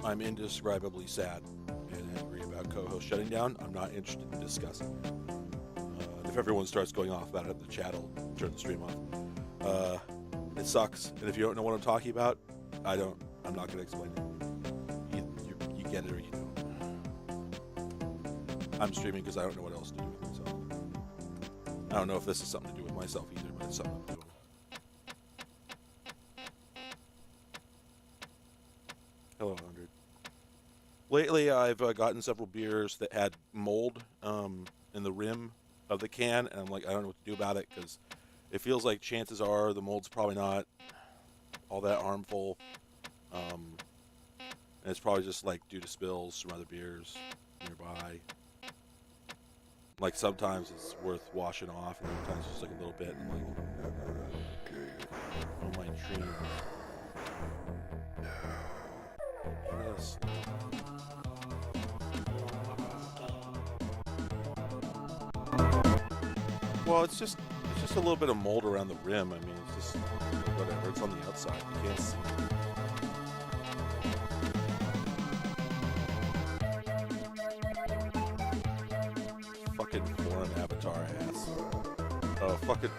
I'm indescribably sad and angry about co-host shutting down. I'm not interested in discussing. If everyone starts going off about it in the chat, I'll turn the stream off. It sucks, and if you don't know what I'm talking about, I'm not going to explain it. You get it or you don't. I'm streaming because I don't know what else to do with myself. I don't know if this is something to do with myself either, but it's something to do with. Hello, 100. Lately, I've gotten several beers that had mold in the rim of the can, and I'm like, I don't know what to do about it, because it feels like chances are the mold's probably not all that harmful, and it's probably just like due to spills from other beers nearby. Like sometimes it's worth washing off, and sometimes just like a little bit, and like, oh my dreams. Yes. Well, it's just a little bit of mold around the rim. I mean, it's just whatever. It's on the outside. You can't see it. Fucking forum avatar ass. Oh, fucking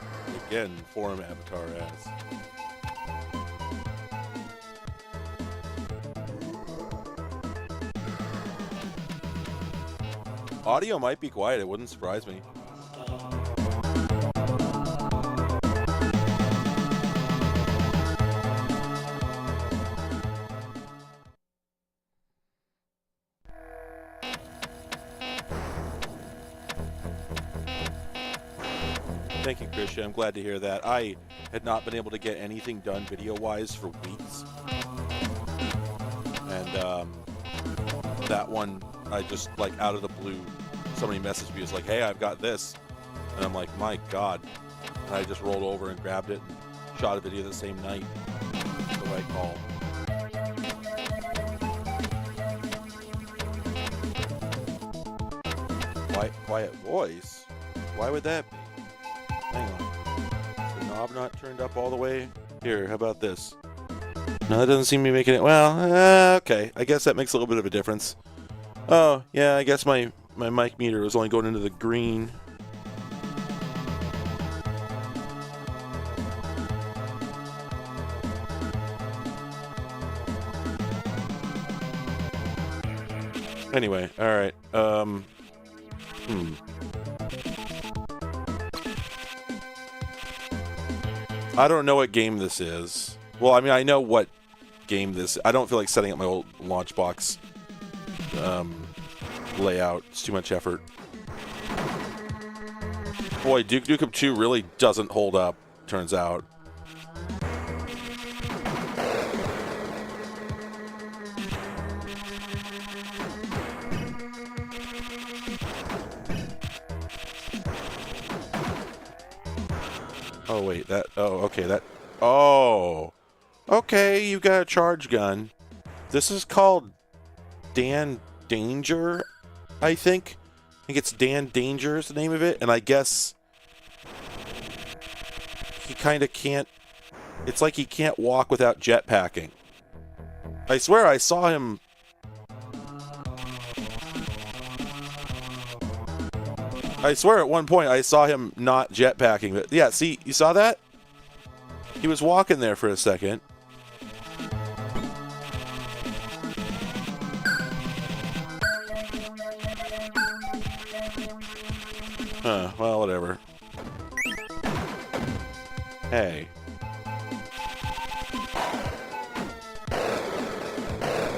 again, forum avatar ass. Audio might be quiet. It wouldn't surprise me. Thank you, Christian. I'm glad to hear that. I had not been able to get anything done video-wise for weeks. And that one, I just, like, out of the blue, somebody messaged me, was like, hey, I've got this. And I'm like, my God. And I just rolled over and grabbed it and shot a video the same night. The right call. Quiet voice? Why would that be? Hang on. The knob not turned up all the way? Here, how about this? No, that doesn't seem to be making it. Well, okay. I guess that makes a little bit of a difference. Oh, yeah, I guess my mic meter was only going into the green. Anyway, alright. I don't know what game this is. Well, I mean, I know what game this... I don't feel like setting up my old Launchbox layout. It's too much effort. Boy, Duke Nukem 2 really doesn't hold up, turns out. Oh, wait, that... Oh, okay, that... Oh! Okay, you got a charge gun. This is called Dan Danger, I think. I think it's Dan Danger is the name of it, and I guess... he kind of can't... It's like he can't walk without jetpacking. I swear I saw him... I swear at one point I saw him not jetpacking. But yeah, see, you saw that? He was walking there for a second. Huh, well, whatever. Hey.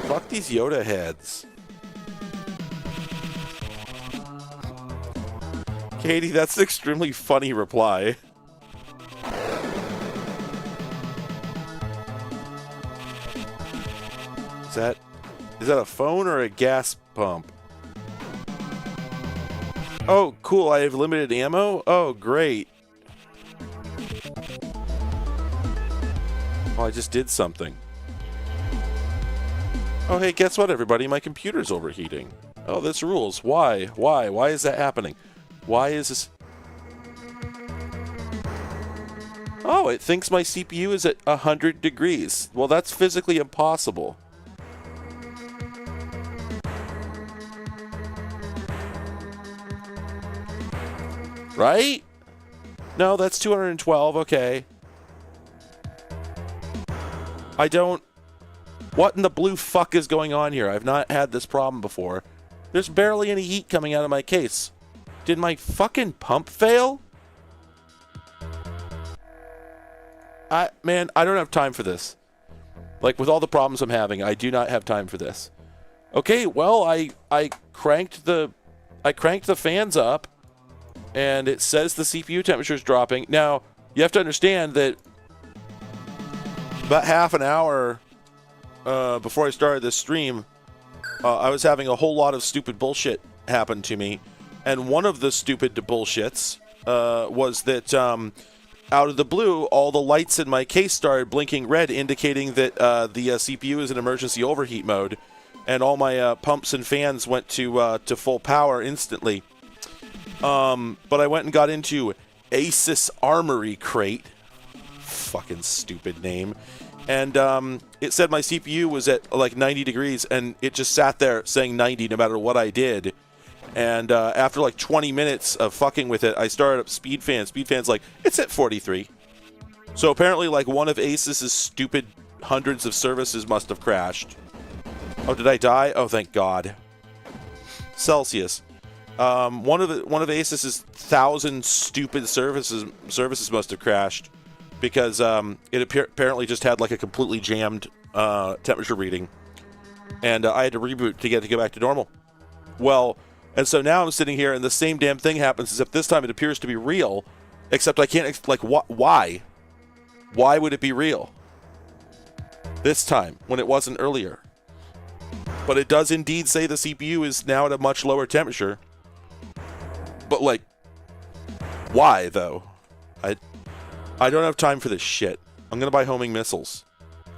Fuck these Yoda heads. Katie, that's an extremely funny reply. Is that a phone or a gas pump? Oh, cool, I have limited ammo? Oh, great. Oh, I just did something. Oh, hey, guess what, everybody? My computer's overheating. Oh, this rules. Why? Why? Why is that happening? Why is this... Oh, it thinks my CPU is at 100 degrees. Well, that's physically impossible. Right? No, that's 212. Okay. I don't... What in the blue fuck is going on here? I've not had this problem before. There's barely any heat coming out of my case. Did my fucking pump fail? Man, I don't have time for this. Like, with all the problems I'm having, I do not have time for this. Okay, well, I cranked the fans up, and it says the CPU temperature is dropping. Now, you have to understand that about half an hour before I started this stream, I was having a whole lot of stupid bullshit happen to me. And one of the stupid bullshits was that out of the blue, all the lights in my case started blinking red, indicating that the CPU is in emergency overheat mode. And all my pumps and fans went to full power instantly. But I went and got into Asus Armory Crate. Fucking stupid name. And it said my CPU was at like 90 degrees, and it just sat there saying 90 no matter what I did. And after like 20 minutes of fucking with it, I started up Speed Fan. Speed Fan's like, it's at 43. So apparently like one of Asus's stupid hundreds of services must have crashed. Oh, did I die? Oh, thank God. Celsius. One of Asus's 1,000 stupid services must have crashed because it apparently just had like a completely jammed temperature reading, and I had to reboot to go back to normal. Well, and so now I'm sitting here, and the same damn thing happens, except this time it appears to be real, except I can't like why? Why would it be real this time when it wasn't earlier? But it does indeed say the CPU is now at a much lower temperature. But, like, why, though? I don't have time for this shit. I'm going to buy homing missiles.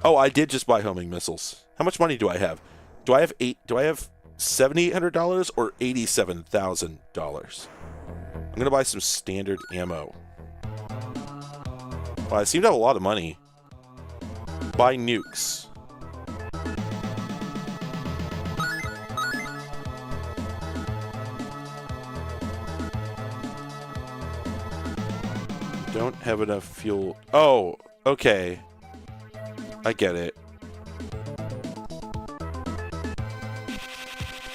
Oh, I did just buy homing missiles. How much money do I have? Do I have $7,800 or $87,000? I'm going to buy some standard ammo. Well, I seem to have a lot of money. Buy nukes. Don't have enough fuel. Oh, okay. I get it.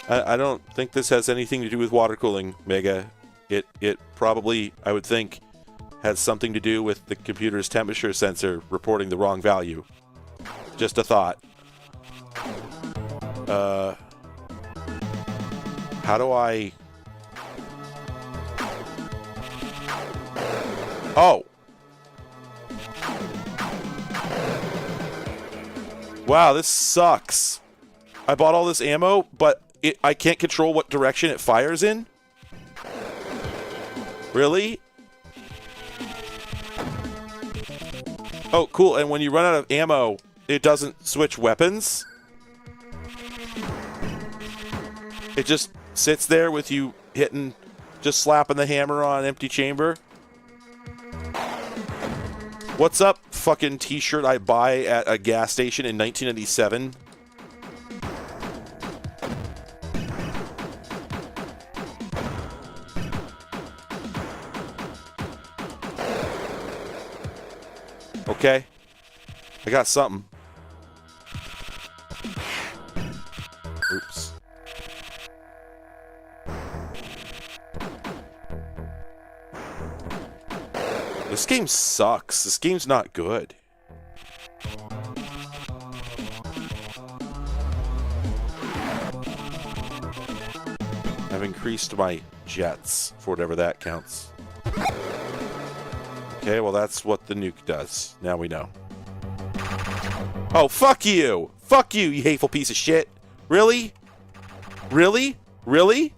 I don't think this has anything to do with water cooling, Mega. It probably, I would think, has something to do with the computer's temperature sensor reporting the wrong value. Just a thought. How do I... Oh! Wow, this sucks. I bought all this ammo, but I can't control what direction it fires in? Really? Oh, cool. And when you run out of ammo, it doesn't switch weapons? It just sits there with you hitting, just slapping the hammer on an empty chamber? What's up, fucking t-shirt I buy at a gas station in 1997? Okay. I got something. Oops. This game sucks. This game's not good. I've increased my jets, for whatever that counts. Okay, well that's what the nuke does. Now we know. Oh, fuck you! Fuck you, you hateful piece of shit! Really? Really? Really?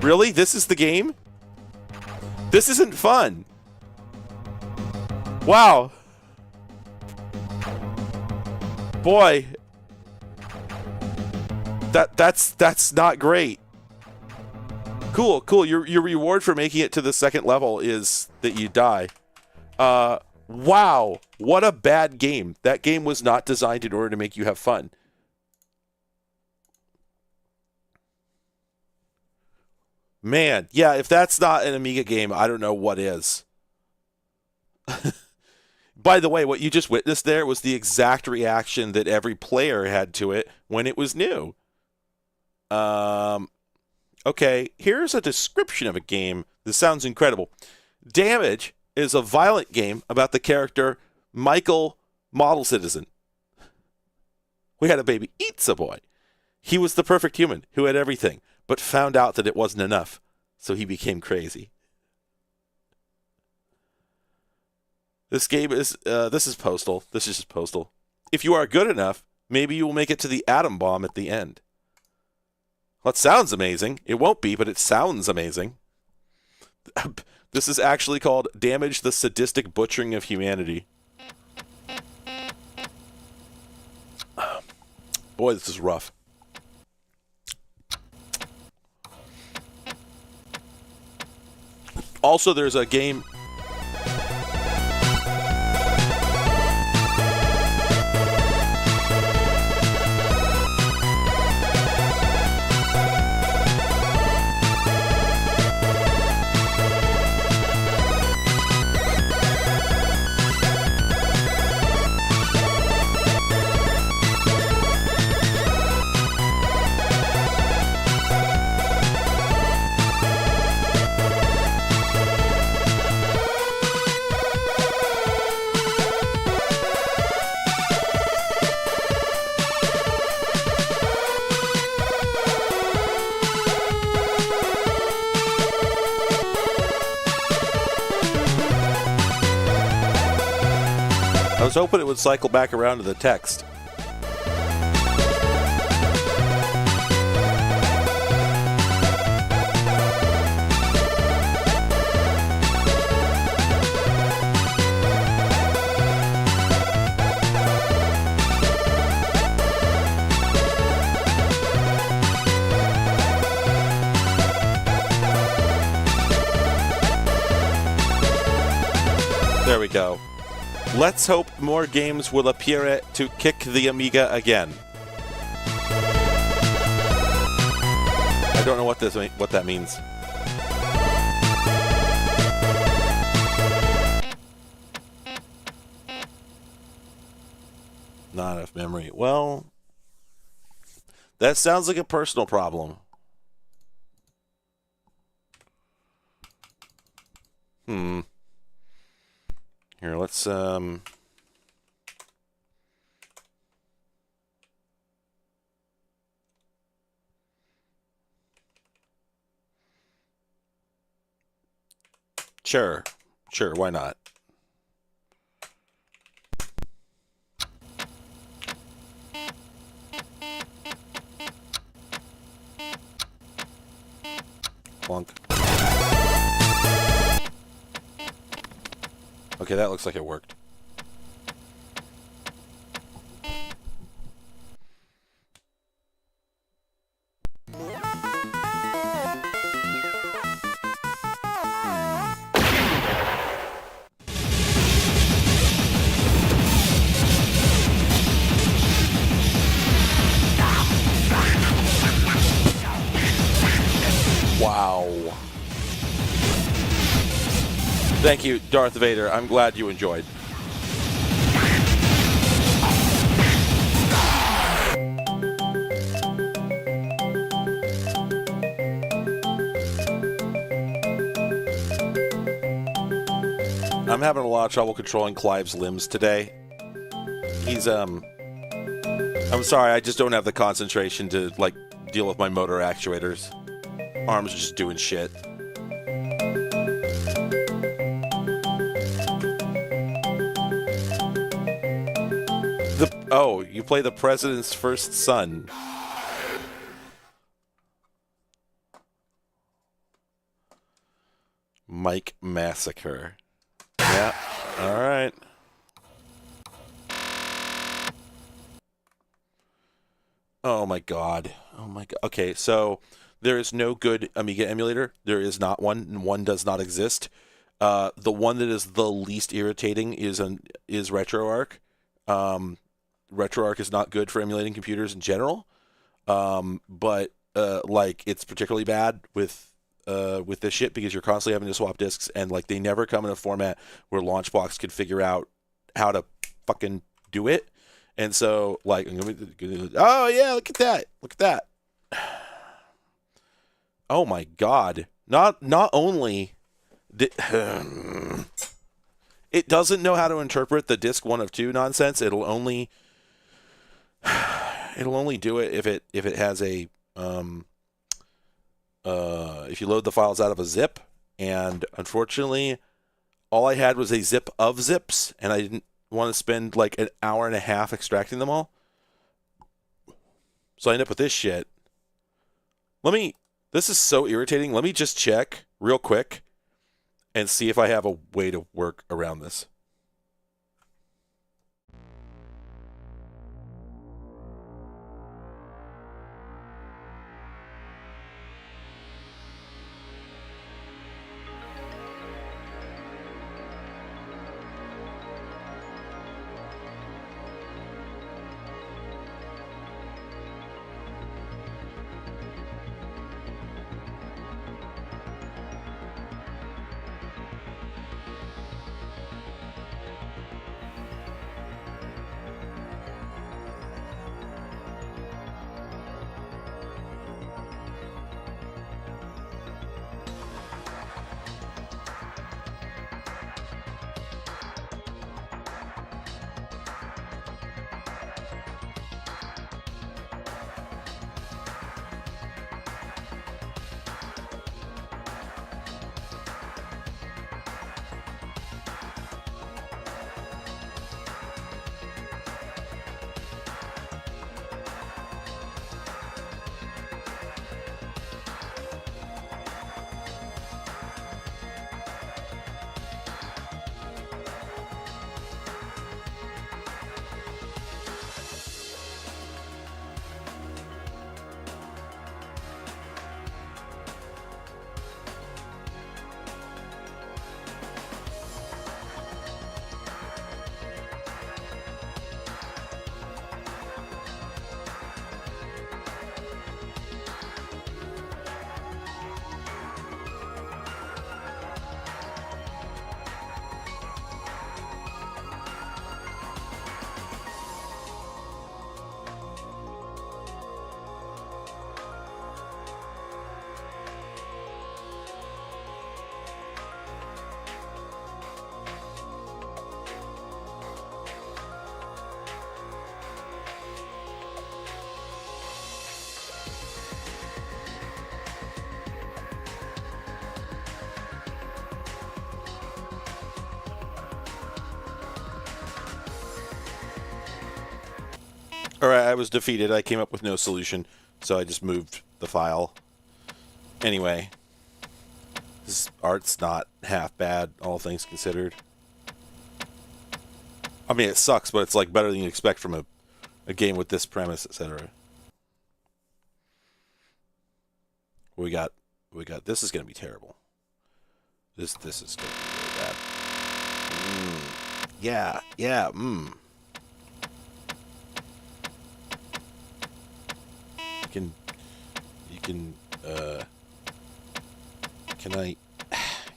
Really? This is the game? This isn't fun! Wow. Boy. That's not great. Cool, cool. Your reward for making it to the second level is that you die. Wow. What a bad game. That game was not designed in order to make you have fun. Man, yeah, if that's not an Amiga game, I don't know what is. By the way, what you just witnessed there was the exact reaction that every player had to it when it was new. Okay, here's a description of a game. This sounds incredible. Damage is a violent game about the character Michael Model Citizen. We had a baby eats a boy. He was the perfect human who had everything, but found out that it wasn't enough, so he became crazy. This game is, this is Postal. This is just Postal. If you are good enough, maybe you will make it to the atom bomb at the end. Well, it sounds amazing. It won't be, but it sounds amazing. This is actually called Damage: The Sadistic Butchering of Humanity. Boy, this is rough. Also, there's a game... I was hoping it would cycle back around to the text. There we go. Let's hope more games will appear to kick the Amiga again. I don't know what that means. Not enough memory. Well, that sounds like a personal problem. Here, let's Sure, why not? Plunk. Okay, that looks like it worked. Wow. Thank you, Darth Vader. I'm glad you enjoyed. I'm having a lot of trouble controlling Clive's limbs today. He's, I'm sorry, I just don't have the concentration to, like, deal with my motor actuators. Arms are just doing shit. Oh, you play the president's first son. Mike Massacre. Yeah, alright. Oh my god. Oh my god. Okay, so there is no good Amiga emulator. There is not one. One does not exist. The one that is the least irritating is RetroArch. RetroArch is not good for emulating computers in general, but like it's particularly bad with with this shit because you're constantly having to swap discs, and like they never come in a format where Launchbox could figure out how to fucking do it. And so like, oh yeah, look at that, look at that. Oh my god! Not only did, it doesn't know how to interpret the disk 1 of 2 nonsense. It'll only do it if it has a if you load the files out of a zip, and unfortunately all I had was a zip of zips, and I didn't want to spend like an hour and a half extracting them all, so I end up with this shit. This is so irritating. Let me just check real quick and see if I have a way to work around this. Alright, I was defeated. I came up with no solution, so I just moved the file. Anyway, this art's not half bad, all things considered. I mean, it sucks, but it's like better than you expect from a game with this premise, etc. We got. This is going to be terrible. This is going to be really bad. Yeah.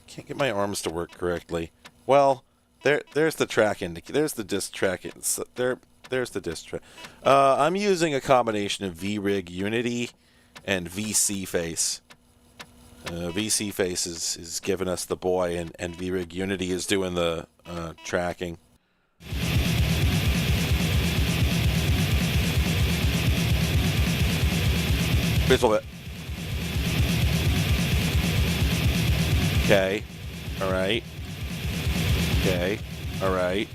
Can't get my arms to work correctly. Well, there's the track indicator. There's the disk track. There's the disk track. I'm using a combination of VRig Unity and VC Face. VC Face is giving us the boy, and VRig Unity is doing the tracking. Just a little bit. Okay. All right. Okay. All right.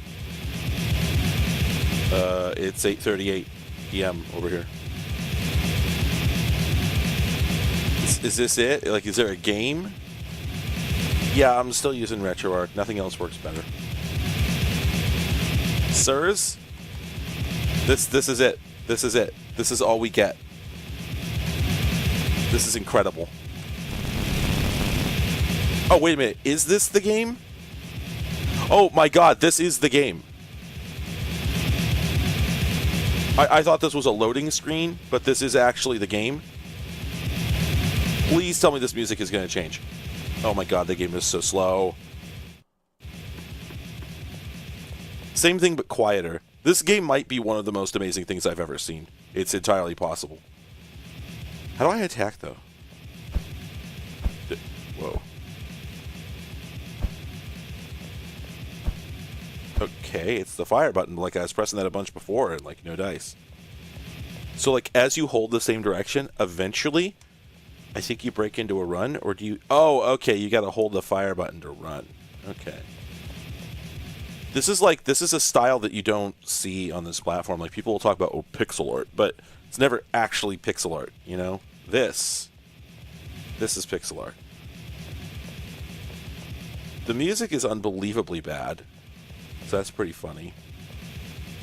It's 8:38 p.m. over here. Is this it? Like, is there a game? Yeah, I'm still using RetroArch. Nothing else works better. Sirs? This is it. This is it. This is all we get. This is incredible. Oh, wait a minute. Is this the game? Oh my god, this is the game. I thought this was a loading screen, but this is actually the game. Please tell me this music is going to change. Oh my god, the game is so slow. Same thing, but quieter. This game might be one of the most amazing things I've ever seen. It's entirely possible. How do I attack, though? Whoa. Okay, it's the fire button. Like, I was pressing that a bunch before, and, like, no dice. So, like, as you hold the same direction, eventually, I think you break into a run, or do you... Oh, okay, you gotta hold the fire button to run. Okay. This is a style that you don't see on this platform. Like, people will talk about, oh, pixel art, but it's never actually pixel art, you know? This is pixel art. The music is unbelievably bad, so that's pretty funny.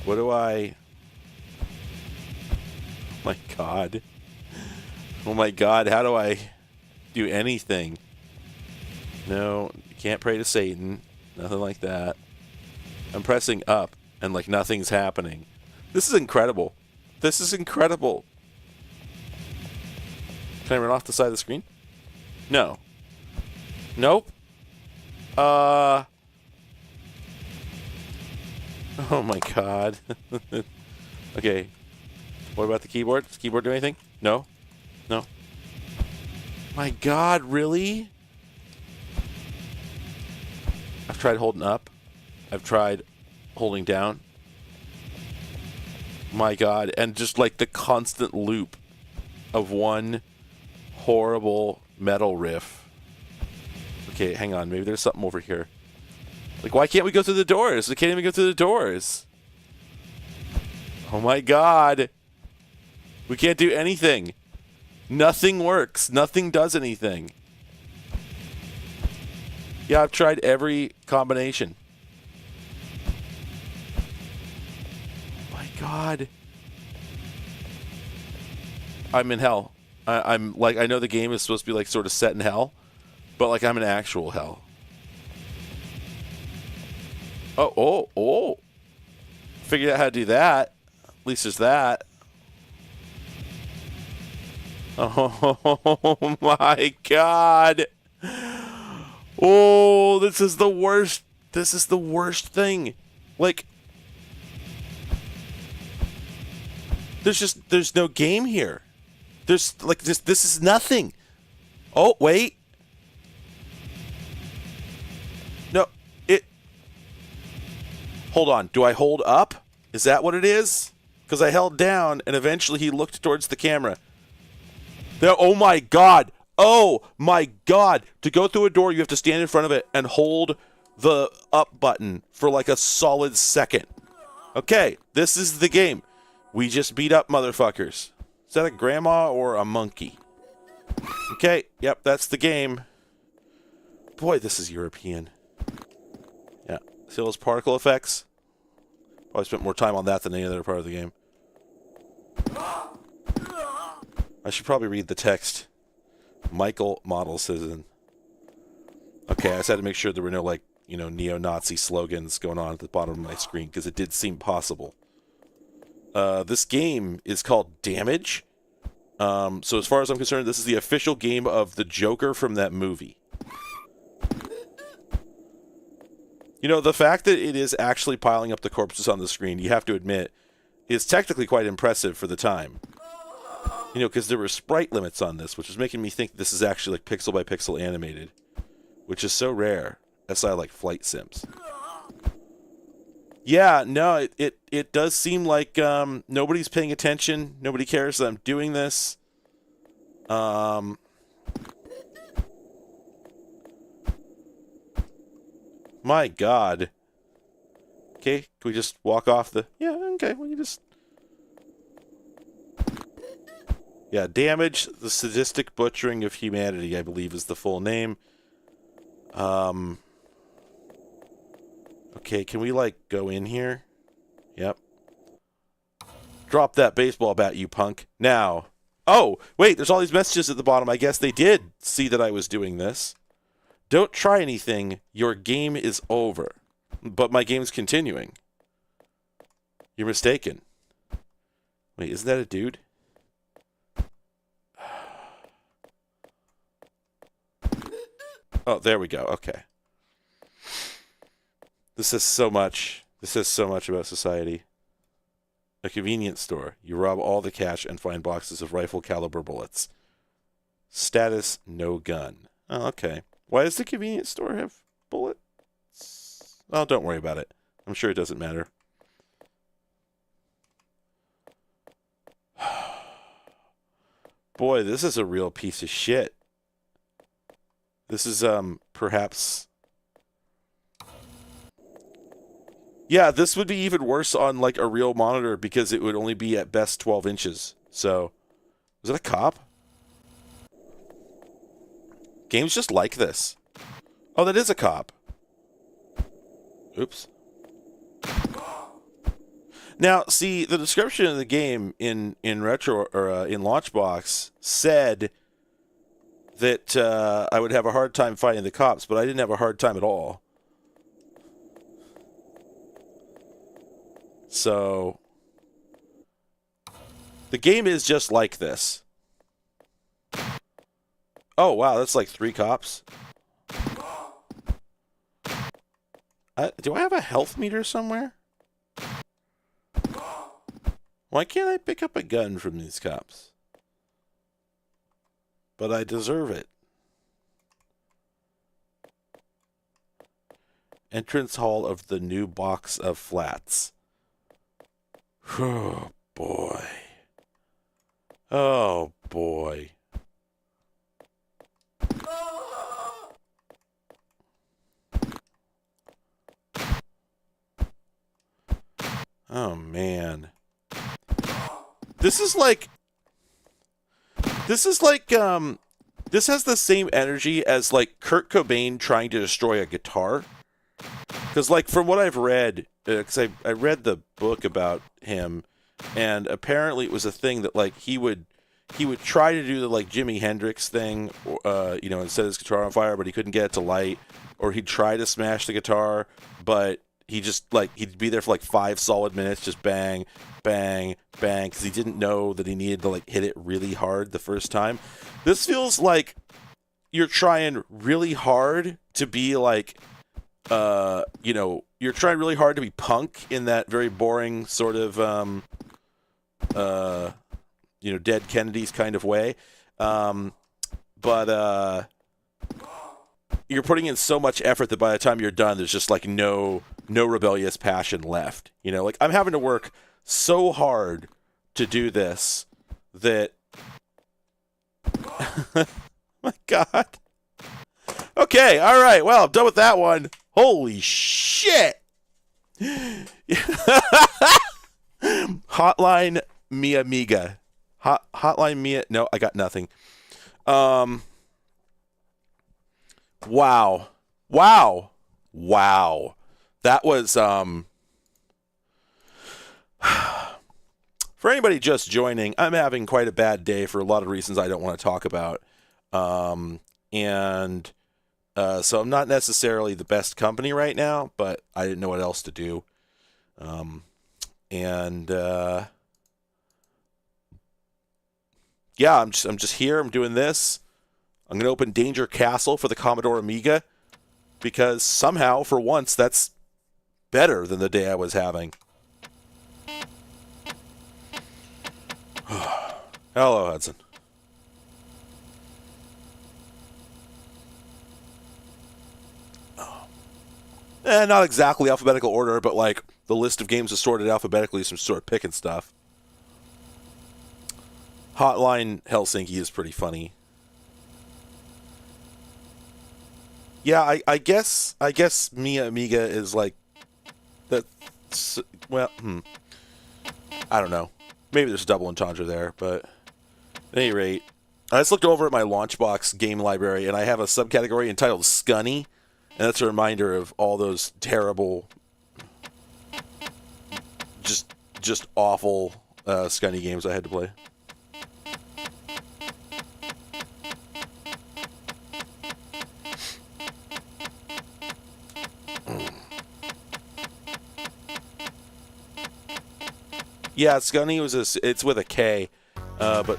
What do I... Oh my god. Oh my god, how do I do anything? No, you can't pray to Satan. Nothing like that. I'm pressing up, and like nothing's happening. This is incredible. This is incredible. Can I run off the side of the screen? No. Nope. Oh my god. Okay. What about the keyboard? Does the keyboard do anything? No? No? My god, really? I've tried holding up. I've tried holding down. My god. And just like the constant loop of one horrible metal riff. Okay, hang on. Maybe there's something over here. Like, why can't we go through the doors? We can't even go through the doors. Oh my god. We can't do anything. Nothing works. Nothing does anything. Yeah, I've tried every combination. Oh my god. I'm in hell. I'm like, I know the game is supposed to be like sort of set in hell, but like I'm in actual hell. Oh. Figured out how to do that. At least there's that. Oh my god. Oh, this is the worst. This is the worst thing. Like, there's no game here. There's like this is nothing. Oh, wait. No, hold on. Do I hold up? Is that what it is? Because I held down and eventually he looked towards the camera. There, oh my god. Oh my god. To go through a door, you have to stand in front of it and hold the up button for like a solid second. Okay, this is the game. We just beat up motherfuckers. Is that a grandma or a monkey? Okay, yep, that's the game. Boy, this is European. Yeah, see those particle effects? Probably spent more time on that than any other part of the game. I should probably read the text. Michael Model Citizen. Okay, I just had to make sure there were no, like, you know, neo-Nazi slogans going on at the bottom of my screen, because it did seem possible. This game is called Damage. So as far as I'm concerned, this is the official game of the Joker from that movie. You know, the fact that it is actually piling up the corpses on the screen, you have to admit, is technically quite impressive for the time. You know, because there were sprite limits on this, which was making me think this is actually like pixel by pixel animated, which is so rare, aside like flight sims. Yeah, no, it does seem like nobody's paying attention. Nobody cares that I'm doing this. My god. Okay, can we just walk off the... Yeah, okay, we can just... Yeah, Damage, the Sadistic Butchering of Humanity, I believe is the full name. Okay, can we, like, go in here? Yep. Drop that baseball bat, you punk. Now. Oh, wait, there's all these messages at the bottom. I guess they did see that I was doing this. Don't try anything. Your game is over. But my game's continuing. You're mistaken. Wait, isn't that a dude? Oh, there we go. Okay. This says so much. This says so much about society. A convenience store. You rob all the cash and find boxes of rifle caliber bullets. Status, no gun. Oh, okay. Why does the convenience store have bullets? Oh, don't worry about it. I'm sure it doesn't matter. Boy, this is a real piece of shit. This is, perhaps... Yeah, this would be even worse on, like, a real monitor because it would only be at best 12 inches. So, is it a cop? Games just like this. Oh, that is a cop. Oops. Now, see, the description of the game in Retro or in Launchbox said that I would have a hard time fighting the cops, but I didn't have a hard time at all. So, the game is just like this. Oh, wow, that's like 3 cops. Do I have a health meter somewhere? Why can't I pick up a gun from these cops? But I deserve it. Entrance hall of the new box of flats. Oh, boy. Oh, boy. Oh, man. This is like, this has the same energy as, like, Kurt Cobain trying to destroy a guitar. Because, like, from what I've read, because I read the book about him, and apparently it was a thing that, like, he would try to do the, like, Jimi Hendrix thing, you know, and set his guitar on fire, but he couldn't get it to light, or he'd try to smash the guitar, but he just, like, he'd be there for, like, 5 solid minutes, just bang, bang, bang, because he didn't know that he needed to, like, hit it really hard the first time. This feels like you're trying really hard to be, like, you know, you're trying really hard to be punk in that very boring sort of, you know, Dead Kennedys kind of way. But you're putting in so much effort that by the time you're done, there's just, like, no rebellious passion left. You know, like, I'm having to work so hard to do this that... My God. Okay, all right. Well, I'm done with that one. Holy shit. Hotline me Amiga. Hotline me. No, I got nothing. Wow. That was for anybody just joining, I'm having quite a bad day for a lot of reasons I don't want to talk about. And so I'm not necessarily the best company right now, but I didn't know what else to do. Yeah, I'm just here. I'm doing this. I'm going to open Danger Castle for the Commodore Amiga because somehow, for once, that's better than the day I was having. Hello, Hudson. Not exactly alphabetical order, but like the list of games is sorted alphabetically, so I'm sort of picking stuff. Hotline Helsinki is pretty funny. Yeah, I guess Mia Amiga is like that. Well, I don't know. Maybe there's a double entendre there, but at any rate, I just looked over at my Launchbox game library, and I have a subcategory entitled Scunny, and that's a reminder of all those terrible, just awful Scunny games I had to play. Yeah, Scunny it's with a K, but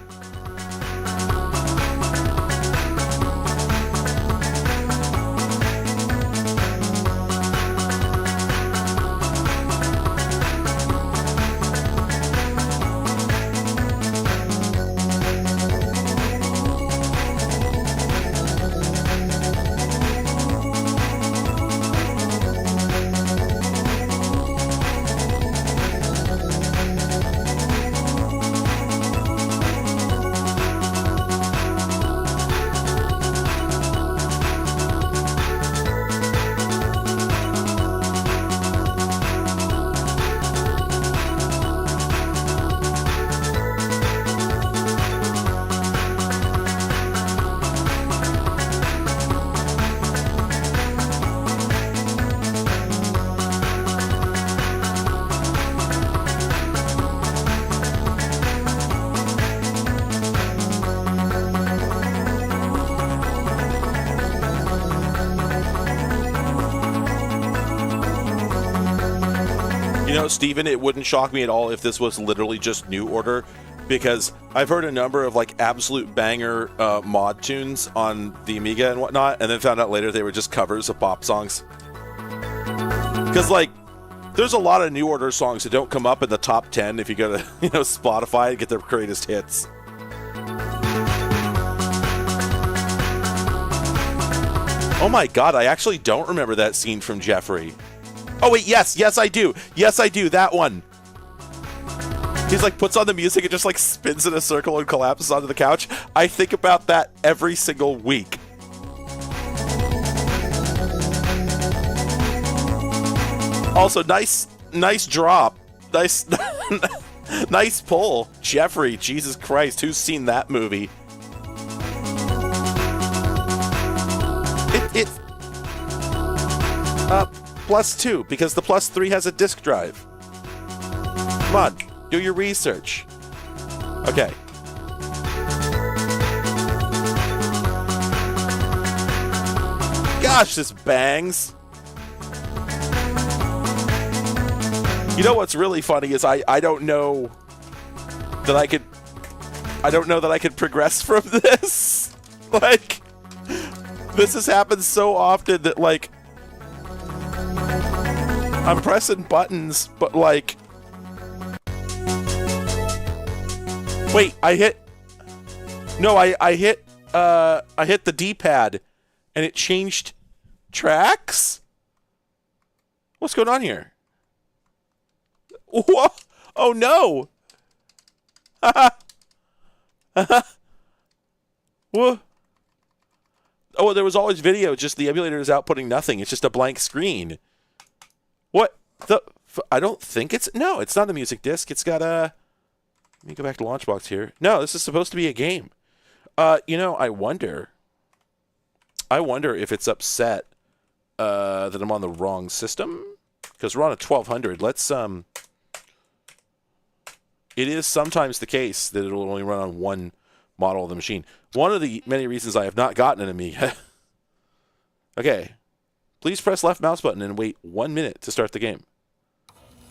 know, Steven, it wouldn't shock me at all if this was literally just New Order, because I've heard a number of like absolute banger mod tunes on the Amiga and whatnot, and then found out later they were just covers of pop songs. Because like, there's a lot of New Order songs that don't come up in the top 10 if you go to Spotify and get their greatest hits. Oh my god, I actually don't remember that scene from Jeffrey. Oh wait, yes I do. Yes, I do, that one. He's like, puts on the music and just like spins in a circle and collapses onto the couch. I think about that every single week. Also, nice drop. Nice pull. Jeffrey, Jesus Christ, who's seen that movie? It's +2, because the +3 has a disk drive. Come on, do your research. Okay. Gosh, this bangs. You know what's really funny is I don't know that I could progress from this. Like, this has happened so often that like I'm pressing buttons, but like, wait, I hit the D-pad and it changed tracks? What's going on here? Whoa! Oh no! Whoa! Oh, there was always video, just the emulator is outputting nothing. It's just a blank screen. What the? I don't think it's... No, it's not a music disc. It's got a... Let me go back to Launchbox here. No, this is supposed to be a game. I wonder if it's upset that I'm on the wrong system. Because we're on a 1200. Let's... It is sometimes the case that it'll only run on one model of the machine. One of the many reasons I have not gotten an Amiga. Okay. Please press left mouse button and wait 1 minute to start the game.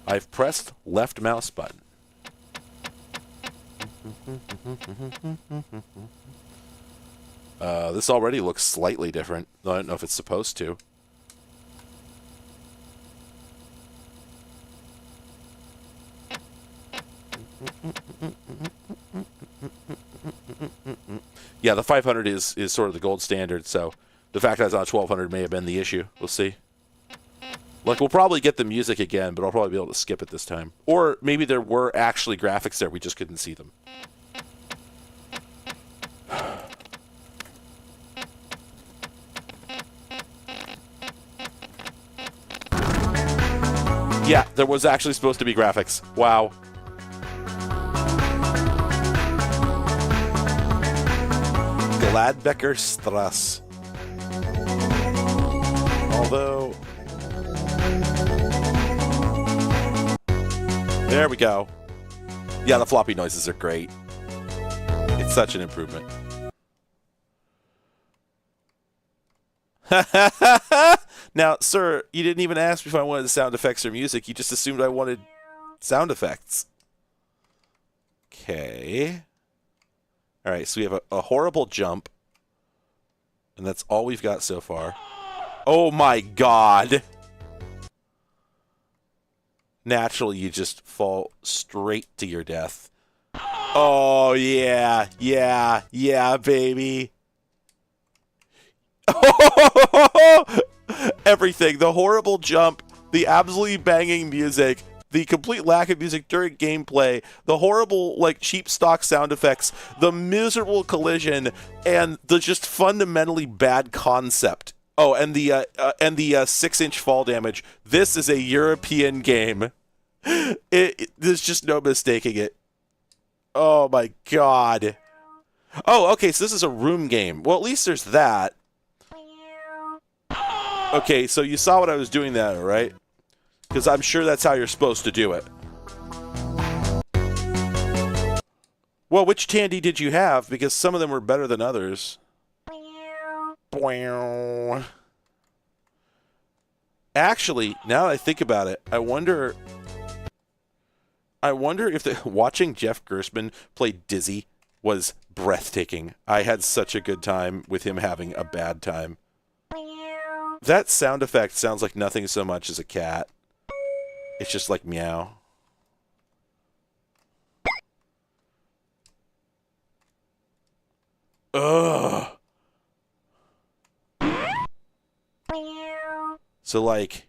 I've pressed left mouse button. This already looks slightly different. I don't know if it's supposed to. Yeah, the 500 is sort of the gold standard, so the fact that it's on a 1200 may have been the issue. We'll see. Like, we'll probably get the music again, but I'll probably be able to skip it this time. Or maybe there were actually graphics there, we just couldn't see them. Yeah, there was actually supposed to be graphics. Wow. Gladbecker Strasse. Although... There we go. Yeah, the floppy noises are great. It's such an improvement. Now, sir, you didn't even ask me if I wanted sound effects or music. You just assumed I wanted sound effects. Okay. Alright, so we have a horrible jump. And that's all we've got so far. Oh my god! Naturally, you just fall straight to your death. Oh, yeah. Yeah. Yeah, baby. Everything. The horrible jump, the absolutely banging music, the complete lack of music during gameplay, the horrible, like, cheap stock sound effects, the miserable collision, and the just fundamentally bad concept. Oh, and the 6-inch fall damage. This is a European game. There's just no mistaking it. Oh my god. Oh, okay, so this is a room game. Well, at least there's that. Okay, so you saw what I was doing there, right? Because I'm sure that's how you're supposed to do it. Well, which Tandy did you have? Because some of them were better than others. Actually, now that I think about it, I wonder I wonder if watching Jeff Gerstmann play Dizzy was breathtaking. I had such a good time with him having a bad time. That sound effect sounds like nothing so much as a cat. It's just like meow. Ugh. So, like...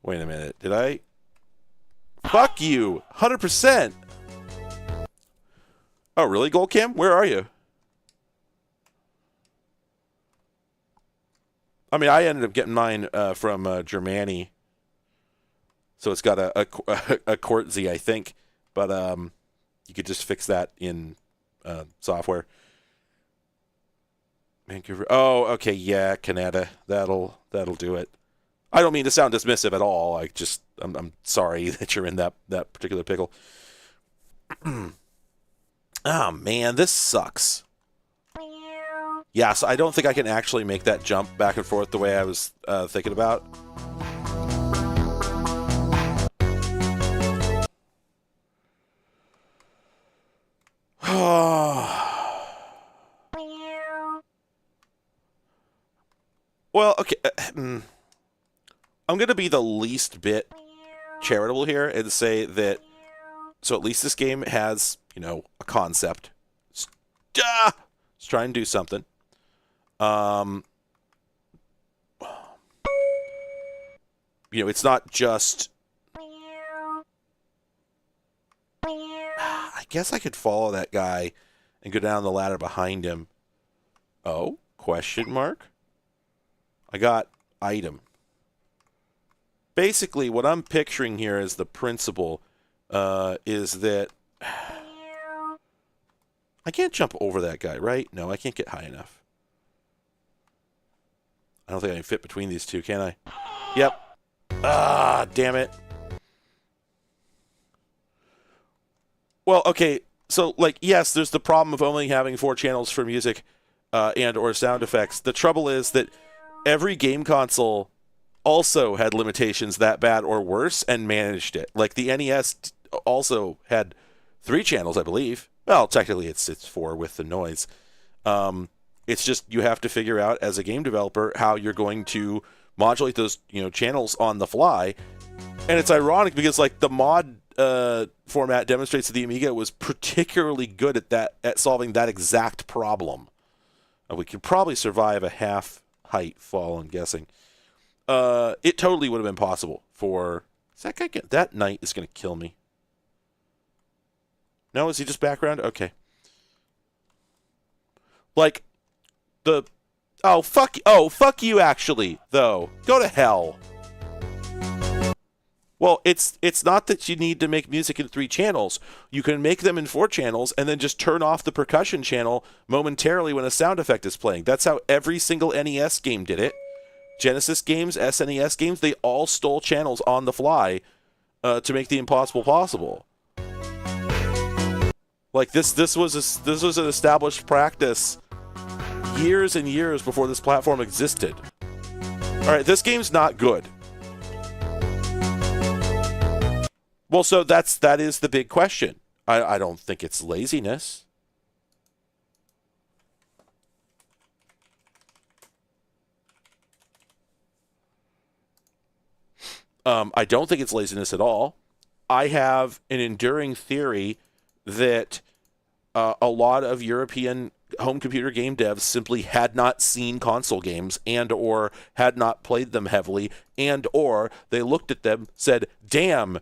Wait a minute. Did I... Fuck you! 100%! Oh, really, Goldcam? Where are you? I mean, I ended up getting mine from Germany. So it's got a Court Z, I think. But you could just fix that in software. Vancouver. Oh, okay, yeah, Canada. That'll do it. I don't mean to sound dismissive at all. I'm sorry that you're in that particular pickle. Oh man, this sucks. Yeah, so I don't think I can actually make that jump back and forth the way I was thinking about. Well, okay. I'm going to be the least bit charitable here and say that, so at least this game has, a concept. It's trying to do something. It's not just... I guess I could follow that guy and go down the ladder behind him. Oh, question mark? I got item. Basically, what I'm picturing here as the principle is that I can't jump over that guy, right? No, I can't get high enough. I don't think I can fit between these two, can I? Yep. Ah, damn it. Well, okay, so, yes, there's the problem of only having 4 channels for music and or sound effects. The trouble is that every game console also had limitations that bad or worse and managed it. Like, the NES also had 3 channels, I believe. Well, technically it's 4 with the noise. It's just you have to figure out as a game developer how you're going to modulate those channels on the fly. And it's ironic because the mod format demonstrates that the Amiga was particularly good at solving that exact problem. We could probably survive a half height fall, I'm guessing. It totally would have been possible for... Is that guy that knight is going to kill me. No, is he just background? Okay. Oh, fuck you, actually, though. Go to hell. Well, it's not that you need to make music in 3 channels. You can make them in 4 channels and then just turn off the percussion channel momentarily when a sound effect is playing. That's how every single NES game did it. Genesis games, SNES games, they all stole channels on the fly to make the impossible possible. This was an established practice years and years before this platform existed. All right, this game's not good. Well, so that is the big question. I don't think it's laziness. I don't think it's laziness at all. I have an enduring theory that a lot of European home computer game devs simply had not seen console games and or had not played them heavily and or they looked at them, said, damn,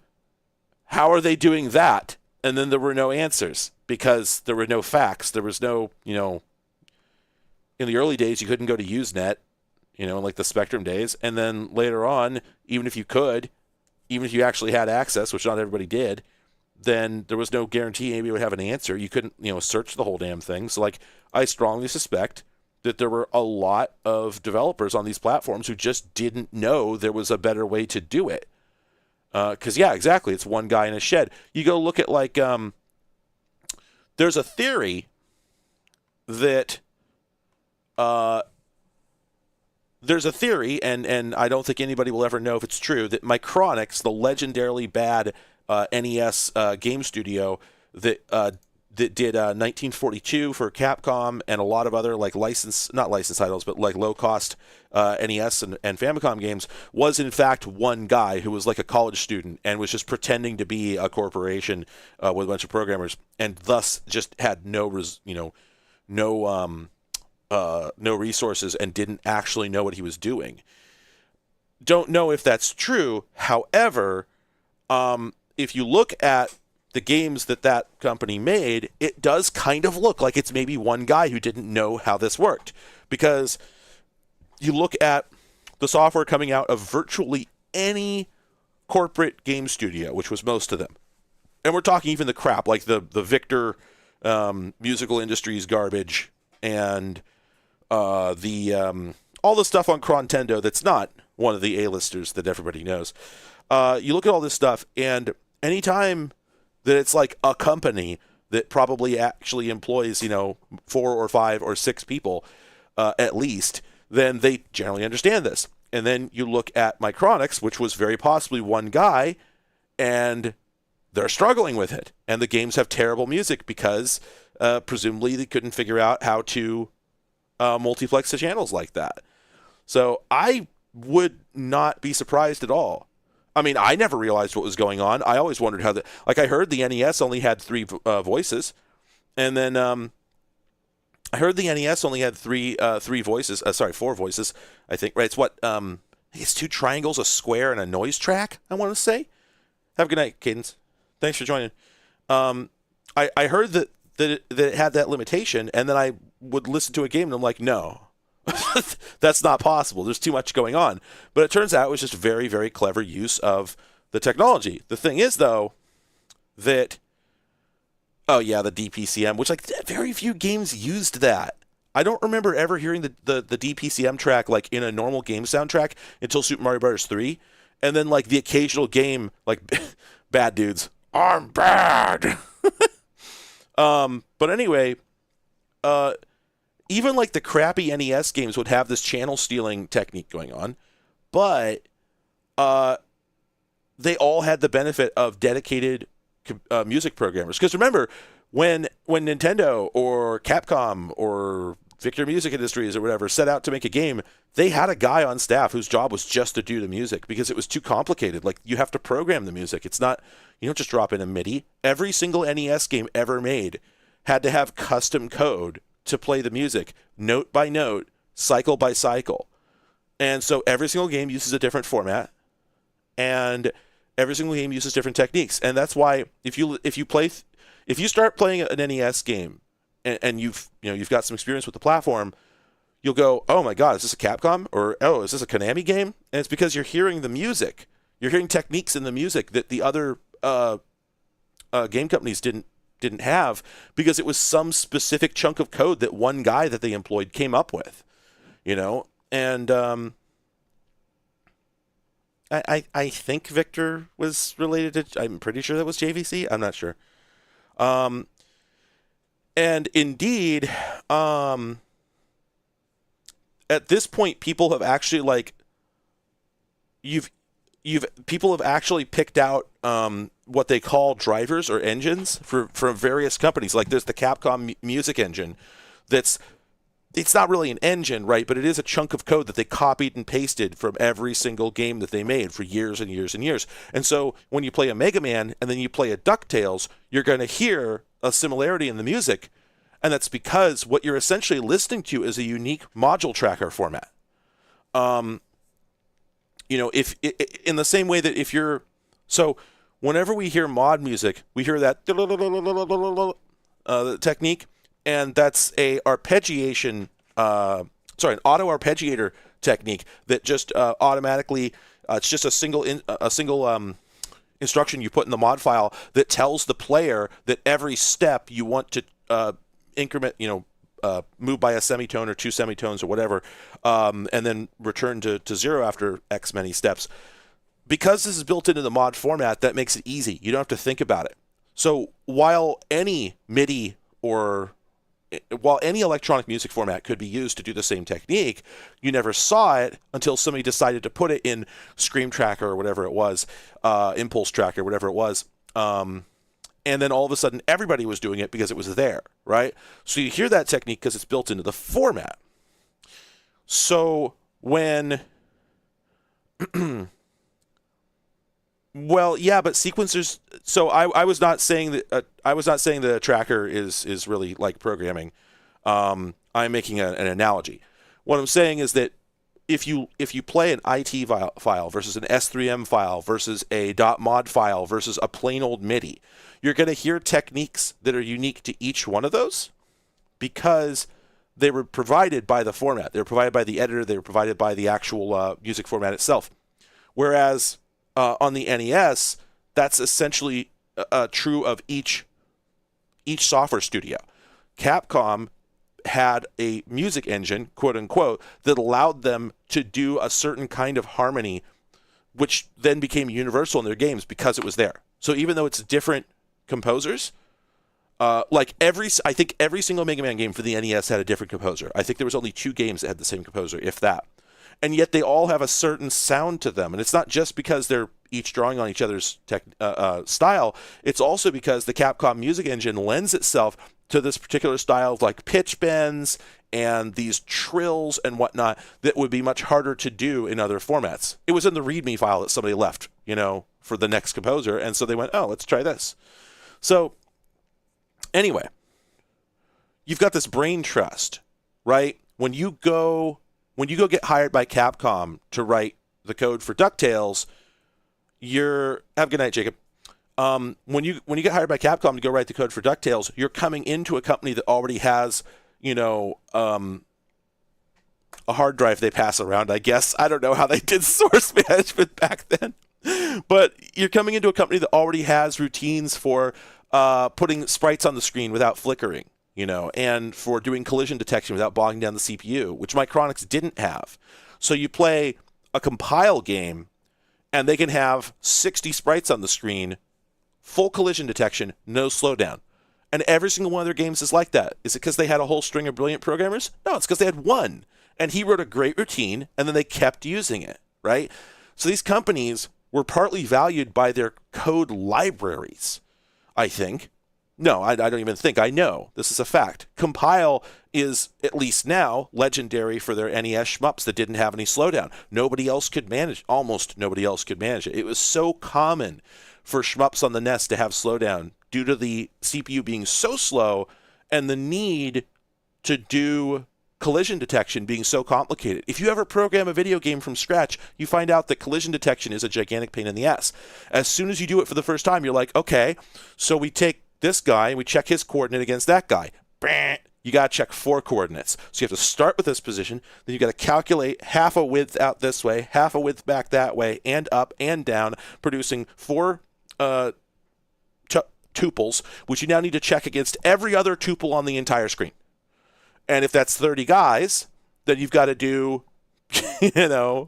how are they doing that? And then there were no answers because there were no facts. There was no, in the early days, you couldn't go to Usenet, in the Spectrum days. And then later on, even if you actually had access, which not everybody did, then there was no guarantee anybody would have an answer. You couldn't, search the whole damn thing. So, I strongly suspect that there were a lot of developers on these platforms who just didn't know there was a better way to do it. Because, yeah, exactly. It's one guy in a shed. You go look at, there's a theory that, and I don't think anybody will ever know if it's true, that Micronix, the legendarily bad NES game studio that did 1942 for Capcom and a lot of other like not licensed titles, but like low cost NES and Famicom games, was in fact one guy who was like a college student and was just pretending to be a corporation with a bunch of programmers, and thus just had no resources and didn't actually know what he was doing. Don't know if that's true. However, if you look at the games that company made, it does kind of look like it's maybe one guy who didn't know how this worked. Because you look at the software coming out of virtually any corporate game studio, which was most of them. And we're talking even the crap, like the Victor Musical Industries garbage and all the stuff on Crontendo that's not one of the A-listers that everybody knows. You look at all this stuff, and anytime that it's like a company that probably actually employs, 4 or 5 or 6 people at least, then they generally understand this. And then you look at Micronix, which was very possibly one guy, and they're struggling with it. And the games have terrible music because presumably they couldn't figure out how to multiplex the channels like that. So I would not be surprised at all. I mean, I never realized what was going on. I always wondered how I heard the NES only had 3 voices, and then I heard the NES only had 4 voices. I think, right? It's what it's 2 triangles, a square, and a noise track, I want to say. Have a good night, Cadence. Thanks for joining. I heard that it had that limitation, and then I would listen to a game, and I'm like, no. That's not possible. There's too much going on. But it turns out it was just very, very clever use of the technology. The thing is, though, that the DPCM, which like very few games used that. I don't remember ever hearing the DPCM track like in a normal game soundtrack until Super Mario Bros. 3, and then like the occasional game like Bad Dudes, I'm bad. But anyway, even like the crappy NES games would have this channel stealing technique going on, but they all had the benefit of dedicated music programmers. Because remember, when Nintendo or Capcom or Victor Music Industries or whatever set out to make a game, they had a guy on staff whose job was just to do the music because it was too complicated. Like, you have to program the music. It's not, you don't just drop in a MIDI. Every single NES game ever made had to have custom code to play the music, note by note, cycle by cycle. And so every single game uses a different format, and every single game uses different techniques. And that's why if you start playing an NES game and you've got some experience with the platform, you'll go, oh my God, is this a Capcom? Or, oh, is this a Konami game? And it's because you're hearing the music. You're hearing techniques in the music that the other game companies didn't have, because it was some specific chunk of code that one guy that they employed came up with, and I think Victor was related to, I'm pretty sure that was JVC. I'm not sure. And indeed, at this point, people have actually people have actually picked out what they call drivers or engines from various companies. Like there's the Capcom music engine it's not really an engine, right? But it is a chunk of code that they copied and pasted from every single game that they made for years and years and years. And so when you play a Mega Man and then you play a DuckTales, you're going to hear a similarity in the music. And that's because what you're essentially listening to is a unique module tracker format. If in the same way that whenever we hear mod music, we hear that technique, and that's an auto arpeggiator technique that just automatically, it's just a single instruction you put in the mod file that tells the player that every step you want to increment, move by a semitone or 2 semitones or whatever, and then return to 0 after X many steps. Because this is built into the mod format, that makes it easy. You don't have to think about it. So while any MIDI while any electronic music format could be used to do the same technique, you never saw it until somebody decided to put it in Scream Tracker or whatever it was, Impulse Tracker, whatever it was, And then all of a sudden, everybody was doing it because it was there, right? So you hear that technique because it's built into the format. So when... Well, yeah, but sequencers... So I was not saying that the tracker is really like programming. I'm making an analogy. What I'm saying is that if you play an IT file versus an S3M file versus a .mod file versus a plain old MIDI, you're going to hear techniques that are unique to each one of those because they were provided by the format. They were provided by the editor. They were provided by the actual music format itself. Whereas on the NES, that's essentially true of each software studio. Capcom had a music engine, quote unquote, that allowed them to do a certain kind of harmony, which then became universal in their games because it was there. So even though it's different composers, I think every single Mega Man game for the NES had a different composer. I think there was only 2 games that had the same composer, if that. And yet they all have a certain sound to them. And it's not just because they're each drawing on each other's style. It's also because the Capcom music engine lends itself to this particular style of like pitch bends and these trills and whatnot that would be much harder to do in other formats. It was in the README file that somebody left, for the next composer. And so they went, oh, let's try this. So anyway, you've got this brain trust, right? When you go get hired by Capcom to write the code for DuckTales, have a good night, Jacob. When you get hired by Capcom to go write the code for DuckTales, you're coming into a company that already has, a hard drive they pass around, I guess. I don't know how they did source management back then. But you're coming into a company that already has routines for putting sprites on the screen without flickering, and for doing collision detection without bogging down the CPU, which Micronix didn't have. So you play a compile game, and they can have 60 sprites on the screen, full collision detection, no slowdown. And every single one of their games is like that. Is it because they had a whole string of brilliant programmers? No, it's because they had one. And he wrote a great routine, and then they kept using it, right? So these companies were partly valued by their code libraries, I think. No, I don't even think. I know. This is a fact. Compile is, at least now, legendary for their NES shmups that didn't have any slowdown. Almost nobody else could manage it. It was so common for shmups on the NES to have slowdown due to the CPU being so slow and the need to do collision detection being so complicated. If you ever program a video game from scratch, you find out that collision detection is a gigantic pain in the ass. As soon as you do it for the first time, you're like, okay, so we take this guy and we check his coordinate against that guy. You got to check 4 coordinates. So you have to start with this position, then you got to calculate half a width out this way, half a width back that way, and up and down, producing 4 tuples, which you now need to check against every other tuple on the entire screen. And if that's 30 guys, then you've got to do, the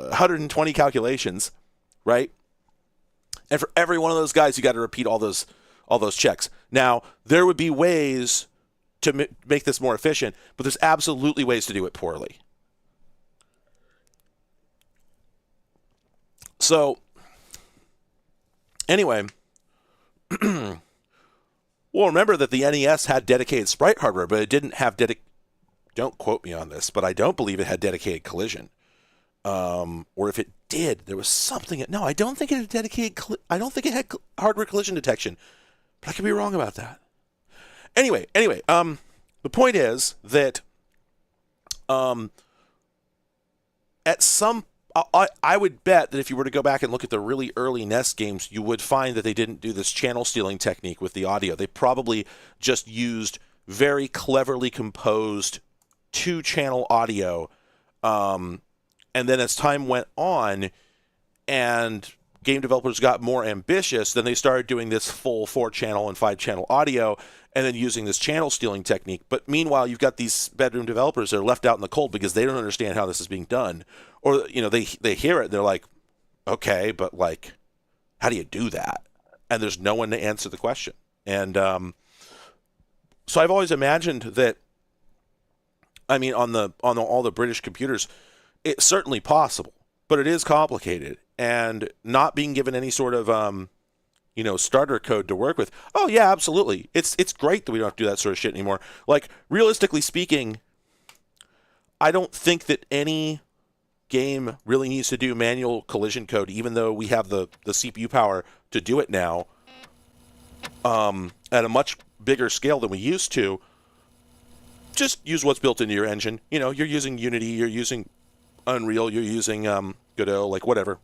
120 calculations, right? And for every one of those guys, you got to repeat all those checks. Now, there would be ways to make this more efficient, but there's absolutely ways to do it poorly. So, anyway, well, remember that the NES had dedicated sprite hardware, but it didn't have don't quote me on this, but I don't believe it had dedicated collision. Or if it did, there was something. No, I don't think it had dedicated. I don't think it had hardware collision detection, but I could be wrong about that. Anyway, the point is that at some, I would bet that if you were to go back and look at the really early NES games, you would find that they didn't do this channel stealing technique with the audio. They probably just used very cleverly composed 2-channel audio. And then as time went on and game developers got more ambitious, then they started doing this full 4-channel and 5-channel audio and then using this channel stealing technique. But meanwhile, you've got these bedroom developers that are left out in the cold because they don't understand how this is being done. Or, they hear it and they're like, okay, but like, how do you do that? And there's no one to answer the question. And so I've always imagined that, on all the British computers, it's certainly possible, but it is complicated. and not being given any sort of starter code to work with. Oh yeah, absolutely. It's great that we don't have to do that sort of shit anymore. Like, realistically speaking, I don't think that any game really needs to do manual collision code, even though we have the CPU power to do it now at a much bigger scale than we used to. Just use what's built into your engine. You're using Unity, you're using Unreal, you're using Godot, like whatever.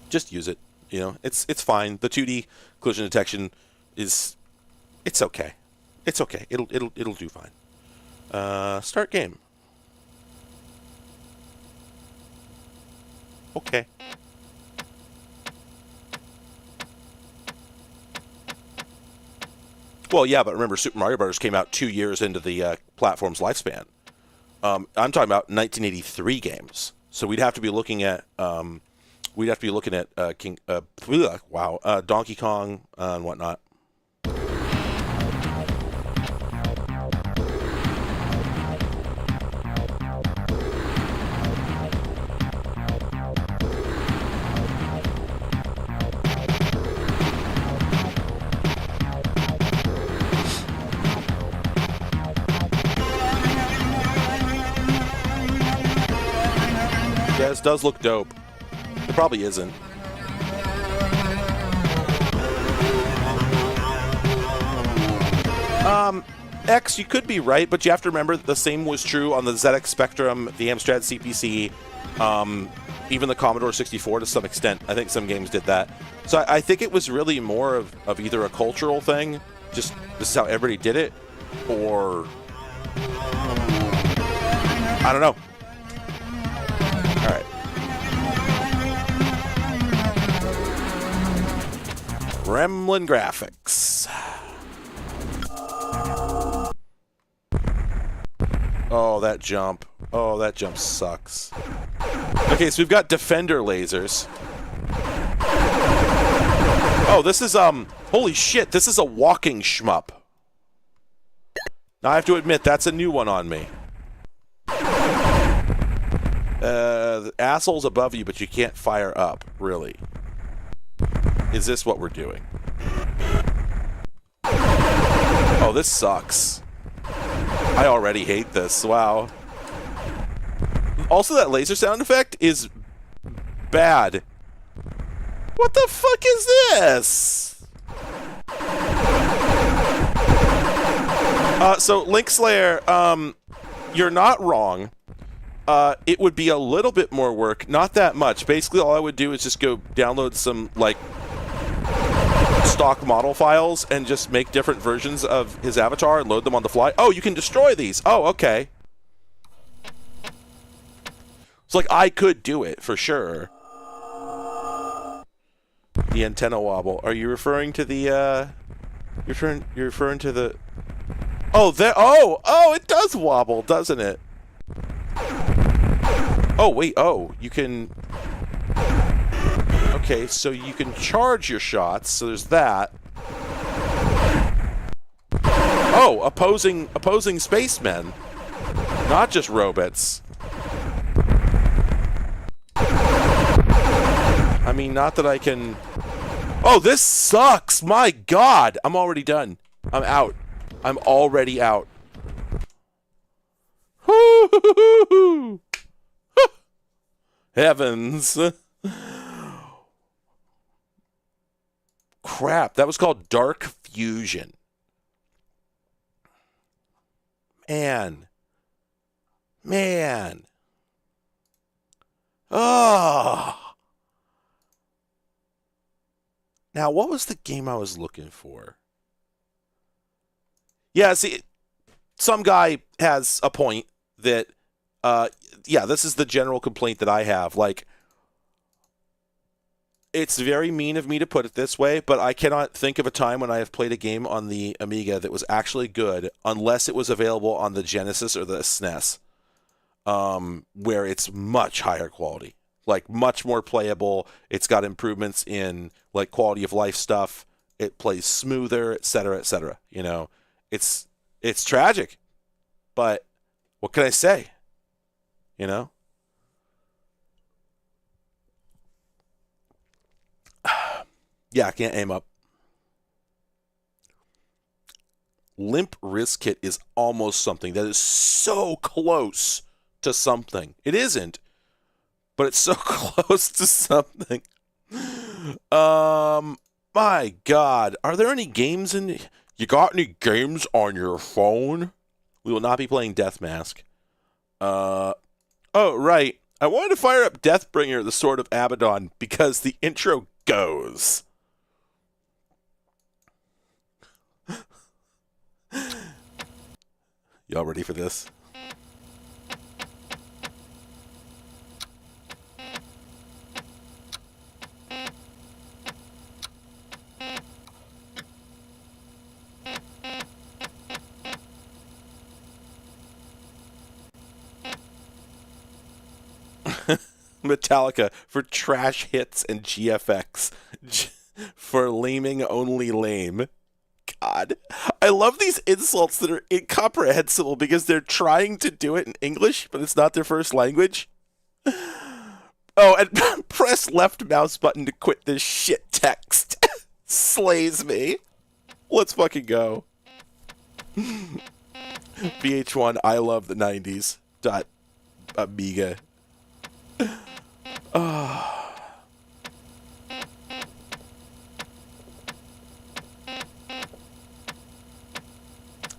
Just use it. It's fine. The 2D collision detection it's okay. It's okay. It'll do fine. Start game. Okay. Well, yeah, but remember, Super Mario Bros. Came out 2 years into the platform's lifespan. I'm talking about 1983 games, so we'd have to be looking at Donkey Kong and whatnot. Yeah, this does look dope. It probably isn't. X, you could be right, but you have to remember that the same was true on the ZX Spectrum, the Amstrad CPC, even the Commodore 64 to some extent. I think some games did that. So I think it was really more of either a cultural thing, just this is how everybody did it, or I don't know. All right. Gremlin graphics. Oh, that jump. Oh, that jump sucks. Okay, so we've got defender lasers. Oh, this is, holy shit, this is a walking shmup. Now, I have to admit, that's a new one on me. The asshole's above you, but you can't fire up, really. Is this what we're doing? Oh, this sucks. I already hate this. Wow. Also, that laser sound effect is bad. What the fuck is this? So, Link Slayer, you're not wrong. It would be a little bit more work. Not that much. Basically, all I would do is just go download some, like, stock model files and just make different versions of his avatar and load them on the fly. Oh, you can destroy these. Oh, okay. It's like I could do it for sure. The antenna wobble. Are you referring to the you're referring to the Oh, there oh, it does wobble, doesn't it? Oh, wait. Oh, you can Okay, so you can charge your shots, so there's that. Oh, opposing spacemen. Not just robots. I mean, not that I can... Oh, this sucks! My God! I'm already done. I'm out. I'm already out. Heavens. Crap, that was called Dark Fusion. Man. Oh. Now, what was the game I was looking for? Yeah, see, some guy has a point that, yeah, this is the general complaint that I have. Like, it's very mean of me to put it this way, but I cannot think of a time when I have played a game on the Amiga that was actually good unless it was available on the Genesis or the SNES, where it's much higher quality, like much more playable. It's got improvements in like quality of life stuff. It plays smoother, etc., etc. You know, it's tragic, but what can I say? You know. Yeah, I can't aim up. Limp wrist kit is almost something. That is so close to something. It isn't, but it's so close to something. My God. Are there any games in... You got any games on your phone? We will not be playing Death Mask. Oh, right. I wanted to fire up Deathbringer, the Sword of Abaddon, because the intro goes. Y'all ready for this? Metallica for trash hits and GFX for laming only lame. God, I love these insults that are incomprehensible because they're trying to do it in English, but it's not their first language. Oh, and press left mouse button to quit this shit text. Slays me. Let's fucking go. VH1, I love the 90s. Amiga.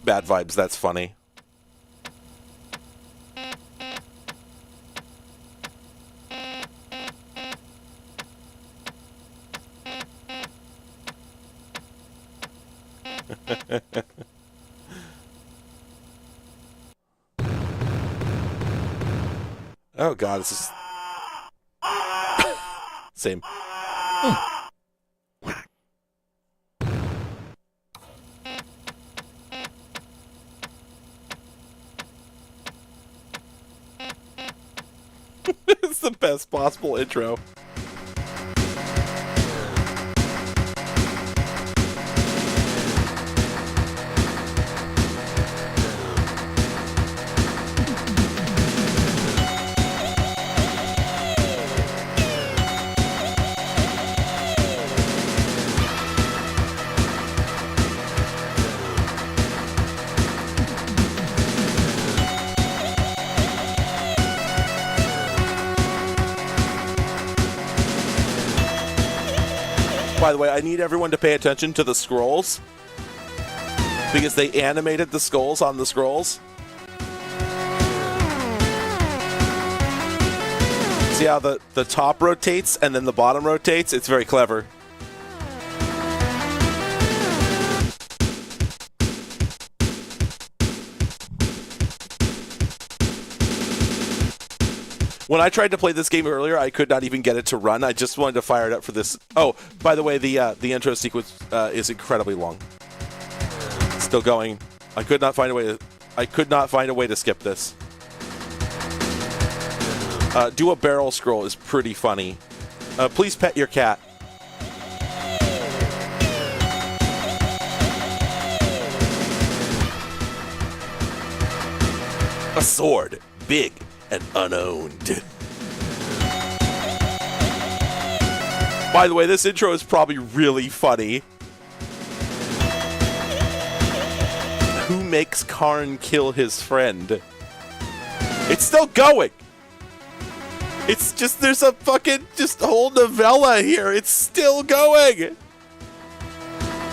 Bad vibes, that's funny. Oh God, this is... Same. It's the best possible intro. By the way, I need everyone to pay attention to the scrolls because they animated the skulls on the scrolls. See how the top rotates and then the bottom rotates? It's very clever. When I tried to play this game earlier, I could not even get it to run. I just wanted to fire it up for this. Oh, by the way, the intro sequence is incredibly long. Still going. I could not find a way to skip this. Do a barrel scroll is pretty funny. Please pet your cat. A sword, big and unowned. By the way, this intro is probably really funny. Who makes Karn kill his friend? It's still going. It's just, there's a fucking just whole novella here. It's still going.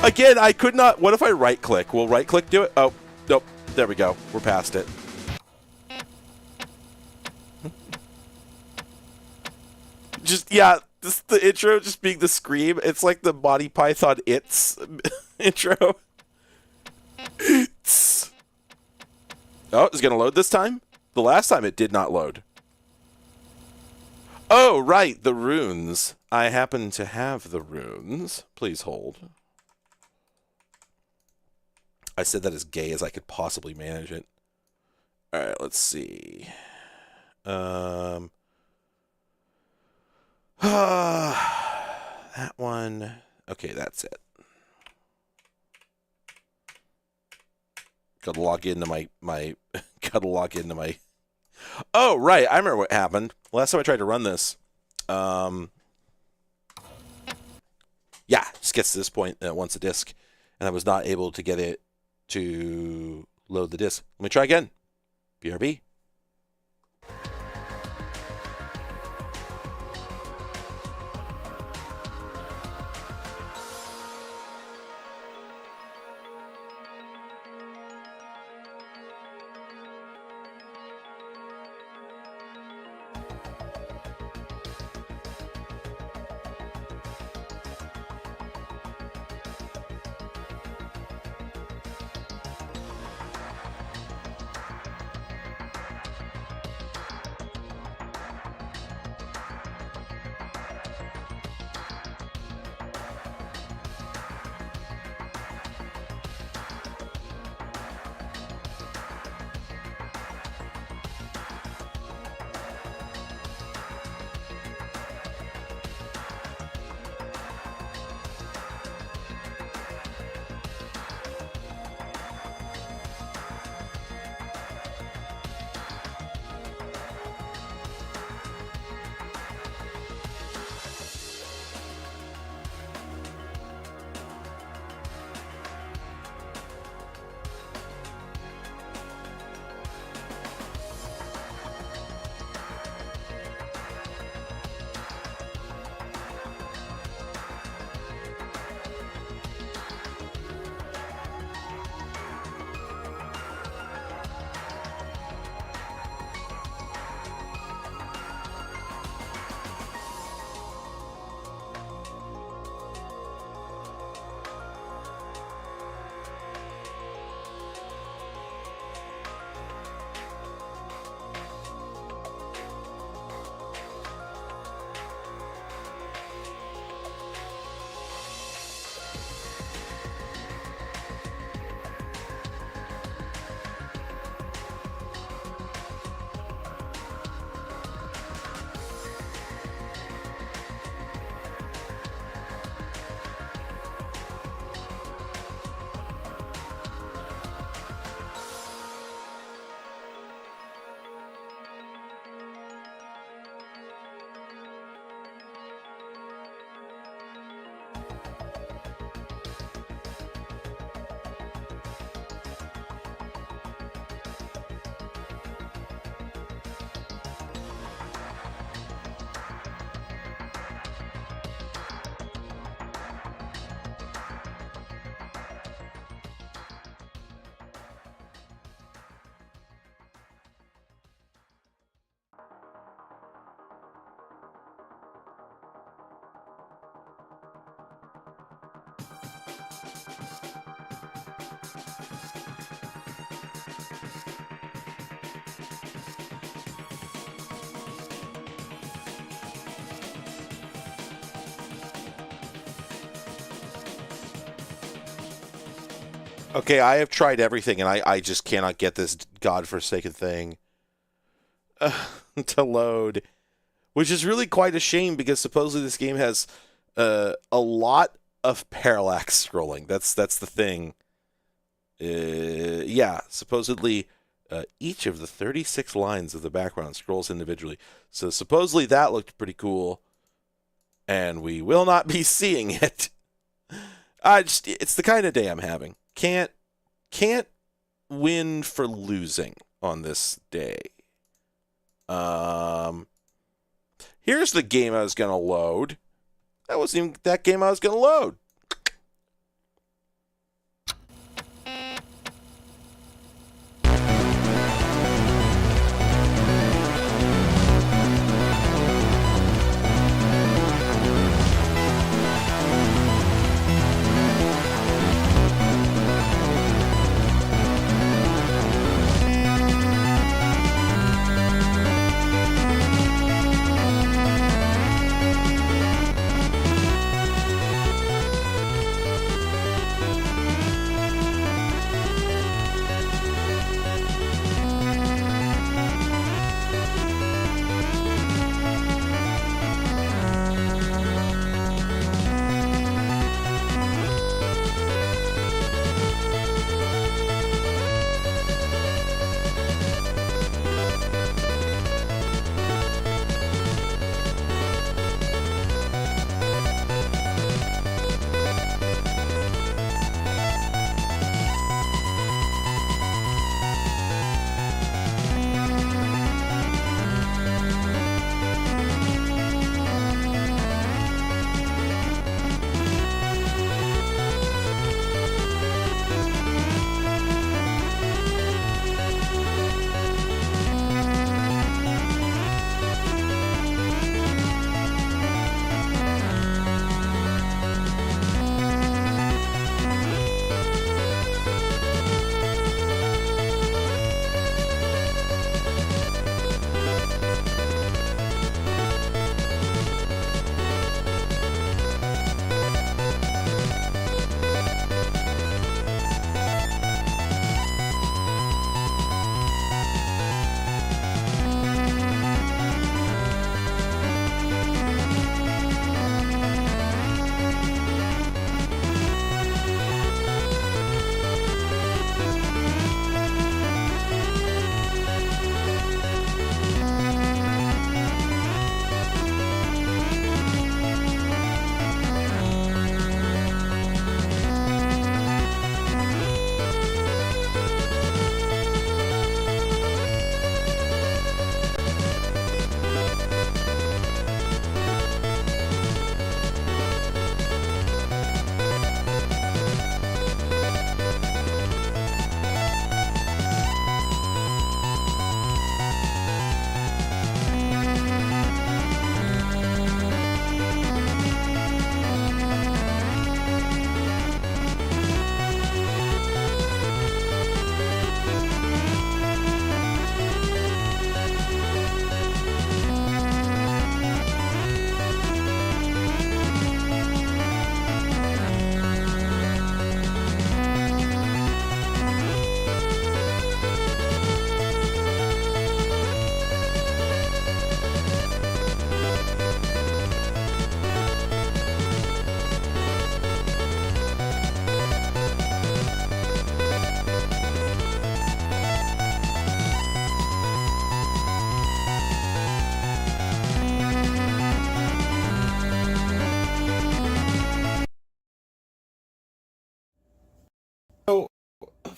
Again, I could not. What if I right click? Will right click do it? Oh, nope. There we go. We're past it. Just, yeah, this, the intro just being the scream. It's like the Monty Python It's intro. It's. Oh, it's going to load this time? The last time it did not load. Oh, right, the runes. I happen to have the runes. Please hold. I said that as gay as I could possibly manage it. All right, let's see. That one. Okay, that's it. Gotta log into my gotta log into my. Oh, right. I remember what happened. Last time I tried to run this. Yeah, just gets to this point that it wants a disk, and I was not able to get it to load the disk. Let me try again. BRB. Okay, I have tried everything, and I just cannot get this godforsaken thing to load, which is really quite a shame because supposedly this game has a lot of parallax scrolling. That's the thing. Yeah, supposedly each of the 36 lines of the background scrolls individually. So supposedly that looked pretty cool, and we will not be seeing it. It's the kind of day I'm having. Can't win for losing on this day. Here's the game I was gonna load. That wasn't even that game I was gonna load.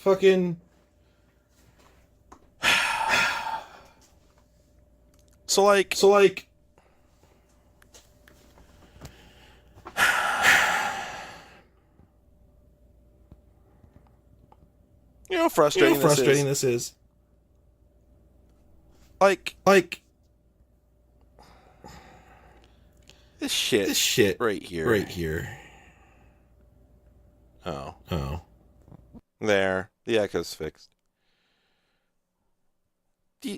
fucking... So like... You know how frustrating this is. Like... This shit right here. Oh. There. The echo's fixed. Do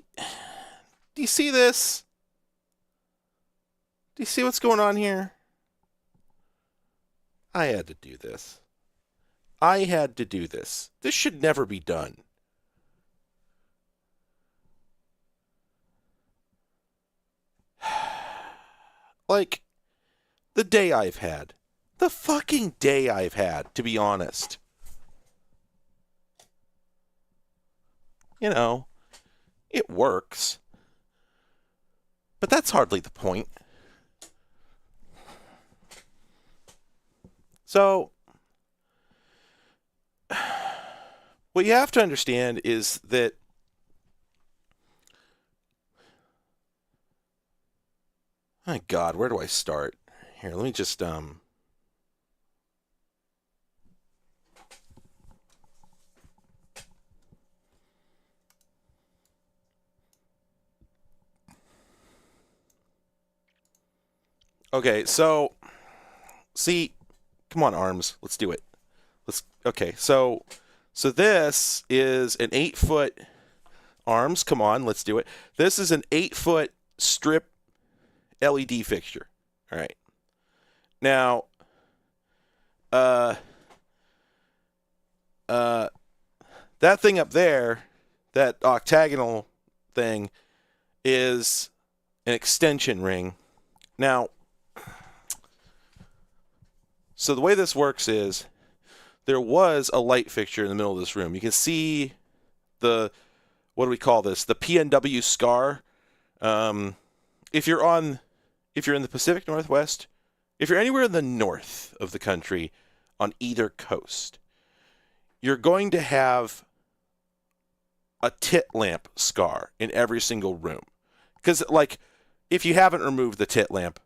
you see this? Do you see what's going on here? I had to do this. This should never be done. Like, the fucking day I've had, to be honest. You know, it works. But that's hardly the point. So, what you have to understand is that my God, where do I start? Here, let me just Okay, so see, come on, arms, let's do it. Okay, so this is an 8-foot arms. Come on, let's do it. This is an 8-foot strip LED fixture. All right. Now, that thing up there, that octagonal thing, is an extension ring. Now, so the way this works is there was a light fixture in the middle of this room. You can see the, what do we call this? The PNW scar. If you're in the Pacific Northwest, if you're anywhere in the north of the country on either coast, you're going to have a tit lamp scar in every single room. Because, like, if you haven't removed the tit lamp,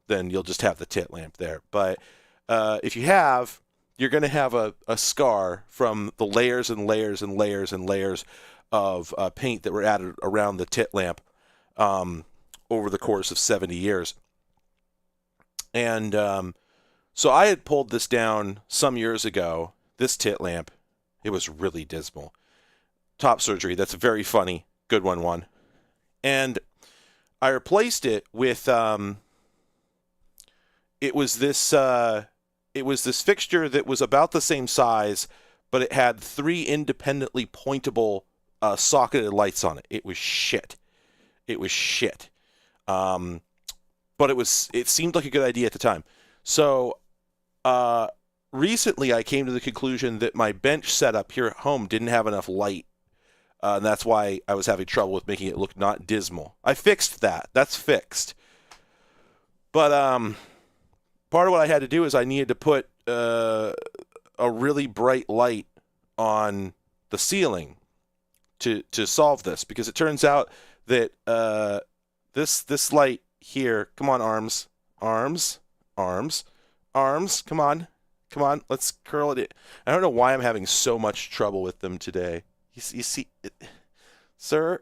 then you'll just have the tit lamp there. But if you have, you're going to have a scar from the layers and layers and layers and layers of paint that were added around the tit lamp over the course of 70 years. And so I had pulled this down some years ago, this tit lamp. It was really dismal. Top surgery, that's very funny. Good one. And I replaced it with, it was this fixture that was about the same size, but it had 3 independently pointable socketed lights on it. It was shit. But it seemed like a good idea at the time. So recently I came to the conclusion that my bench setup here at home didn't have enough light. And that's why I was having trouble with making it look not dismal. I fixed that. That's fixed. But part of what I had to do is I needed to put a really bright light on the ceiling to solve this, because it turns out that this light here, come on, arms, come on, let's curl it. I don't know why I'm having so much trouble with them today. You see, sir,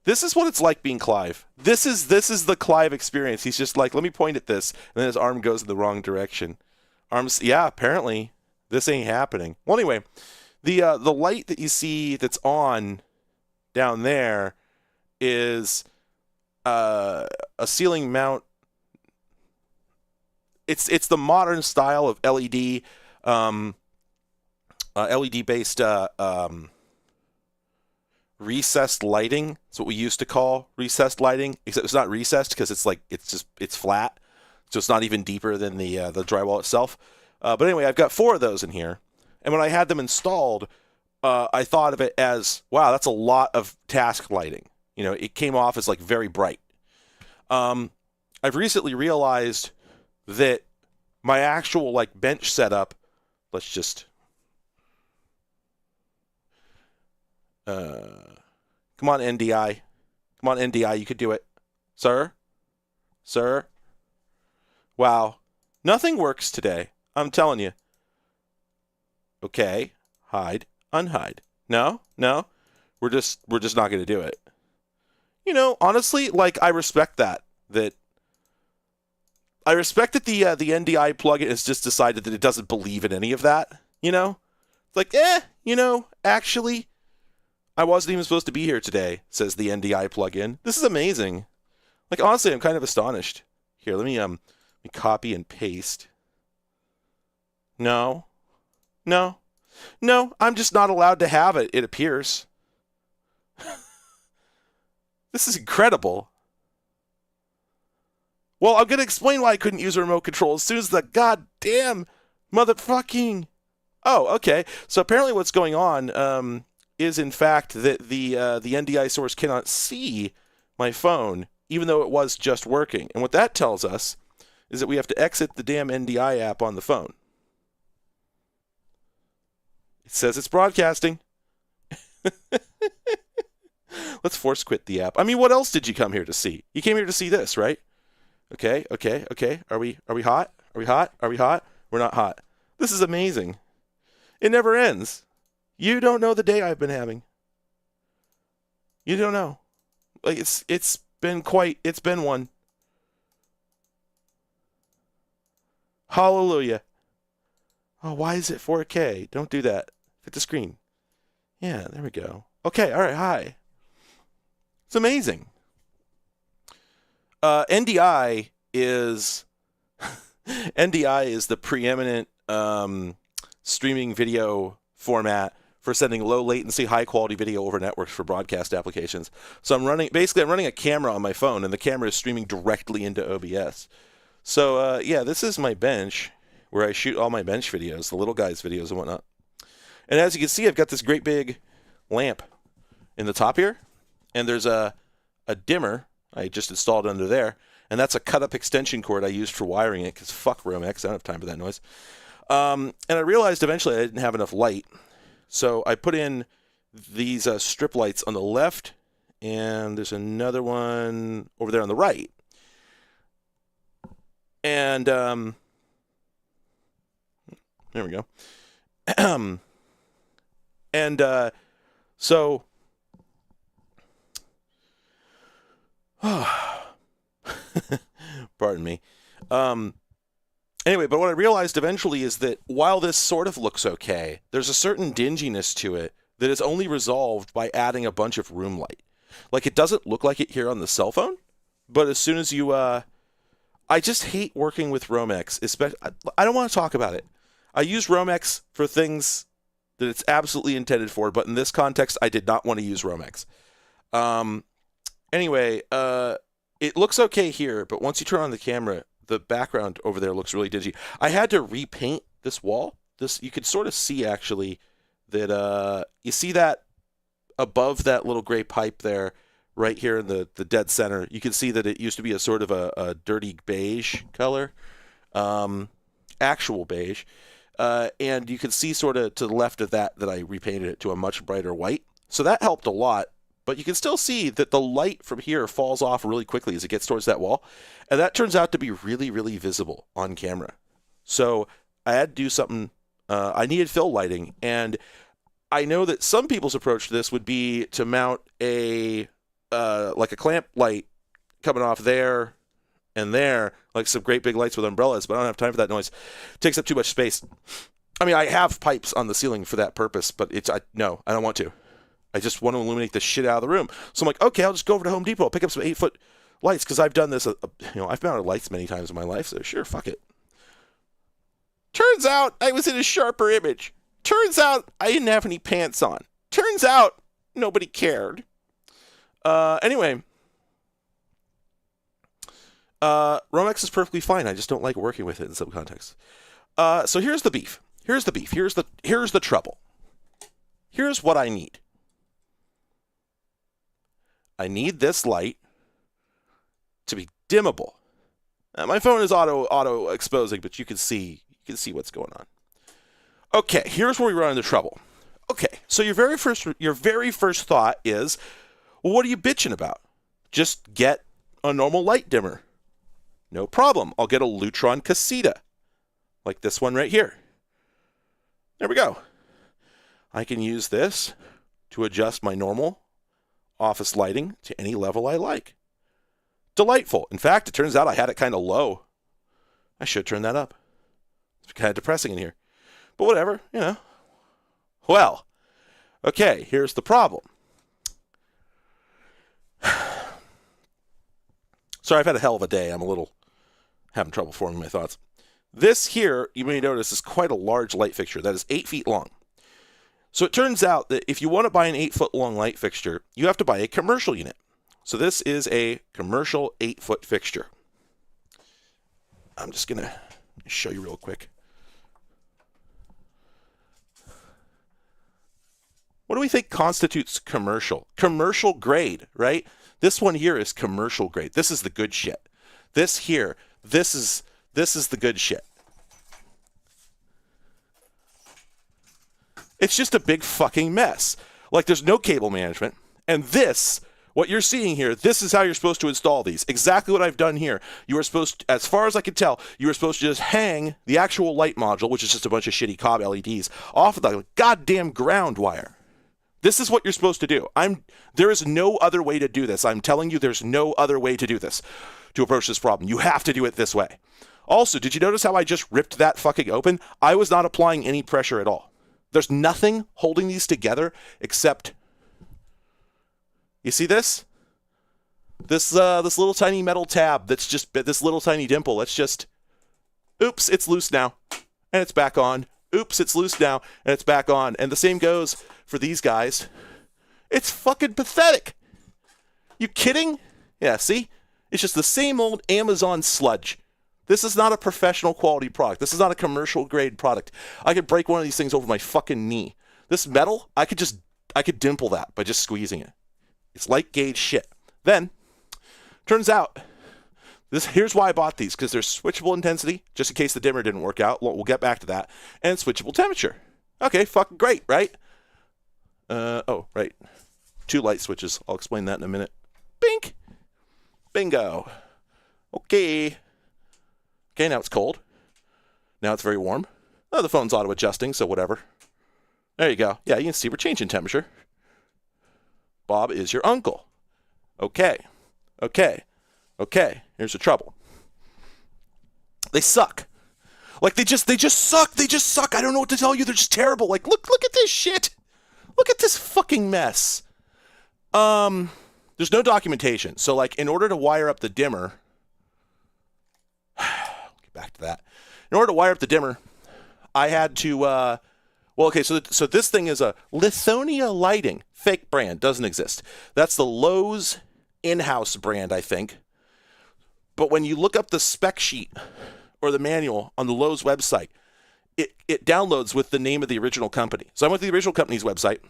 this is what it's like being Clive. This is the Clive experience. He's just like, let me point at this, and then his arm goes in the wrong direction. Arms, yeah, apparently this ain't happening. Well, anyway, the light that you see that's on down there is a ceiling mount. It's the modern style of LED, LED-based recessed lighting. That's what we used to call recessed lighting, except it's not recessed because it's flat, so it's not even deeper than the drywall itself. But anyway, I've got 4 of those in here, and when I had them installed, I thought of it as, wow, that's a lot of task lighting. You know, it came off as like very bright. I've recently realized that my actual like bench setup, let's just... come on, NDI. Come on, NDI, you could do it. Sir? Sir? Wow. Nothing works today. I'm telling you. Okay. Hide. Unhide. No? No? We're just not going to do it. You know, honestly, like, I respect that. I respect that the NDI plugin has just decided that it doesn't believe in any of that. You know? It's like, you know, actually, I wasn't even supposed to be here today, says the NDI plugin. This is amazing. Like, honestly, I'm kind of astonished. Here, let me copy and paste. No. No. No, I'm just not allowed to have it, it appears. This is incredible. Well, I'm going to explain why I couldn't use a remote control as soon as the goddamn motherfucking... Oh, okay. So apparently what's going on is, in fact, that the NDI source cannot see my phone, even though it was just working. And what that tells us is that we have to exit the damn NDI app on the phone. It says it's broadcasting. Let's force quit the app. I mean, what else did you come here to see? You came here to see this, right? Okay. Are we hot? Are we hot? Are we hot? We're not hot. This is amazing. It never ends. You don't know the day I've been having. You don't know. Like it's been one. Hallelujah. Oh, why is it 4K? Don't do that. Hit the screen. Yeah, there we go. Okay, all right, hi. It's amazing. NDI is the preeminent streaming video format for sending low latency, high quality video over networks for broadcast applications. So I'm running a camera on my phone, and the camera is streaming directly into OBS. So yeah, this is my bench where I shoot all my bench videos, the little guys videos and whatnot. And as you can see, I've got this great big lamp in the top here, and there's a dimmer I just installed under there, and that's a cut-up extension cord I used for wiring it, because fuck Romex, I don't have time for that noise. And I realized eventually I didn't have enough light, so I put in these strip lights on the left, and there's another one over there on the right. And there we go. And so pardon me. Anyway, but what I realized eventually is that while this sort of looks okay, there's a certain dinginess to it that is only resolved by adding a bunch of room light. Like, it doesn't look like it here on the cell phone, but as soon as you I just hate working with Romex. Especially, I don't want to talk about it. I use Romex for things that it's absolutely intended for, but in this context, I did not want to use Romex. Anyway, it looks okay here, but once you turn on the camera, the background over there looks really dingy. I had to repaint this wall. You could sort of see, actually, that you see that above that little gray pipe there, right here in the dead center, you can see that it used to be a sort of a dirty beige color, actual beige. And you can see sort of to the left of that I repainted it to a much brighter white. So that helped a lot, but you can still see that the light from here falls off really quickly as it gets towards that wall. And that turns out to be really, really visible on camera. So I had to do something. I needed fill lighting, and I know that some people's approach to this would be to mount like a clamp light coming off there and there, like some great big lights with umbrellas, but I don't have time for that noise. It takes up too much space. I mean, I have pipes on the ceiling for that purpose, but no, I don't want to. I just want to illuminate the shit out of the room. So I'm like, okay, I'll just go over to Home Depot, pick up some 8-foot lights, because I've done this, I've mounted lights many times in my life, so sure, fuck it. Turns out I was in a sharper image. Turns out I didn't have any pants on. Turns out nobody cared. Anyway, Romex is perfectly fine. I just don't like working with it in some contexts. So here's the beef. Here's the trouble. Here's what I need. I need this light to be dimmable. My phone is auto exposing, but you can see what's going on. Okay, here's where we run into trouble. Okay, so your very first thought is, well, what are you bitching about? Just get a normal light dimmer. No problem. I'll get a Lutron Casita, like this one right here. There we go. I can use this to adjust my normal office lighting to any level I like. Delightful. In fact, it turns out I had it kind of low. I should turn that up. It's kind of depressing in here. But whatever, you know. Well, okay, here's the problem. Sorry, I've had a hell of a day. I'm having trouble forming my thoughts. This here, you may notice, is quite a large light fixture. That is 8 feet long. So it turns out that if you want to buy an 8-foot long light fixture, you have to buy a commercial unit. So this is a commercial 8-foot fixture. I'm just going to show you real quick. What do we think constitutes commercial? Commercial grade, right? This one here is commercial grade. This is the good shit. This here, this is the good shit. It's just a big fucking mess. Like, there's no cable management. And this, what you're seeing here, this is how you're supposed to install these. Exactly what I've done here. You are supposed to, as far as I can tell, you are supposed to just hang the actual light module, which is just a bunch of shitty cob LEDs, off of the goddamn ground wire. This is what you're supposed to do. There is no other way to do this. I'm telling you, there's no other way to do this, to approach this problem. You have to do it this way. Also, did you notice how I just ripped that fucking open? I was not applying any pressure at all. There's nothing holding these together except, you see this? This little tiny metal tab that's just, this little tiny dimple, that's just, oops, it's loose now, and it's back on. Oops, it's loose now, and it's back on. And the same goes for these guys. It's fucking pathetic. You kidding? Yeah, see? It's just the same old Amazon sludge. This is not a professional quality product. This is not a commercial grade product. I could break one of these things over my fucking knee. This metal, I could dimple that by just squeezing it. It's light gauge shit. Then, turns out, here's why I bought these, because there's switchable intensity, just in case the dimmer didn't work out. We'll get back to that. And switchable temperature. Okay, fucking great, right? Oh, right. 2 light switches. I'll explain that in a minute. Bink! Bingo. Okay. Okay, now it's cold. Now it's very warm. Oh, the phone's auto-adjusting, so whatever. There you go. Yeah, you can see we're changing temperature. Bob is your uncle. Okay. Okay. Okay. Here's the trouble. They suck. Like, they just suck. They just suck. I don't know what to tell you. They're just terrible. Like, look at this shit. Look at this fucking mess. There's no documentation. So, like, in order to wire up the dimmer, get back to that. In order to wire up the dimmer, I had to, well, okay, so this thing is a Lithonia Lighting. Fake brand. Doesn't exist. That's the Lowe's in-house brand, I think. But when you look up the spec sheet or the manual on the Lowe's website, it downloads with the name of the original company. So I went to the original company's website,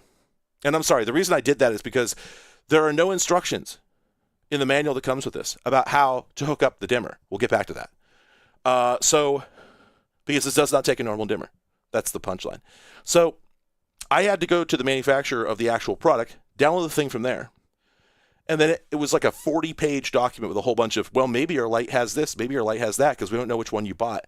and I'm sorry, the reason I did that is because there are no instructions in the manual that comes with this about how to hook up the dimmer. We'll get back to that. Because this does not take a normal dimmer. That's the punchline. So I had to go to the manufacturer of the actual product, download the thing from there, and then it was like a 40-page document with a whole bunch of, well, maybe your light has this, maybe your light has that, because we don't know which one you bought,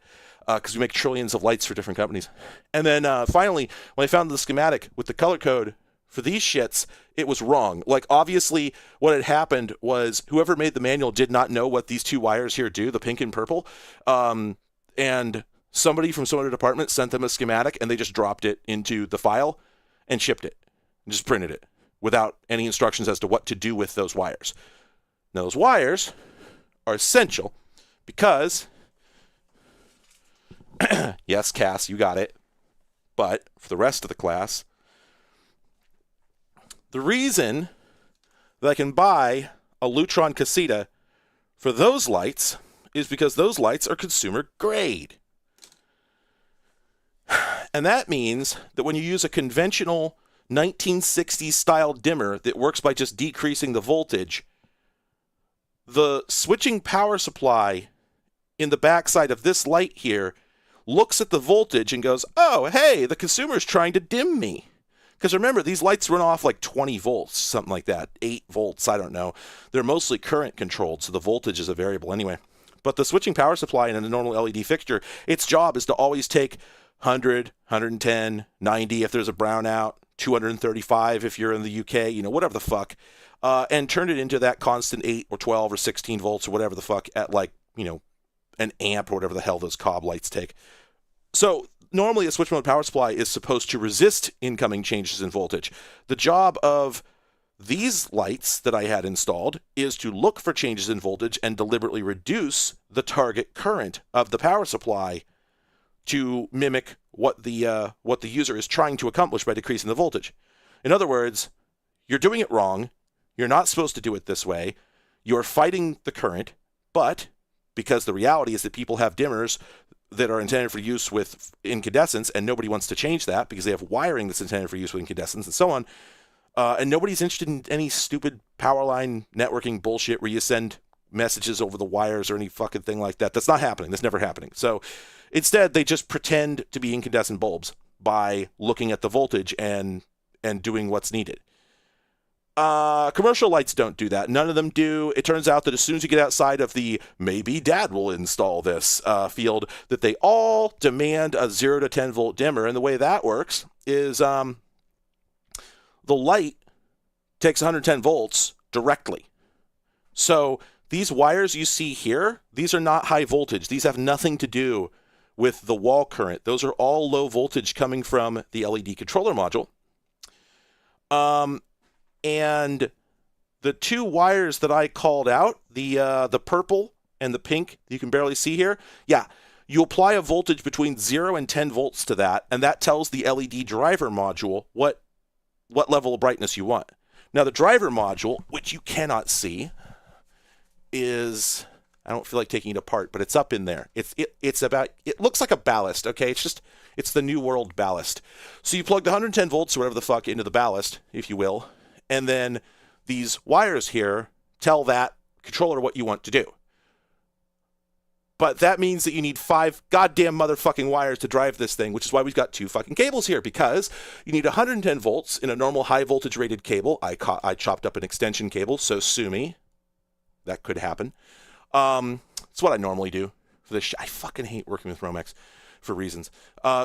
because we make trillions of lights for different companies. And then finally, when I found the schematic with the color code for these shits, it was wrong. Like, obviously, what had happened was whoever made the manual did not know what these 2 wires here do, the pink and purple, and somebody from some other department sent them a schematic, and they just dropped it into the file and shipped it, and just printed it, without any instructions as to what to do with those wires. Now, those wires are essential because, yes, Cass, you got it, but for the rest of the class, the reason that I can buy a Lutron Casita for those lights is because those lights are consumer grade. And that means that when you use a conventional 1960s style dimmer that works by just decreasing the voltage, the switching power supply in the backside of this light here looks at the voltage and goes, oh, hey, the consumer's trying to dim me. Because remember, these lights run off like 20 volts, something like that, 8 volts, I don't know. They're mostly current controlled, so the voltage is a variable anyway. But the switching power supply in a normal LED fixture, its job is to always take 100, 110, 90 if there's a brownout, 235 if you're in the UK, whatever the fuck, and turn it into that constant 8 or 12 or 16 volts or whatever the fuck at like, an amp or whatever the hell those cob lights take. So normally a switch mode power supply is supposed to resist incoming changes in voltage. The job of these lights that I had installed is to look for changes in voltage and deliberately reduce the target current of the power supply to mimic what the user is trying to accomplish by decreasing the voltage. In other words, you're doing it wrong. You're not supposed to do it this way. You're fighting the current, but because the reality is that people have dimmers that are intended for use with incandescents, and nobody wants to change that because they have wiring that's intended for use with incandescents and so on. And nobody's interested in any stupid power line networking bullshit where you send messages over the wires or any fucking thing like that. That's not happening. That's never happening. So instead, they just pretend to be incandescent bulbs by looking at the voltage and doing what's needed. Commercial lights don't do that. None of them do. It turns out that as soon as you get outside of the maybe dad will install this field, that they all demand a 0 to 10 volt dimmer. And the way that works is the light takes 110 volts directly. So these wires you see here, these are not high voltage. These have nothing to do with the wall current. Those are all low voltage coming from the LED controller module. And the two wires that I called out, the purple and the pink, you can barely see here. Yeah, you apply a voltage between 0 and 10 volts to that, and that tells the LED driver module what level of brightness you want. Now, the driver module, which you cannot see, is, I don't feel like taking it apart, but it's up in there. It looks like a ballast, okay? It's the New World ballast. So you plug the 110 volts or whatever the fuck into the ballast, if you will, and then these wires here tell that controller what you want to do. But that means that you need 5 goddamn motherfucking wires to drive this thing, which is why we've got 2 fucking cables here, because you need 110 volts in a normal high voltage rated cable. I chopped up an extension cable, so sue me. That could happen. It's what I normally do for this. I fucking hate working with Romex for reasons.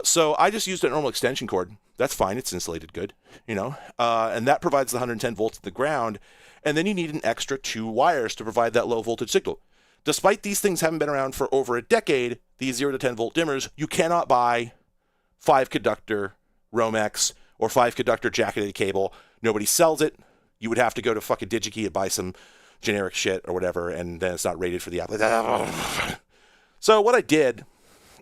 So I just used a normal extension cord. That's fine. It's insulated good, and that provides the 110 volts to the ground. And then you need an extra 2 wires to provide that low voltage signal. Despite these things having been around for over a decade, these 0 to 10 volt dimmers, you cannot buy 5 conductor Romex or 5 conductor jacketed cable. Nobody sells it. You would have to go to fucking DigiKey and buy some generic shit or whatever, and then it's not rated for the app. So what I did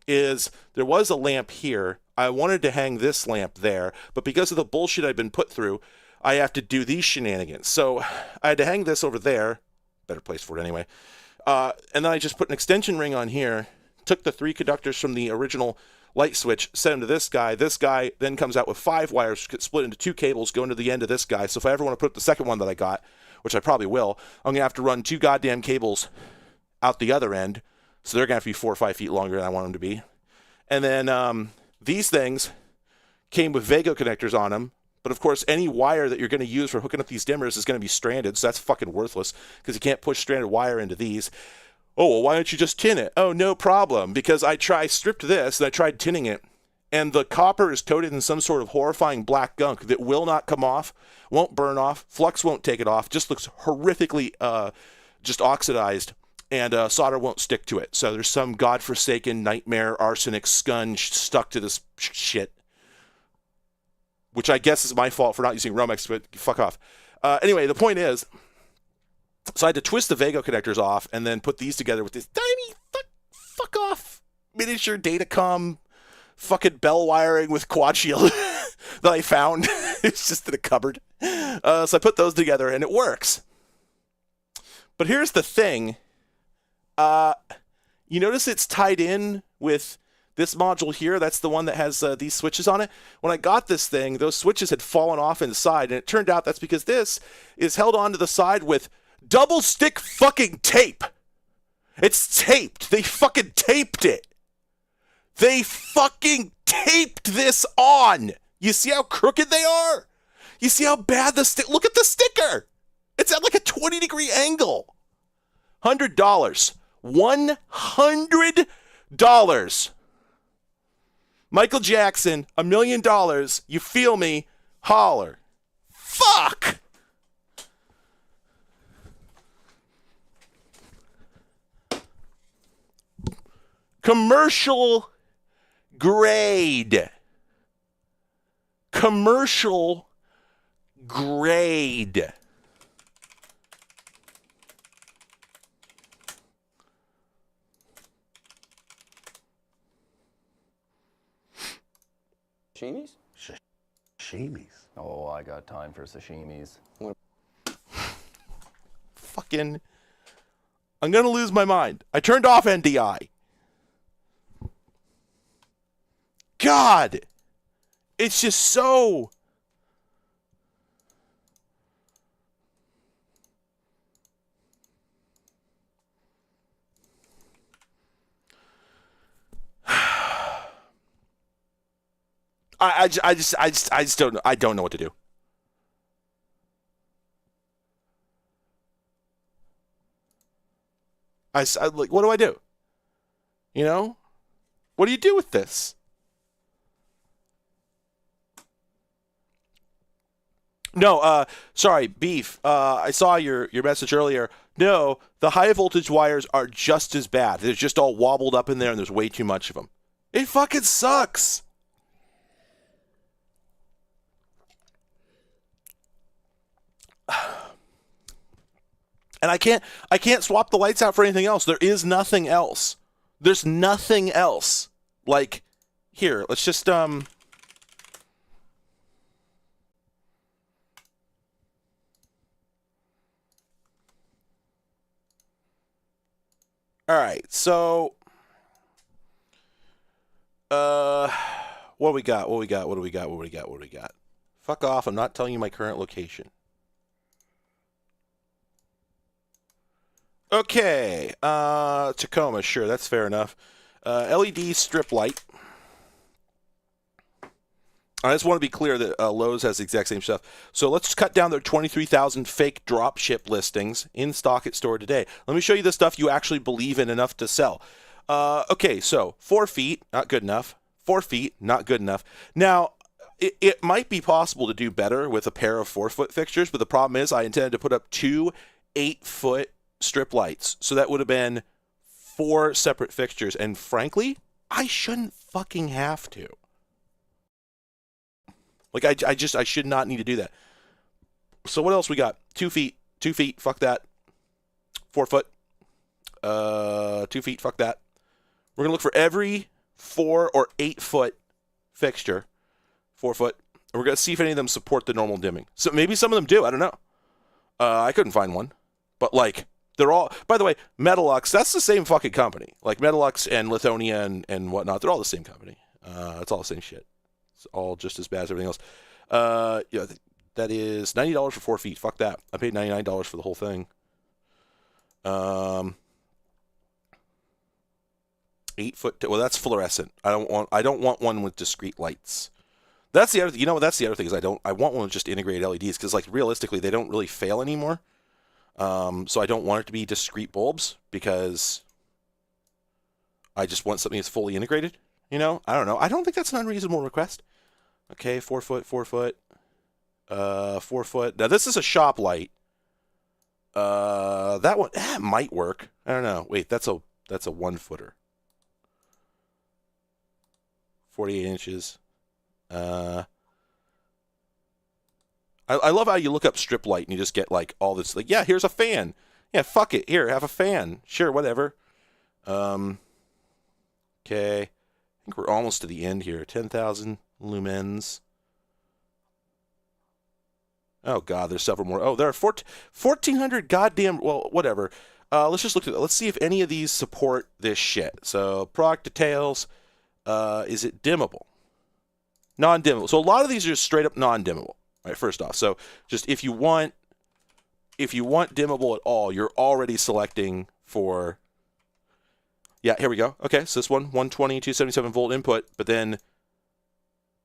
is there was a lamp here. I wanted to hang this lamp there, but because of the bullshit I've been put through, I have to do these shenanigans. So I had to hang this over there. Better place for it anyway. And then I just put an extension ring on here, took the 3 conductors from the original light switch, set them to this guy. This guy then comes out with 5 wires, split into 2 cables, going to the end of this guy. So if I ever want to put the second one that I got, which I probably will, I'm going to have to run 2 goddamn cables out the other end. So they're going to have to be 4 or 5 feet longer than I want them to be. And then these things came with Vago connectors on them. But of course, any wire that you're going to use for hooking up these dimmers is going to be stranded, so that's fucking worthless because you can't push stranded wire into these. Oh, well, why don't you just tin it? Oh, no problem, because I stripped this and I tried tinning it, and the copper is coated in some sort of horrifying black gunk that will not come off, won't burn off, Flux won't take it off, just looks horrifically just oxidized, and solder won't stick to it. So there's some godforsaken nightmare arsenic scunge stuck to this shit, which I guess is my fault for not using Romex, but fuck off. Anyway, the point is, so I had to twist the Vago connectors off and then put these together with this tiny fuck off miniature datacom fucking bell wiring with quad shield that I found. It's just in a cupboard. So I put those together and it works. But here's the thing. You notice it's tied in with this module here. That's the one that has these switches on it. When I got this thing, those switches had fallen off inside, and it turned out that's because this is held onto the side with double stick fucking tape. It's taped. They fucking taped it. They fucking taped this on. You see how crooked they are? You see how bad the stick? Look at the sticker. It's at like a 20-degree angle. $100. $100. Michael Jackson, $1 million. You feel me? Holler. Fuck. Commercial grade. Commercial grade. Sashimis? Sashimis. Oh, I got time for sashimis. Fucking. I'm gonna lose my mind. I turned off NDI. God! It's just so. I just don't know. I don't know what to do. I like, what do I do? You know? What do you do with this? No, sorry, Beef. I saw your message earlier. No, the high voltage wires are just as bad. They're just all wobbled up in there and there's way too much of them. It fucking sucks. And I can't swap the lights out for anything else. There is nothing else. There's nothing else. Like, here, let's just All right, so what do we got? What do we got? What do we got? What do we got? What do we got? Fuck off, I'm not telling you my current location. Okay, Tacoma, sure, that's fair enough. LED strip light. I just want to be clear that Lowe's has the exact same stuff. So let's cut down their 23,000 fake drop ship listings in stock at store today. Let me show you the stuff you actually believe in enough to sell. Okay, so 4 feet, not good enough. 4 feet, not good enough. Now, it might be possible to do better with a pair of 4-foot fixtures, but the problem is I intended to put up 2 8-foot strip lights. So that would have been 4 separate fixtures. And frankly, I shouldn't fucking have to. Like, I should not need to do that. So what else we got? 2 feet. 2 feet. Fuck that. 4 foot. 2 feet. Fuck that. We're going to look for every 4 or 8 foot fixture. 4 foot. And we're going to see if any of them support the normal dimming. So maybe some of them do. I don't know. I couldn't find one. But, like, they're all... By the way, Metalux, that's the same fucking company. Like, Metalux and Lithonia and whatnot, they're all the same company. It's all the same shit. It's all just as bad as everything else. Yeah, that is $90 for 4 feet. Fuck that. I paid $99 for the whole thing. 8 foot. Well, that's fluorescent. I don't want one with discrete lights. That's the other. You know, that's the other thing is I want one with just integrated LEDs because, like, realistically, they don't really fail anymore. So I don't want it to be discrete bulbs because I just want something that's fully integrated. You know, I don't know. I don't think that's an unreasonable request. Okay, 4 foot, 4 foot, 4 foot. Now this is a shop light. That one might work. I don't know. Wait, that's a 1 footer. 48 inches. I love how you look up strip light and you just get like all this. Like, yeah, here's a fan. Yeah, fuck it. Here, have a fan. Sure, whatever. Okay. I think we're almost to the end here. 10,000 lumens. Oh, God, there's several more. Oh, there are 1,400 goddamn... Well, whatever. Let's just look at it. Let's see if any of these support this shit. So, product details. Is it dimmable? Non-dimmable. So, a lot of these are just straight up non-dimmable. Right, first off. So, just if you want dimmable at all, you're already selecting for... Yeah, here we go. Okay, so this one, 120, 277 volt input, but then,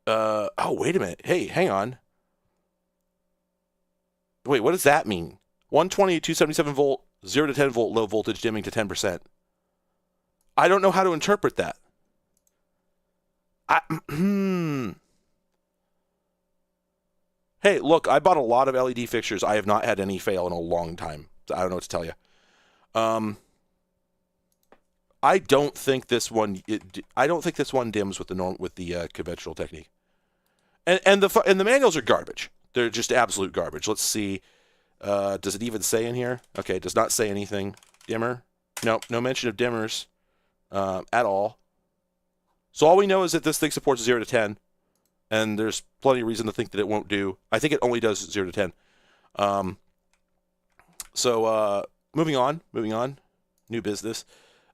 oh, wait a minute. Hey, hang on. Wait, what does that mean? 120, 277 volt, 0 to 10 volt low voltage dimming to 10%. I don't know how to interpret that. Hey, look, I bought a lot of LED fixtures. I have not had any fail in a long time. I don't know what to tell you. I don't think this one. I don't think this one dims with the conventional technique. And the manuals are garbage. They're just absolute garbage. Let's see. Does it even say in here? Okay, it does not say anything. Dimmer. Nope, no mention of dimmers at all. So all we know is that this thing supports 0 to 10, and there's plenty of reason to think that it won't do. I think it only does 0 to 10. So moving on. New business.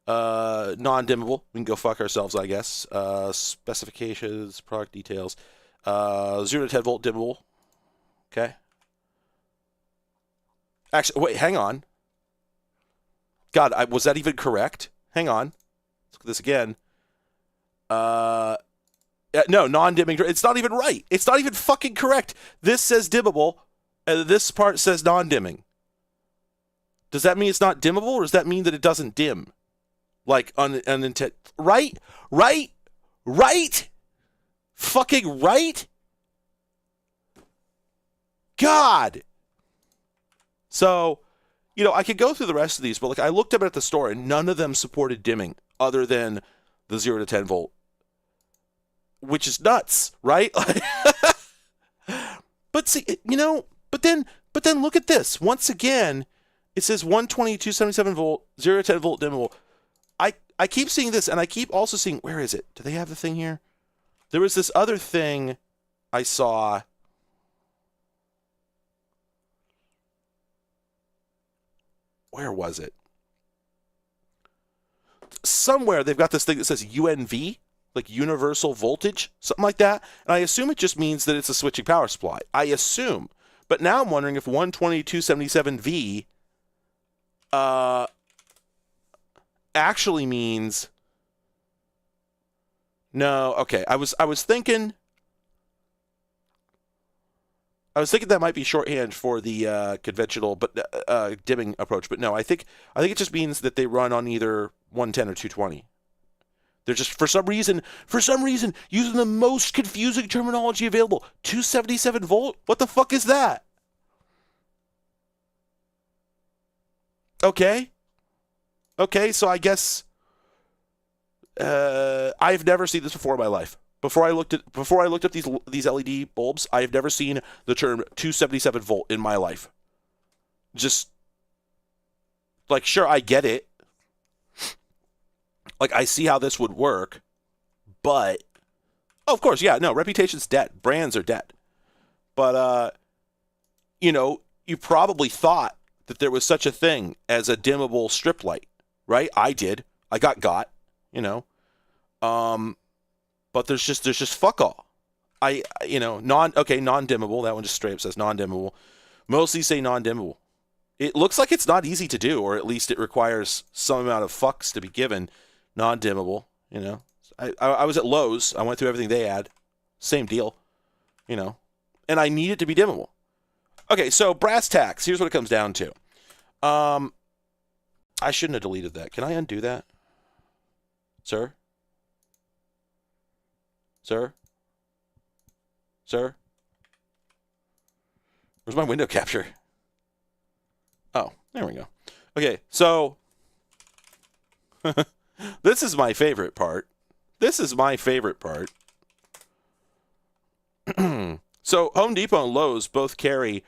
Non-dimmable. We can go fuck ourselves, I guess. Specifications, product details. 0 to 10 volt dimmable. Okay. Actually, wait, hang on. God, was that even correct? Hang on. Let's look at this again. No, non-dimming. It's not even right. It's not even fucking correct. This says dimmable, and this part says non-dimming. Does that mean it's not dimmable, or does that mean that it doesn't dim? Like, right? Fucking right? God! So, I could go through the rest of these, but like I looked up at the store, and none of them supported dimming other than the 0 to 10 volt. Which is nuts, right? But see, but then look at this. Once again, it says 120, 277 volt, 0 to 10 volt dimmable. I keep seeing this, and I keep also seeing, where is it? Do they have the thing here? There was this other thing I saw. Where was it? Somewhere they've got this thing that says UNV, like universal voltage, something like that. And I assume it just means that it's a switching power supply. I assume. But now I'm wondering if 120, 277V actually means... No, okay. I was thinking that might be shorthand for the conventional but dimming approach, but no, I think it just means that they run on either 110 or 220. They're just for some reason using the most confusing terminology available. 277 volt? What the fuck is that? Okay, so I guess I've never seen this before in my life. Before I looked up these LED bulbs, I have never seen the term 277 volt in my life. Just like, sure, I get it. Like, I see how this would work, but of course, yeah, no, reputation's dead. Brands are dead. But you probably thought that there was such a thing as a dimmable strip light, right? I did. I got, but there's just fuck all. Non-dimmable. That one just straight up says non-dimmable. Mostly say non-dimmable. It looks like it's not easy to do, or at least it requires some amount of fucks to be given. Non-dimmable, I was at Lowe's. I went through everything they had. Same deal, and I need it to be dimmable. Okay, so brass tacks. Here's what it comes down to. I shouldn't have deleted that. Can I undo that? Sir? Where's my window capture? Oh, there we go. Okay, so this is my favorite part. So Home Depot and Lowe's both carry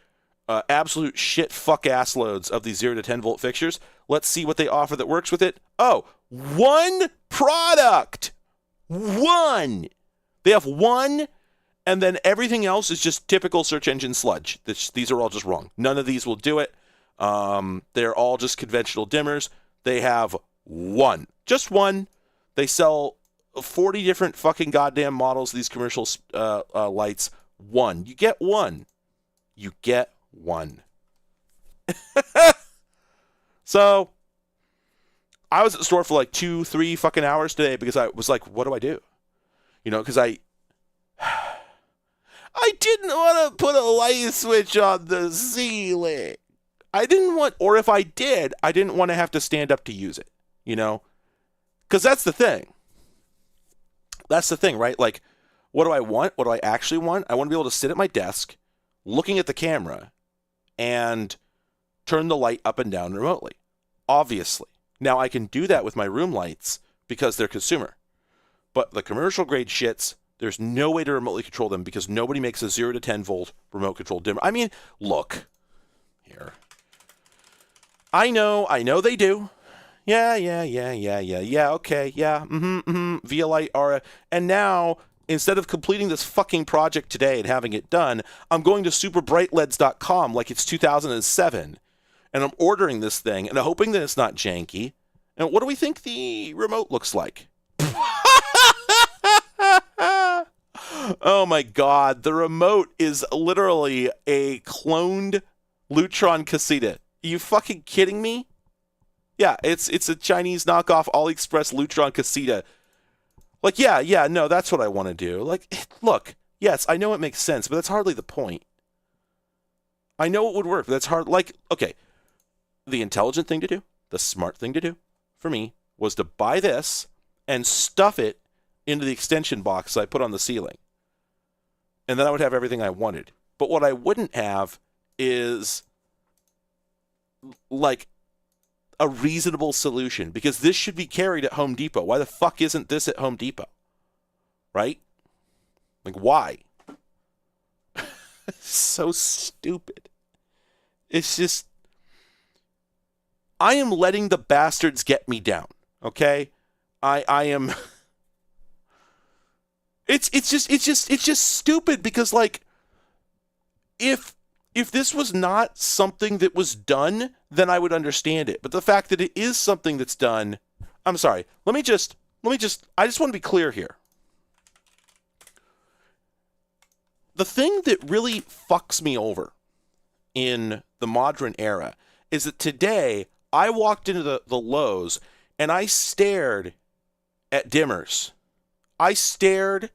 absolute shit fuck ass loads of these 0 to 10 volt fixtures. Let's see what they offer that works with it. Oh, one product. One. They have one, and then everything else is just typical search engine sludge. These are all just wrong. None of these will do it. They're all just conventional dimmers. They have one. Just one. They sell 40 different fucking goddamn models of these commercial lights. One. You get one. So, I was at the store for like 2-3 fucking hours today because I was like, what do I do? You know, because I didn't want to put a light switch on the ceiling. I didn't want, or if I did, I didn't want to have to stand up to use it, you know? Because that's the thing. That's the thing, right? Like, what do I want? What do I actually want? I want to be able to sit at my desk, looking at the camera, and turn the light up and down remotely. Obviously. Now, I can do that with my room lights because they're consumer. But the commercial grade shits, there's no way to remotely control them because nobody makes a 0 to 10 volt remote control dimmer. I mean, look. Here. I know they do. Yeah, okay, yeah, via light aura. And now, instead of completing this fucking project today and having it done, I'm going to superbrightleds.com like it's 2007. And I'm ordering this thing, and I'm hoping that it's not janky. And what do we think the remote looks like? Oh my god, the remote is literally a cloned Lutron cassette. Are you fucking kidding me? Yeah, it's a Chinese knockoff AliExpress Lutron cassette. Like, yeah, no, that's what I want to do. Like, look, yes, I know it makes sense, but that's hardly the point. I know it would work, but that's hard. Like, okay, the intelligent thing to do, the smart thing to do, for me, was to buy this and stuff it into the extension box I put on the ceiling. And then I would have everything I wanted. But what I wouldn't have is, like, a reasonable solution. Because this should be carried at Home Depot. Why the fuck isn't this at Home Depot? Right? Like, why? So stupid. It's just, I am letting the bastards get me down. Okay? I am... It's just stupid because, like, if this was not something that was done, then I would understand it. But the fact that it is something that's done, I'm sorry. I just want to be clear here. The thing that really fucks me over in the modern era is that today I walked into the Lowe's and I stared at dimmers. I stared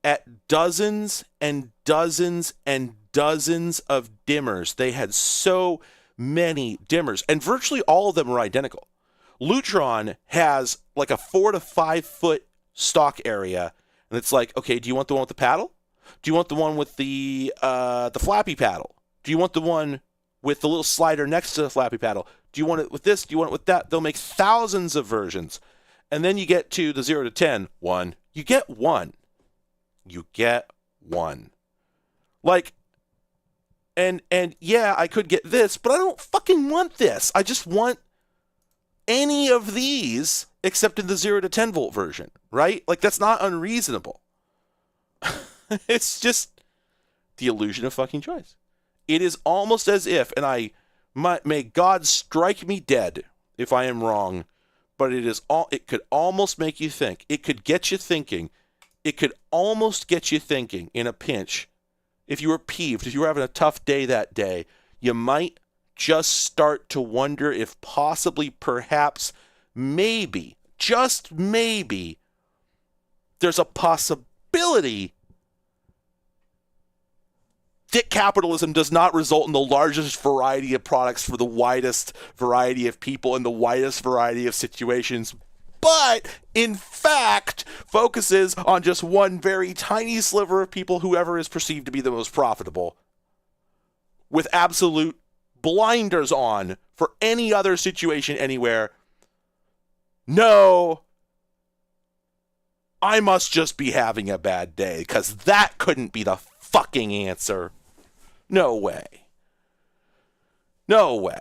at dozens and dozens and dozens of dimmers. They had so many dimmers, and virtually all of them are identical. Lutron has like a 4 to 5 foot stock area, and it's like, okay, do you want the one with the paddle? Do you want the one with the flappy paddle? Do you want the one with the little slider next to the flappy paddle? Do you want it with this? Do you want it with that? They'll make thousands of versions. And then you get to the 0 to 10, one. You get one. You get one. Like, and yeah, I could get this, but I don't fucking want this. I just want any of these except in the 0 to 10 volt version, right? Like, that's not unreasonable. It's just the illusion of fucking choice. It is almost as if, and may God strike me dead if I am wrong, but it could almost make you think. It could get you thinking. It could almost get you thinking in a pinch. If you were peeved, if you were having a tough day that day, you might just start to wonder if possibly, perhaps, maybe, just maybe, there's a possibility that capitalism does not result in the largest variety of products for the widest variety of people in the widest variety of situations, but in fact focuses on just one very tiny sliver of people, whoever is perceived to be the most profitable, with absolute blinders on for any other situation anywhere. No, I must just be having a bad day, because that couldn't be the fucking answer. No way. No way.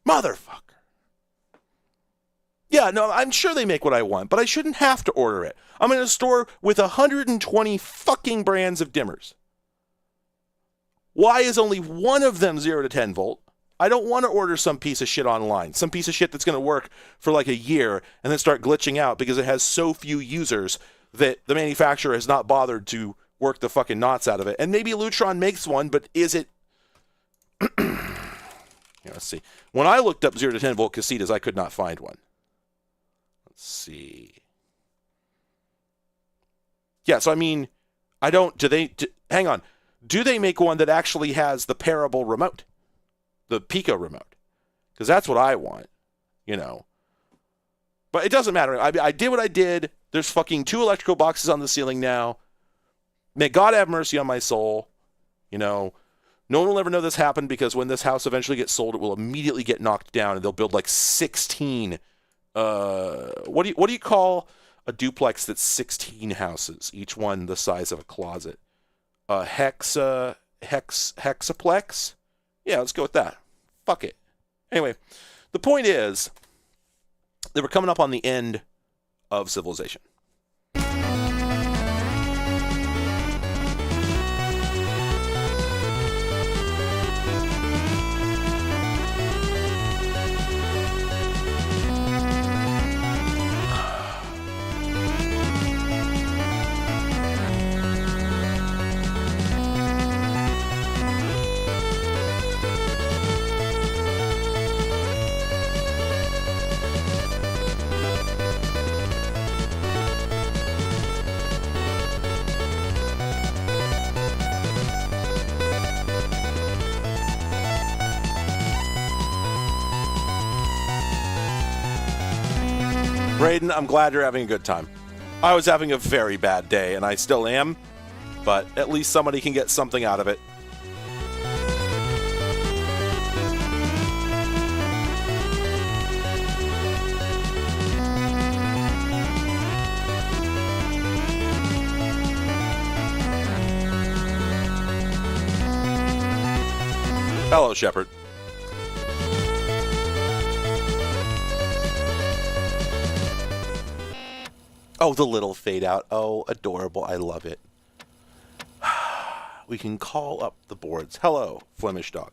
Motherfucker. Yeah, no, I'm sure they make what I want, but I shouldn't have to order it. I'm in a store with 120 fucking brands of dimmers. Why is only one of them 0 to 10 volt? I don't want to order some piece of shit online. Some piece of shit that's going to work for like a year and then start glitching out because it has so few users that the manufacturer has not bothered to work the fucking knots out of it. And maybe Lutron makes one, but is it... Here, let's see. When I looked up 0 to 10 volt casitas, I could not find one. Let's see. Yeah, so I mean, I don't, hang on. Do they make one that actually has the pairable remote? The Pico remote? Because that's what I want, you know. But it doesn't matter. I did what I did. There's fucking 2 electrical boxes on the ceiling now. May God have mercy on my soul. You know, no one will ever know this happened because when this house eventually gets sold, it will immediately get knocked down and they'll build like 16. What do you call a duplex that's 16 houses, each one the size of a closet? Hexaplex? Yeah, let's go with that. Fuck it. Anyway, the point is that we're coming up on the end of civilization. Braden, I'm glad you're having a good time. I was having a very bad day, and I still am, but at least somebody can get something out of it. Hello, Shepard. Oh, the little fade out. Oh, adorable. I love it. We can call up the boards. Hello, Flemish dog.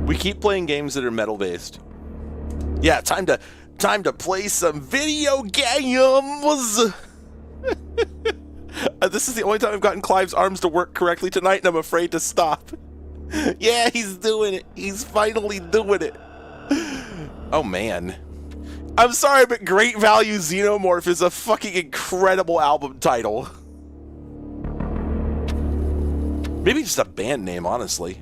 We keep playing games that are metal based. Yeah, time to play some video games. This is the only time I've gotten Clive's arms to work correctly tonight, and I'm afraid to stop. Yeah, he's doing it. He's finally doing it. Oh man. I'm sorry, but Great Value Xenomorph is a fucking incredible album title. Maybe just a band name, honestly.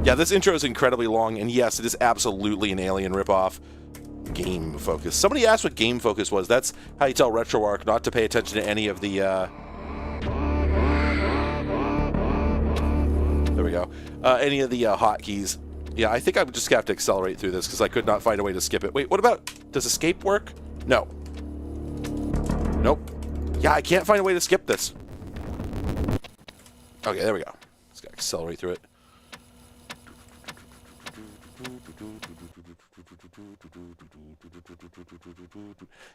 Yeah, this intro is incredibly long, and yes, it is absolutely an Alien ripoff. Game Focus. Somebody asked what Game Focus was. That's how you tell RetroArch not to pay attention to any of the, there we go. Any of the hotkeys. Yeah, I think I would just have to accelerate through this, because I could not find a way to skip it. Wait, what about... Does escape work? No. Nope. Yeah, I can't find a way to skip this. Okay, there we go. Just gotta accelerate through it.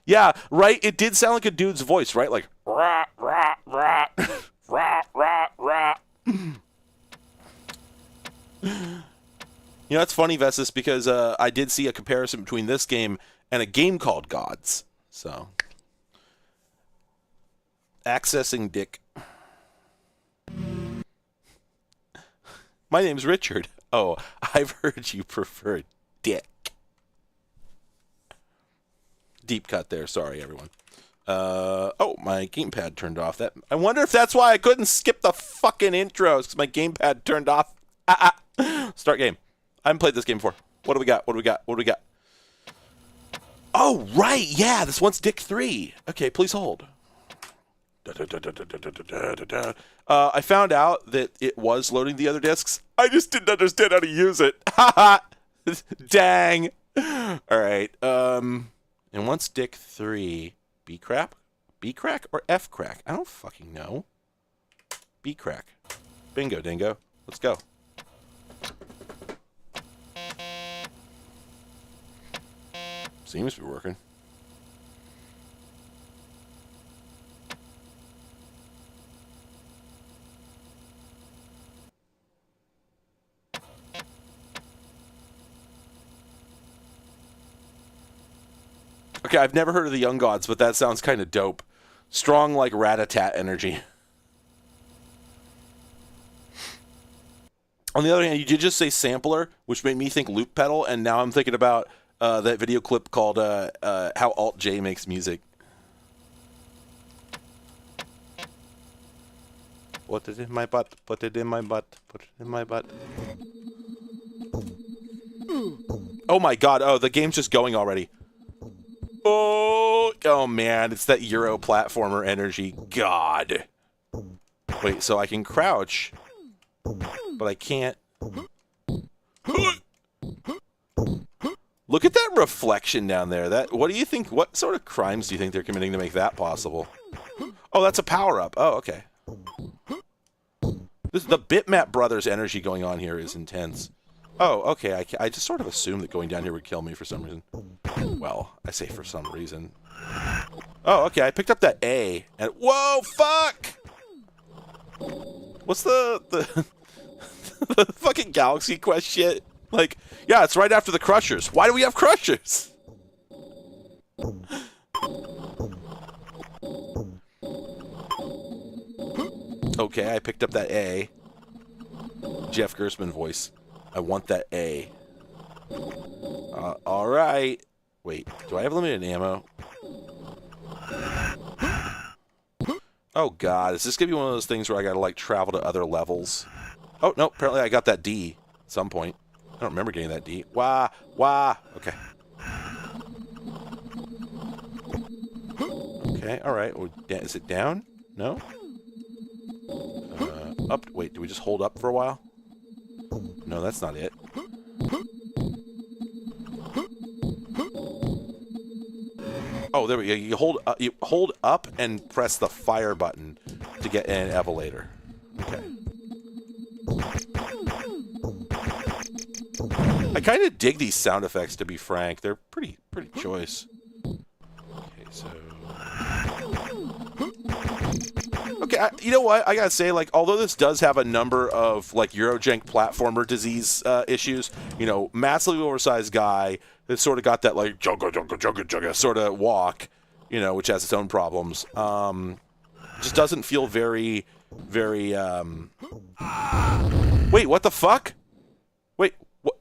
Yeah, right? It did sound like a dude's voice, right? Like, rah, rah, rah, rah, rah, rah. You know, it's funny, Vessus, because I did see a comparison between this game and a game called Gods. So, accessing dick. My name's Richard. Oh, I've heard you prefer dick. Deep cut there. Sorry, everyone. Oh, my gamepad turned off. That I wonder if that's why I couldn't skip the fucking intros, because my gamepad turned off. Start game. I haven't played this game before. What do we got? What do we got? What do we got? Oh, right. Yeah, this one's Dick 3. Okay, please hold. I found out that it was loading the other discs. I just didn't understand how to use it. Haha. Dang. All right. And once Dick 3, B-crack or F-crack? I don't fucking know. beat crack. Bingo, dingo. Let's go. Seems to be working. Okay, I've never heard of the Young Gods, but that sounds kind of dope. Strong, like, rat-a-tat energy. On the other hand, you did just say sampler, which made me think loop pedal, and now I'm thinking about that video clip called How Alt-J Makes Music. Put it in my butt, put it in my butt, put it in my butt. Oh my god, oh, the game's just going already. Oh man, it's that Euro platformer energy. God. Wait, so I can crouch, but I can't. Look at that reflection down there. What do you think? What sort of crimes do you think they're committing to make that possible? Oh, that's a power-up. Oh, okay. The Bitmap Brothers energy going on here is intense. Oh, okay. I just sort of assumed that going down here would kill me for some reason. Well, I say for some reason. Oh, okay. I picked up that A. And whoa, fuck! What's the the fucking Galaxy Quest shit? Like, yeah, it's right after the Crushers. Why do we have Crushers? Okay, I picked up that A. Jeff Gersman voice. I want that A. Alright. Wait, do I have limited ammo? Oh god, is this gonna be one of those things where I gotta, like, travel to other levels? Oh, no, apparently I got that D at some point. I don't remember getting that D. Wah! Okay. Okay, alright. Is it down? No? Up. Wait, do we just hold up for a while? No, that's not it. Oh, there we go. You hold up and press the fire button to get in an elevator. Okay. I kind of dig these sound effects, to be frank. They're pretty choice. Okay, so... Okay, you know what? I gotta say, like, although this does have a number of, like, Eurojank platformer disease issues, you know, massively oversized guy that's sort of got that, like, jugga sort of walk, you know, which has its own problems. Just doesn't feel very... Wait, what the fuck? Wait, what?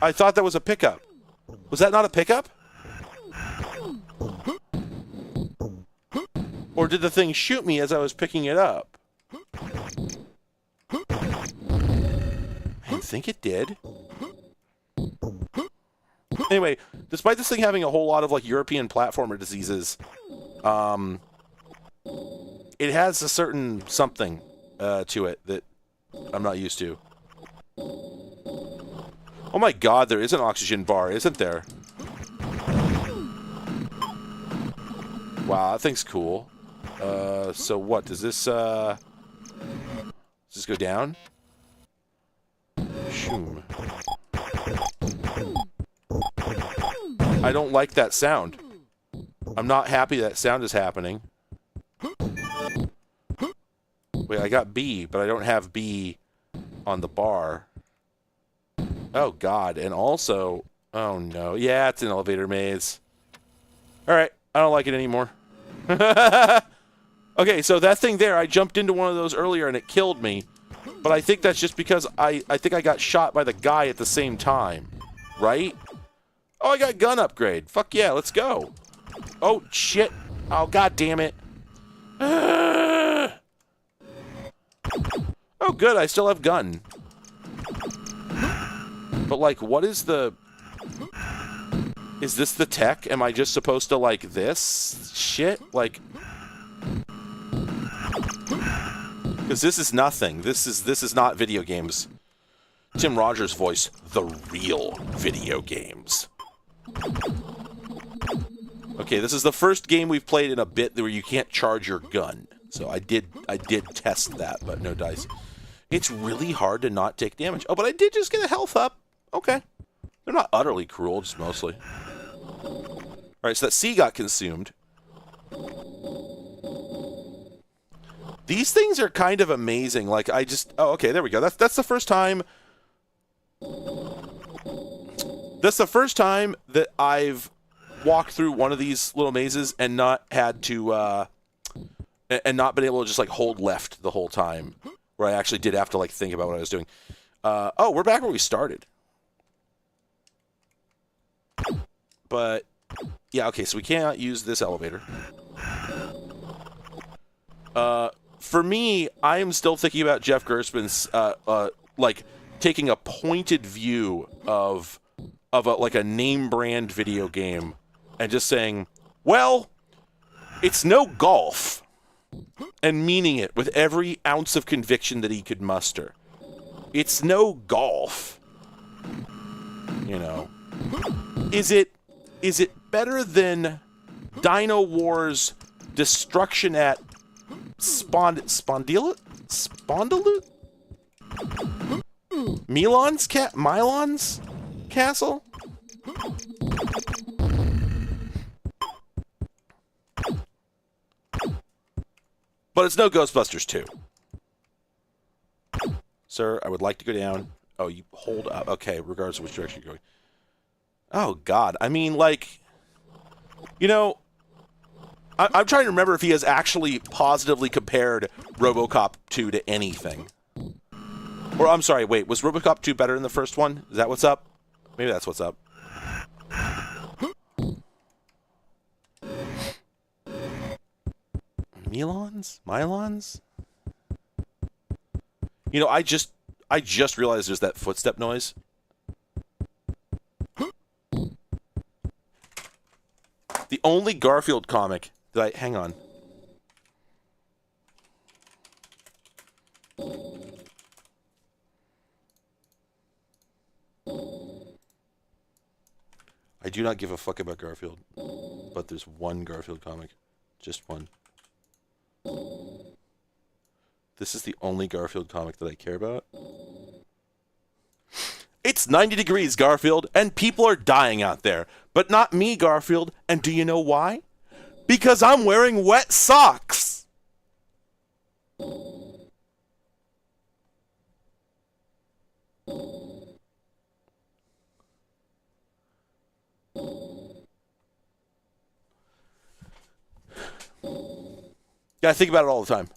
I thought that was a pickup. Was that not a pickup? Or did the thing shoot me as I was picking it up? I think it did. Anyway, despite this thing having a whole lot of, like, European platformer diseases, it has a certain something to it that I'm not used to. Oh my god, there is an oxygen bar, isn't there? Wow, that thing's cool. So what, does this go down? Shoom. I don't like that sound. I'm not happy that sound is happening. Wait, I got B, but I don't have B on the bar. Oh, God. And also... Oh, no. Yeah, it's an elevator maze. Alright. I don't like it anymore. Okay, so that thing there, I jumped into one of those earlier and it killed me. But I think that's just because I think I got shot by the guy at the same time. Right? Oh, I got gun upgrade. Fuck yeah, let's go. Oh, shit. Oh, god damn it. Oh, good, I still have gun. But, like, what is the... Is this the tech? Am I just supposed to, like, this shit? Like... Because this is nothing. This is not video games. Tim Rogers' voice, the real video games. Okay, this is the first game we've played in a bit where you can't charge your gun. So I did test that, but no dice. It's really hard to not take damage. Oh, but I did just get a health up. Okay. They're not utterly cruel, just mostly. Alright, so that C got consumed. These things are kind of amazing. Like, I just... Oh, okay, there we go. That's the first time... That's the first time that I've walked through one of these little mazes and not had to... and not been able to just, like, hold left the whole time. Where I actually did have to, like, think about what I was doing. Oh, we're back where we started. But... Yeah, okay, so we cannot use this elevator. For me, I am still thinking about Jeff Gerstmann's, like, taking a pointed view of a name-brand video game and just saying, well, it's no golf, and meaning it with every ounce of conviction that he could muster. It's no golf. You know. Is it better than Dino Wars Destruction at Spondylut? Milon's castle? But it's no Ghostbusters 2. Sir, I would like to go down. Oh, you hold up. Okay, regardless of which direction you're going. Oh, God. I mean, like, you know, I'm trying to remember if he has actually positively compared RoboCop 2 to anything. Or, I'm sorry, wait, was RoboCop 2 better than the first one? Is that what's up? Maybe that's what's up. Mylons? You know, I just realized there's that footstep noise. The only Garfield comic that hang on. I do not give a fuck about Garfield, but there's one Garfield comic. Just one. This is the only Garfield comic that I care about. It's 90 degrees, Garfield, and people are dying out there. But not me, Garfield. And do you know why? Because I'm wearing wet socks. Yeah, I think about it all the time.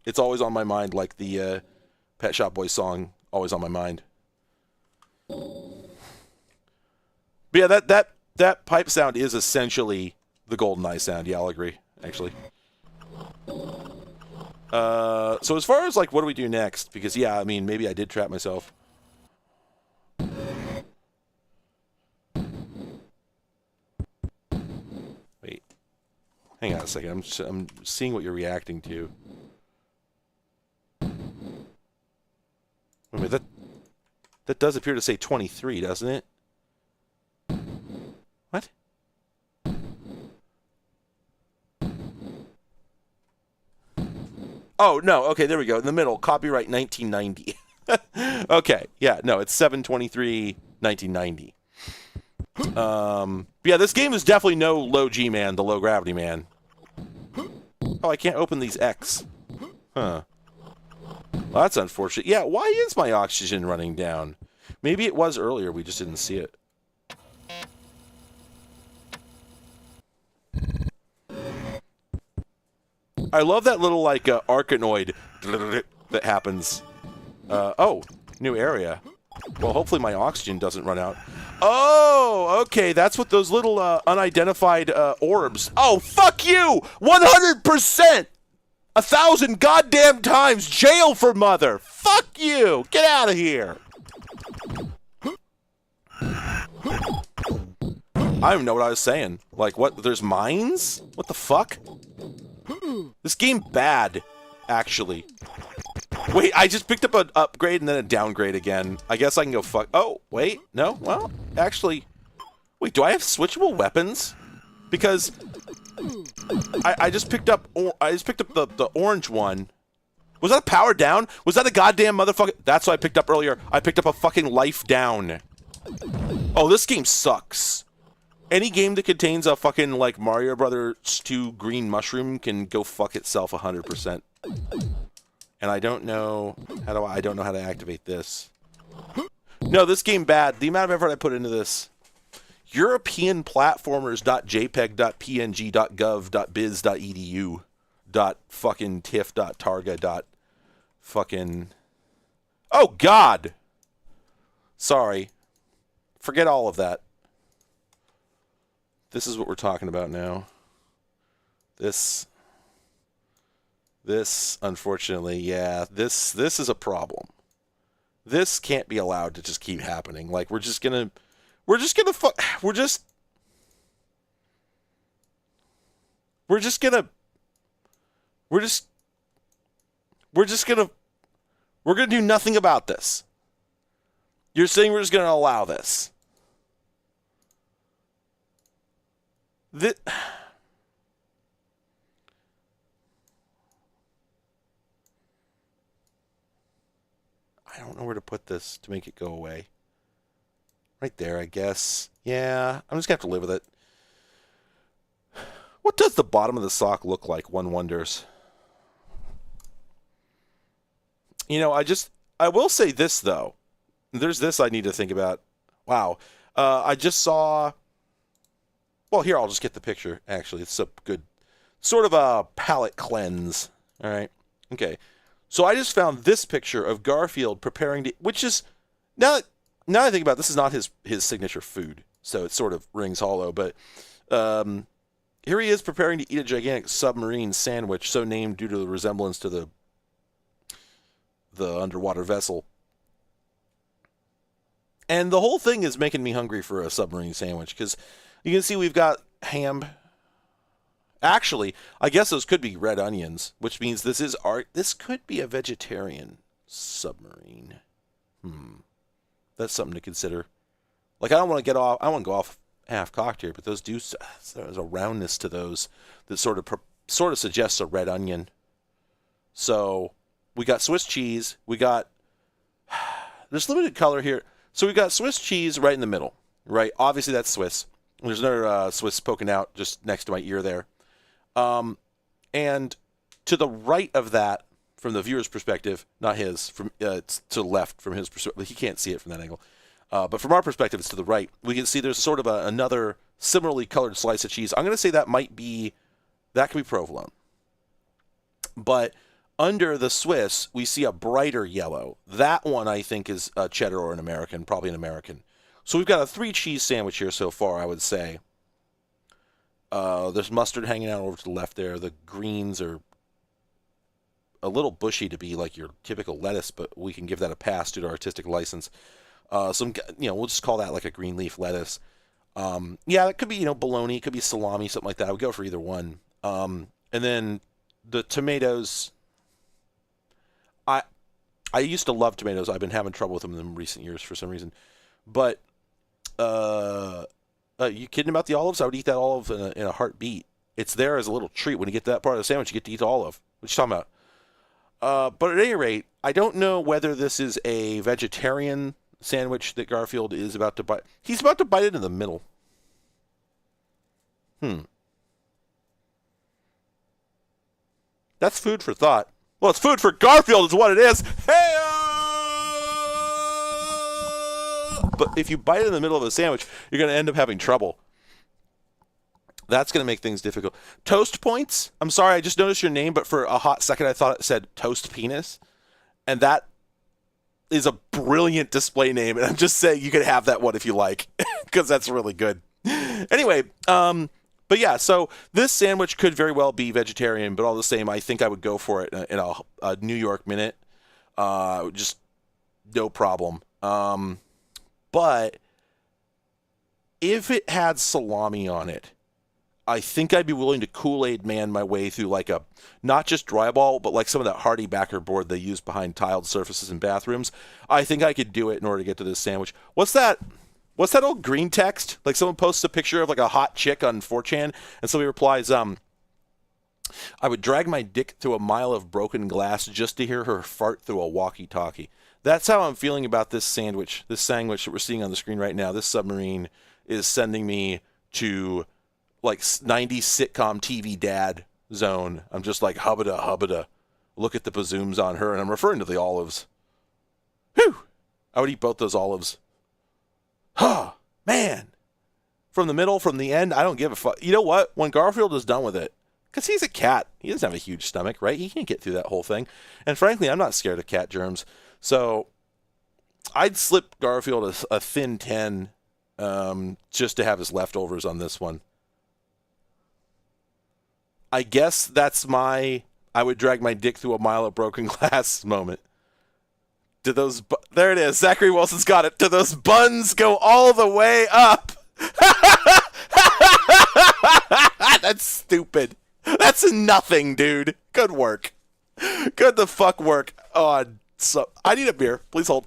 It's always on my mind, like the Pet Shop Boys song, always on my mind. But yeah, that pipe sound is essentially the GoldenEye sound. Yeah, I'll agree, actually. So as far as, like, what do we do next? Because, yeah, I mean, maybe I did trap myself. Wait. Hang on a second. I'm seeing what you're reacting to. Wait a minute, that does appear to say 23, doesn't it? What? Oh, no. Okay, there we go. In the middle, copyright 1990. Okay, yeah, no, it's 7/23/1990. Yeah, this game is definitely no low G man, the low gravity man. Oh, I can't open these X. Huh. Well, that's unfortunate. Yeah, why is my oxygen running down? Maybe it was earlier, we just didn't see it. I love that little, like, Arkanoid that happens. Oh, new area. Well, hopefully my oxygen doesn't run out. Oh, okay, that's what those little unidentified orbs... Oh, fuck you! 100%! 1,000 goddamn times jail for mother! Fuck you! Get out of here! I don't even know what I was saying. Like, what? There's mines? What the fuck? This game bad, actually. Wait, I just picked up an upgrade and then a downgrade again. I guess I can go fuck. Oh, wait, no. Well, actually, wait. Do I have switchable weapons? Because I just picked up. I just picked up the orange one. Was that a power down? Was that a goddamn motherfucker? That's what I picked up earlier. I picked up a fucking life down. Oh, this game sucks. Any game that contains a fucking like Mario Brothers 2 green mushroom can go fuck itself 100%. And I don't know I don't know how to activate this. No, this game bad. The amount of effort I put into this. European platformers.jpeg.png.gov.biz.edu .fucking tiff.targa. .fucking. Oh God. Sorry. Forget all of that. This is what we're talking about now. This, unfortunately, yeah, this is a problem. This can't be allowed to just keep happening. Like, we're just gonna do nothing about this. You're saying we're just gonna allow this. I don't know where to put this to make it go away. Right there, I guess. Yeah, I'm just gonna have to live with it. What does the bottom of the sock look like, one wonders? You know, I will say this, though. There's this I need to think about. Wow. I just saw... Well, here, I'll just get the picture, actually. It's a good... Sort of a palette cleanse. All right? Okay. So I just found this picture of Garfield preparing to... Which is... Now I think about it, this is not his signature food. So it sort of rings hollow. But here he is preparing to eat a gigantic submarine sandwich, so named due to the resemblance to the underwater vessel. And the whole thing is making me hungry for a submarine sandwich, because you can see we've got ham. Actually, I guess those could be red onions, which means this is art. This could be a vegetarian submarine. That's something to consider. Like, I don't want to go off half-cocked here, but those do, there's a roundness to those that sort of suggests a red onion. So we got Swiss cheese. We got, there's limited color here. So we got Swiss cheese right in the middle, right? Obviously that's Swiss. There's another Swiss poking out just next to my ear there. And to the right of that, from the viewer's perspective, not his, from it's to the left from his perspective. He can't see it from that angle. But from our perspective, it's to the right. We can see there's sort of another similarly colored slice of cheese. I'm going to say that could be provolone. But under the Swiss, we see a brighter yellow. That one, I think, is a cheddar or an American, probably an American. So we've got a 3-cheese sandwich here so far, I would say. There's mustard hanging out over to the left there. The greens are a little bushy to be like your typical lettuce, but we can give that a pass due to artistic license. We'll just call that like a green leaf lettuce. Yeah, it could be, bologna, it could be salami, something like that. I would go for either one. And then the tomatoes, I used to love tomatoes. I've been having trouble with them in recent years for some reason. But, you kidding about the olives? I would eat that olive in a heartbeat. It's there as a little treat. When you get to that part of the sandwich, you get to eat the olive. What you talking about? But at any rate, I don't know whether this is a vegetarian sandwich that Garfield is about to bite. He's about to bite it in the middle. That's food for thought. Well, it's food for Garfield is what it is. Hey! But if you bite it in the middle of a sandwich, you're going to end up having trouble. That's going to make things difficult. Toast Points? I'm sorry, I just noticed your name, but for a hot second I thought it said Toast Penis. And that is a brilliant display name, and I'm just saying you can have that one if you like, because that's really good. Anyway, but yeah, so this sandwich could very well be vegetarian, but all the same, I think I would go for it in a New York minute. Just no problem. But if it had salami on it, I think I'd be willing to Kool-Aid man my way through like a, not just drywall, but like some of that hardy backer board they use behind tiled surfaces in bathrooms. I think I could do it in order to get to this sandwich. What's that? What's that old green text? Like someone posts a picture of like a hot chick on 4chan, and somebody replies, I would drag my dick through a mile of broken glass just to hear her fart through a walkie-talkie. That's how I'm feeling about this sandwich that we're seeing on the screen right now. This submarine is sending me to like 90s sitcom TV dad zone. I'm just like, hubbada, hubbada. Look at the bazooms on her, and I'm referring to the olives. Whew! I would eat both those olives. Huh, man. From the middle, from the end, I don't give a fuck. You know what? When Garfield is done with it, because he's a cat, he doesn't have a huge stomach, right? He can't get through that whole thing. And frankly, I'm not scared of cat germs. So I'd slip Garfield a thin 10 just to have his leftovers on this one. I guess that's my I would drag my dick through a mile of broken glass moment. Do those there it is. Zachary Wilson's got it. Do those buns go all the way up? That's stupid. That's nothing, dude. Good work. Good the fuck work. Oh, so I need a beer. Please hold.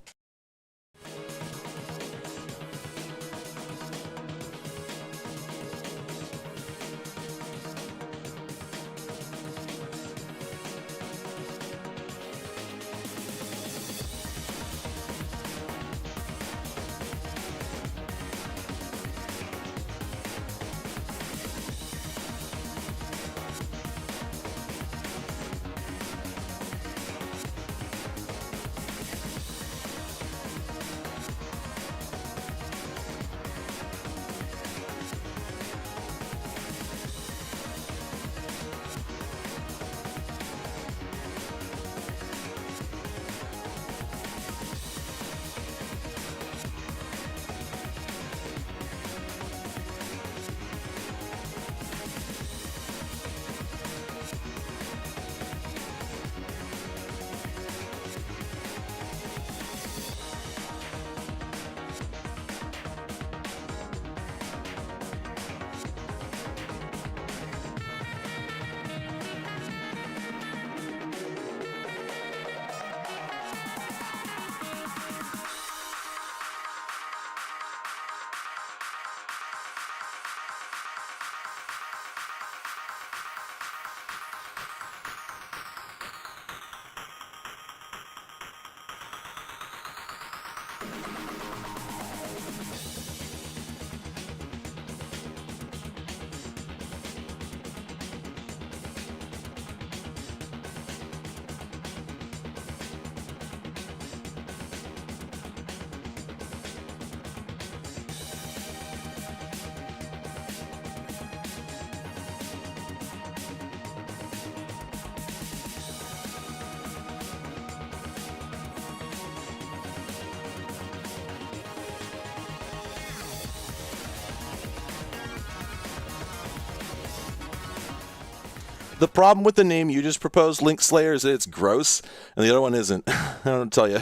The problem with the name you just proposed, Link Slayer, is that it's gross, and the other one isn't. I don't tell you.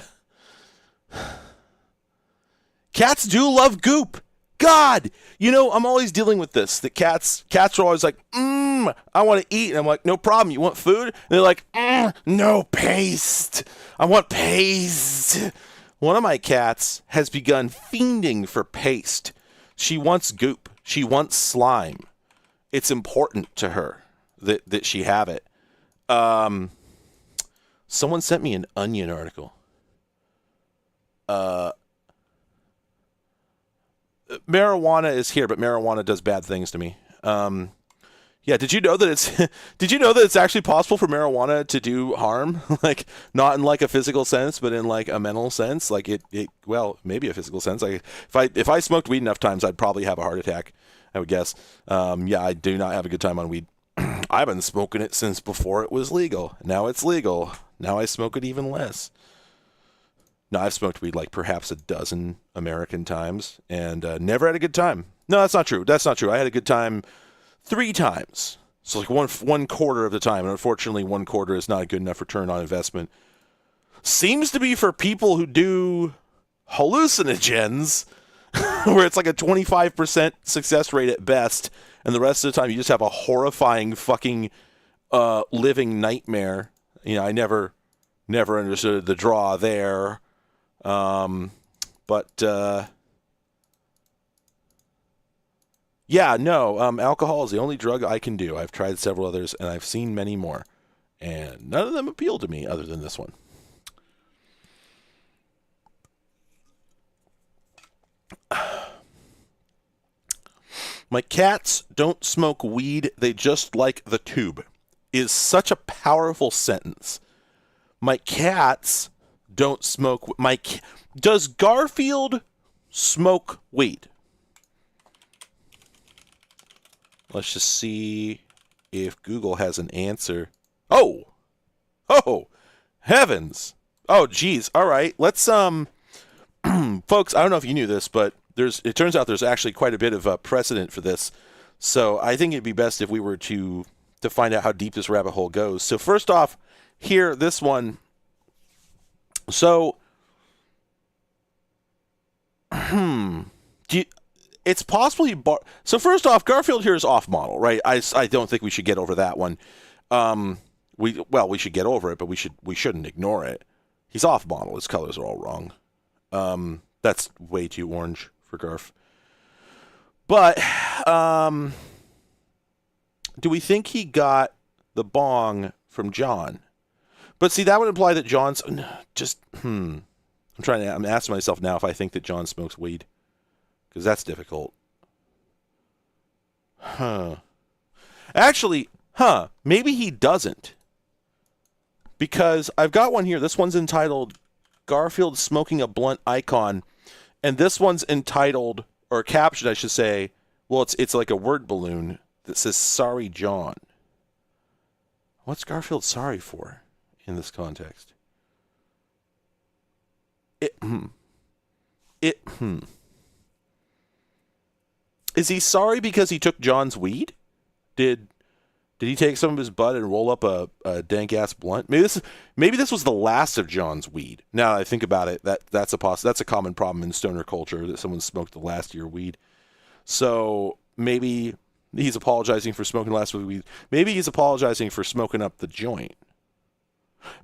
Cats do love goop. God, you know, I'm always dealing with this. That cats are always like, I want to eat. And I'm like, no problem. You want food? And they're like, no, paste. I want paste. One of my cats has begun fiending for paste. She wants goop. She wants slime. It's important to her that she have it. Someone sent me an Onion article. Marijuana is here, but marijuana does bad things to me. Yeah, did you know that it's actually possible for marijuana to do harm? Like, not in like a physical sense, but in like a mental sense. Like well, maybe a physical sense. Like if I smoked weed enough times, I'd probably have a heart attack, I would guess. Yeah, I do not have a good time on weed. I've been smoking it since before it was legal. Now it's legal. Now I smoke it even less. No, I've smoked weed like perhaps a dozen American times and never had a good time. No, that's not true. That's not true. I had a good time 3 times. So like one quarter of the time. And unfortunately, 1/4 is not a good enough return on investment. Seems to be for people who do hallucinogens, where it's like a 25% success rate at best. and the rest of the time you just have a horrifying fucking living nightmare. You know, I never understood the draw there. Yeah, no, alcohol is the only drug I can do. I've tried several others, and I've seen many more. And none of them appeal to me other than this one. My cats don't smoke weed, they just like the tube. Is such a powerful sentence. My cats don't smoke... Does Garfield smoke weed? Let's just see if Google has an answer. Oh! Heavens! Oh, geez. All right. Let's, folks, I don't know if you knew this, but it turns out there's actually quite a bit of precedent for this. So I think it'd be best if we were to find out how deep this rabbit hole goes. So first off, here, this one. So, it's possibly... So first off, Garfield here is off model, right? I don't think we should get over that one. We should get over it, but we shouldn't ignore it. He's off model. His colors are all wrong. That's way too orange for Garf. But do we think he got the bong from John? But see, that would imply that John's just I'm asking myself now if I think that John smokes weed, because that's difficult. Actually, maybe he doesn't. Because I've got one here. This one's entitled Garfield Smoking a Blunt Icon. And this one's entitled, or captioned, I should say, well, it's like a word balloon that says, Sorry, John. What's Garfield sorry for in this context? Is he sorry because he took John's weed? Did he take some of his bud and roll up a dank-ass blunt? Maybe this was the last of John's weed. Now that I think about it, that's a common problem in stoner culture, that someone smoked the last of your weed. So maybe he's apologizing for smoking the last of the weed. Maybe he's apologizing for smoking up the joint.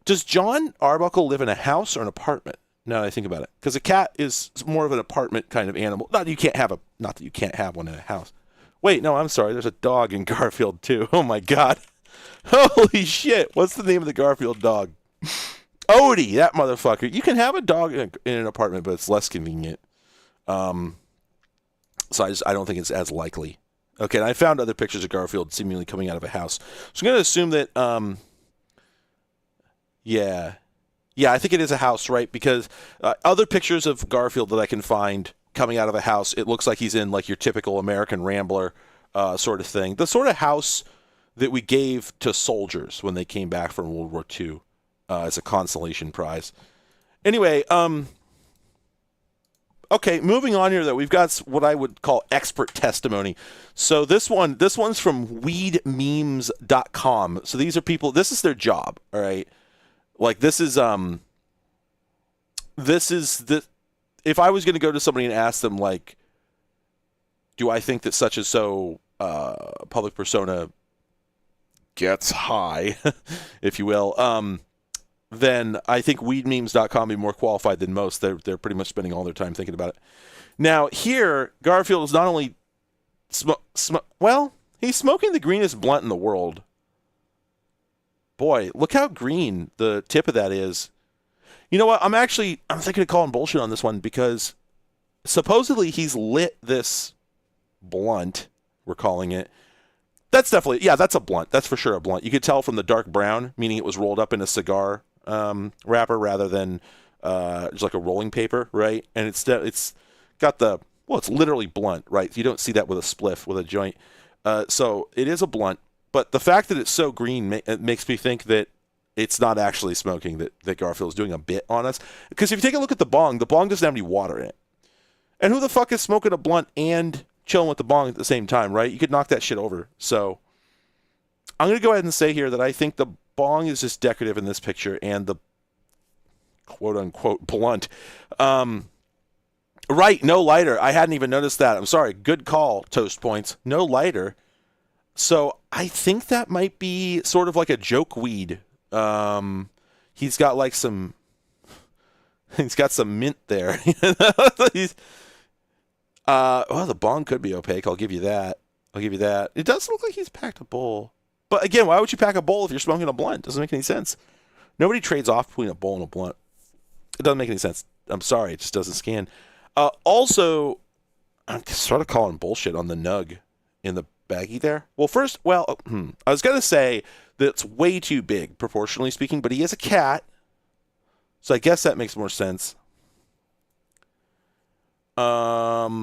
Does John Arbuckle live in a house or an apartment? Now that I think about it. Because a cat is more of an apartment kind of animal. Not that you can't have one in a house. Wait, no, I'm sorry. There's a dog in Garfield, too. Oh, my God. Holy shit. What's the name of the Garfield dog? Odie, that motherfucker. You can have a dog in an apartment, but it's less convenient. So I don't think it's as likely. Okay, and I found other pictures of Garfield seemingly coming out of a house. So I'm going to assume that, yeah, I think it is a house, right? Because other pictures of Garfield that I can find coming out of a house, it looks like he's in like your typical American Rambler sort of thing. The sort of house that we gave to soldiers when they came back from World War II as a consolation prize. Anyway, okay, moving on here, though, we've got what I would call expert testimony. So this one's from weedmemes.com. So these are people, this is their job, all right? Like, this is if I was going to go to somebody and ask them, like, do I think that such and so public persona gets high, if you will, then I think weedmemes.com would be more qualified than most. They're pretty much spending all their time thinking about it. Now, here, Garfield is not only he's smoking the greenest blunt in the world. Boy, look how green the tip of that is. You know what? I'm thinking of calling bullshit on this one, because supposedly he's lit this blunt, we're calling it. That's definitely, yeah, that's a blunt. That's for sure a blunt. You could tell from the dark brown, meaning it was rolled up in a cigar wrapper rather than just like a rolling paper, right? And it's got it's literally blunt, right? You don't see that with a spliff, with a joint. So it is a blunt, but the fact that it's so green it makes me think that it's not actually smoking, that Garfield is doing a bit on us. Because if you take a look at the bong doesn't have any water in it. And who the fuck is smoking a blunt and chilling with the bong at the same time, right? You could knock that shit over. So I'm going to go ahead and say here that I think the bong is just decorative in this picture, and the quote-unquote blunt. Right, no lighter. I hadn't even noticed that. I'm sorry. Good call, Toast Points. No lighter. So I think that might be sort of like a joke weed. He's got like some. He's got some mint there. He's, well, the bong could be opaque. I'll give you that. It does look like he's packed a bowl. But again, why would you pack a bowl if you're smoking a blunt? Doesn't make any sense. Nobody trades off between a bowl and a blunt. It doesn't make any sense. I'm sorry, it just doesn't scan. Also, I'm sort of calling bullshit on the nug in the baggie there. Well, first, I was going to say that it's way too big, proportionally speaking, but he is a cat. So I guess that makes more sense. But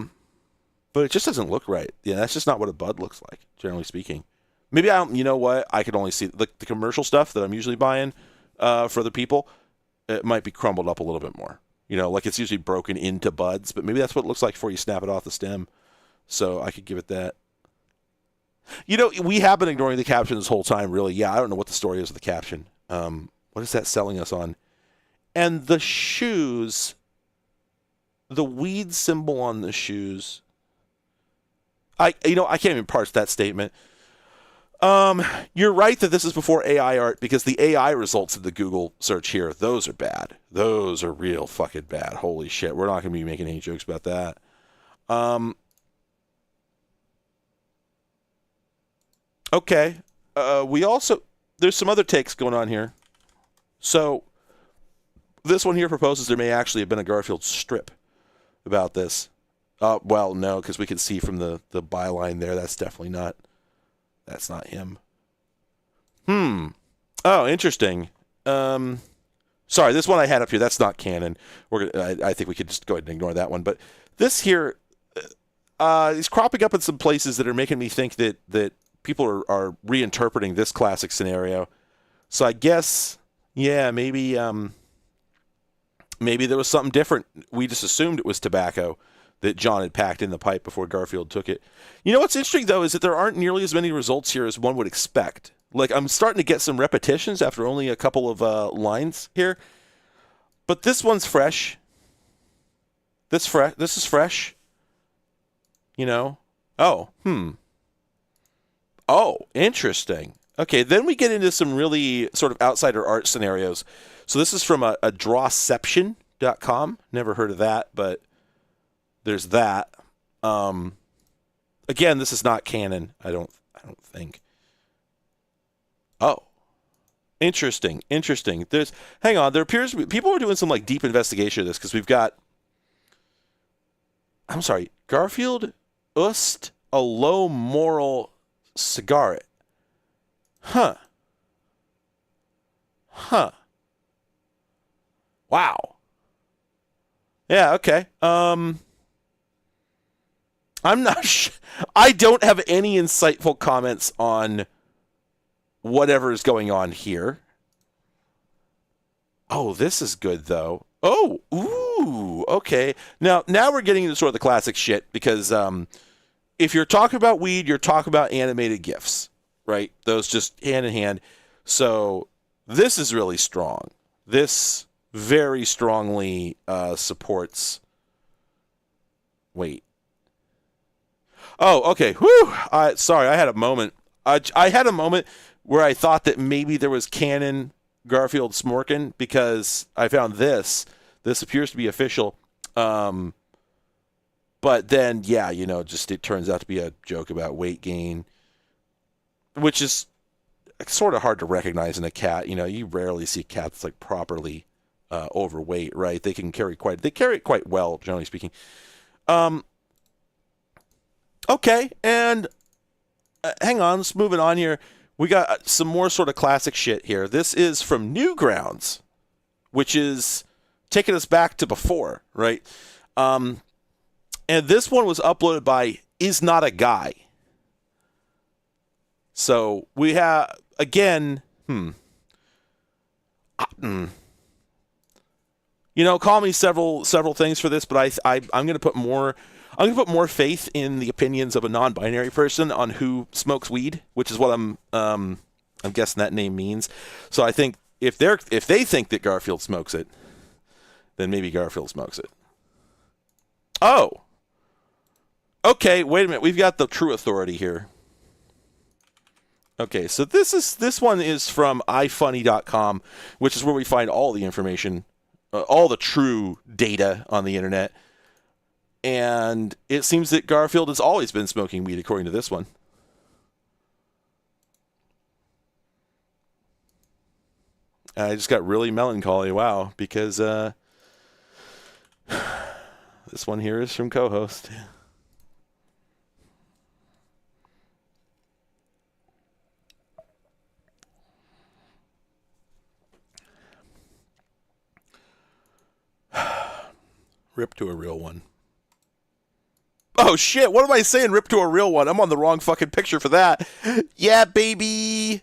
it just doesn't look right. Yeah, that's just not what a bud looks like, generally speaking. Maybe you know what? I could only see the commercial stuff that I'm usually buying for other people. It might be crumbled up a little bit more. You know, like it's usually broken into buds, but maybe that's what it looks like before you snap it off the stem. So I could give it that. You know, we have been ignoring the caption this whole time, really. Yeah, I don't know what the story is of the caption. What is that selling us on? And the shoes, the weed symbol on the shoes, I can't even parse that statement. You're right that this is before AI art because the AI results of the Google search here, those are bad. Those are real fucking bad. Holy shit. We're not going to be making any jokes about that. Okay. There's some other takes going on here. So this one here proposes there may actually have been a Garfield strip about this. Well, no, because we can see from the byline there, that's not him. Oh, interesting. Sorry, this one I had up here, that's not canon. I think we could just go ahead and ignore that one. But this here is cropping up in some places that are making me think that people are reinterpreting this classic scenario. So I guess, yeah, maybe there was something different. We just assumed it was tobacco that John had packed in the pipe before Garfield took it. You know what's interesting, though, is that there aren't nearly as many results here as one would expect. Like, I'm starting to get some repetitions after only a couple of lines here. But this one's fresh. This is fresh. You know? Oh, Oh, interesting. Okay, then we get into some really sort of outsider art scenarios. So this is from a drawception.com. Never heard of that, but there's that. Again, this is not canon. I don't think. Oh, interesting. Hang on. There appears to be people are doing some like deep investigation of this because we've got. I'm sorry, Garfield used a low moral cigarette. Huh. Wow. Yeah. Okay. I'm not I don't have any insightful comments on whatever is going on here. Oh, this is good, though. Oh, ooh, okay. Now we're getting into sort of the classic shit because if you're talking about weed, you're talking about animated GIFs, right? Those just hand in hand. So this is really strong. This very strongly supports... Wait. Oh, okay. Whew. Sorry, I had a moment. I had a moment where I thought that maybe there was canon Garfield smorking because I found this. This appears to be official. But then, yeah, just it turns out to be a joke about weight gain, which is sort of hard to recognize in a cat. You rarely see cats like properly overweight, right? They carry it quite well, generally speaking. Okay, and hang on, let's move it on here. We got some more sort of classic shit here. This is from Newgrounds, which is taking us back to before, right? And this one was uploaded by Is Not a Guy. So we have, again, call me several things for this, but I'm going to put more faith in the opinions of a non-binary person on who smokes weed, which is what I'm guessing that name means. So I think if they think that Garfield smokes it, then maybe Garfield smokes it. Oh. Okay, wait a minute. We've got the true authority here. Okay, so this one is from ifunny.com, which is where we find all the information, all the true data on the internet. And it seems that Garfield has always been smoking weed, according to this one. I just got really melancholy, wow, because this one here is from co-host. Rip to a real one. Oh shit, what am I saying? Rip to a real one. I'm on the wrong fucking picture for that. Yeah, baby.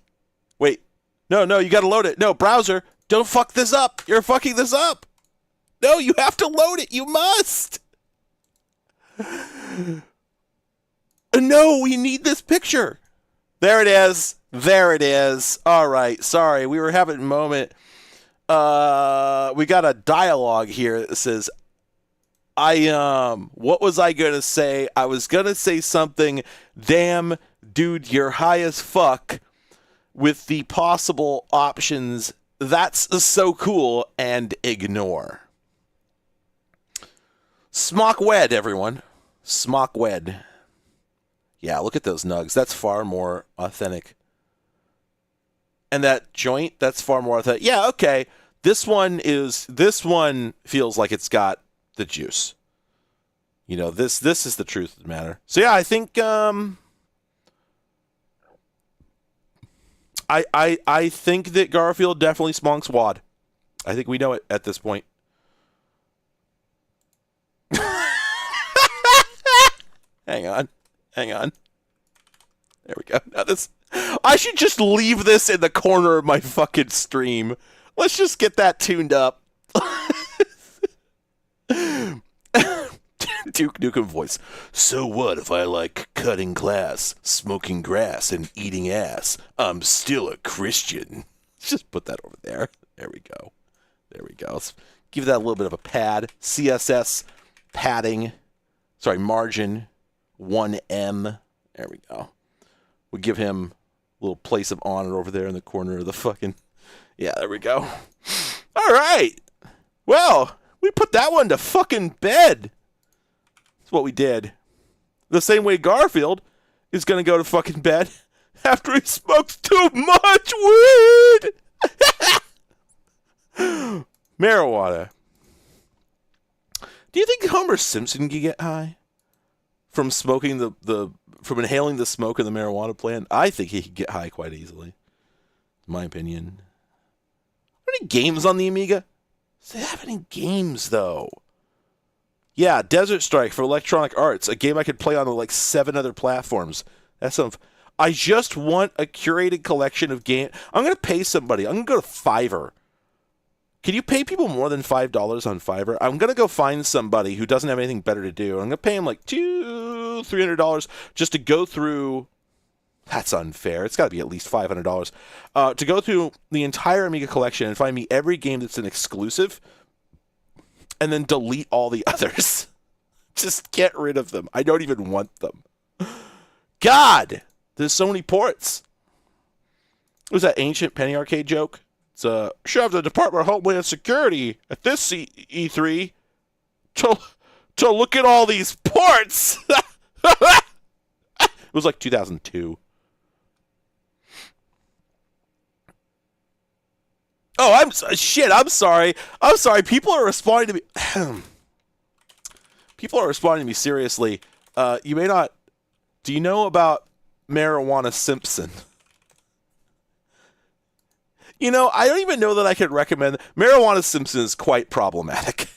Wait. No, you gotta load it. No, browser, don't fuck this up. You're fucking this up. No, you have to load it. You must. No, we need this picture. There it is. There it is. All right. Sorry, we were having a moment. We got a dialogue here that says, what was I gonna say? I was gonna say something, damn, dude, you're high as fuck, with the possible options, that's so cool, and ignore. Smock wed, everyone. Smock wed. Yeah, look at those nugs. That's far more authentic. And that joint, that's far more authentic. Yeah, okay. This one feels like it's got the juice. You know, this is the truth of the matter. So yeah, I think I think that Garfield definitely smonks wad. I think we know it at this point. Hang on. There we go. Now I should just leave this in the corner of my fucking stream. Let's just get that tuned up. Duke Nukem voice. So what if I like cutting glass, smoking grass, and eating ass? I'm still a Christian. Let's just put that over there. There we go. Let's give that a little bit of a pad. CSS padding. Sorry, margin 1M. There we go. We'll give him a little place of honor over there in the corner of the fucking... Yeah, there we go. All right. Well, we put that one to fucking bed. That's what we did. The same way Garfield is going to go to fucking bed after he smokes too much weed. Marijuana. Do you think Homer Simpson can get high from smoking from inhaling the smoke of the marijuana plant? I think he could get high quite easily. In my opinion. Are there any games on the Amiga? Do they have any games, though? Yeah, Desert Strike for Electronic Arts, a game I could play on like 7 other platforms. That's some. I just want a curated collection of games. I'm going to pay somebody. I'm going to go to Fiverr. Can you pay people more than $5 on Fiverr? I'm going to go find somebody who doesn't have anything better to do. I'm going to pay him like $200-$300 just to go through... That's unfair. It's got to be at least $500. To go through the entire Amiga collection and find me every game that's an exclusive and then delete all the others. Just get rid of them. I don't even want them. God! There's so many ports. What was that ancient penny arcade joke? It's shove the Department of Homeland Security at this E3 to look at all these ports. It was like 2002. Oh, I'm sorry. People are responding to me. People are responding to me seriously. You may not. Do you know about Marijuana Simpson? You know, I don't even know that I could recommend. Marijuana Simpson is quite problematic.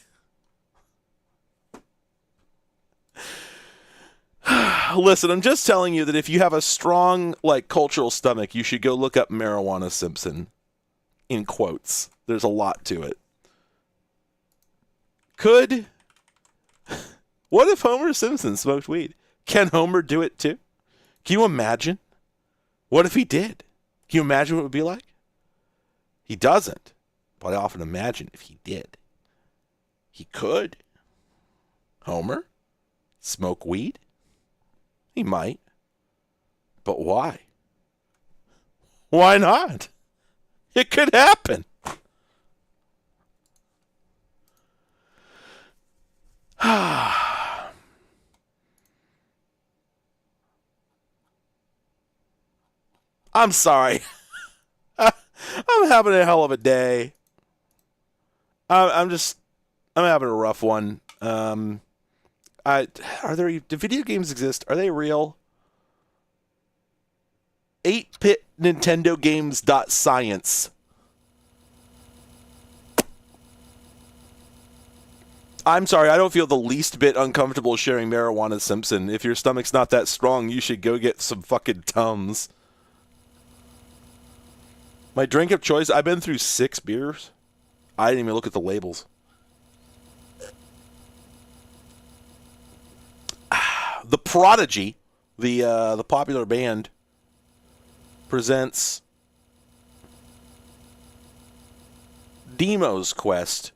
Listen, I'm just telling you that if you have a strong, like, cultural stomach, you should go look up Marijuana Simpson. In quotes. There's a lot to it. What if Homer Simpson smoked weed? Can Homer do it too? Can you imagine? What if he did? Can you imagine what it would be like? He doesn't. But I often imagine if he did. He could. Homer? Smoke weed? He might. But why? Why not? It could happen. I'm sorry. I'm having a hell of a day. I'm having a rough one. Do video games exist? Are they real? 8-bit Nintendo games.science. I'm sorry, I don't feel the least bit uncomfortable sharing marijuana, Simpson. If your stomach's not that strong, you should go get some fucking Tums. My drink of choice, I've been through 6 beers. I didn't even look at the labels. The Prodigy, the popular band, presents Demo's Quest.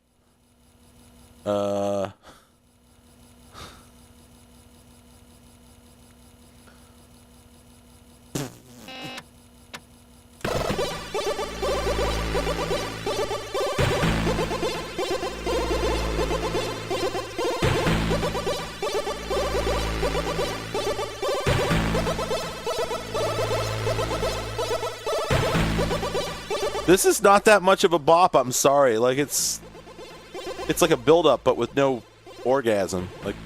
This is not that much of a bop, I'm sorry. Like, it's like a build-up, but with no orgasm. Like,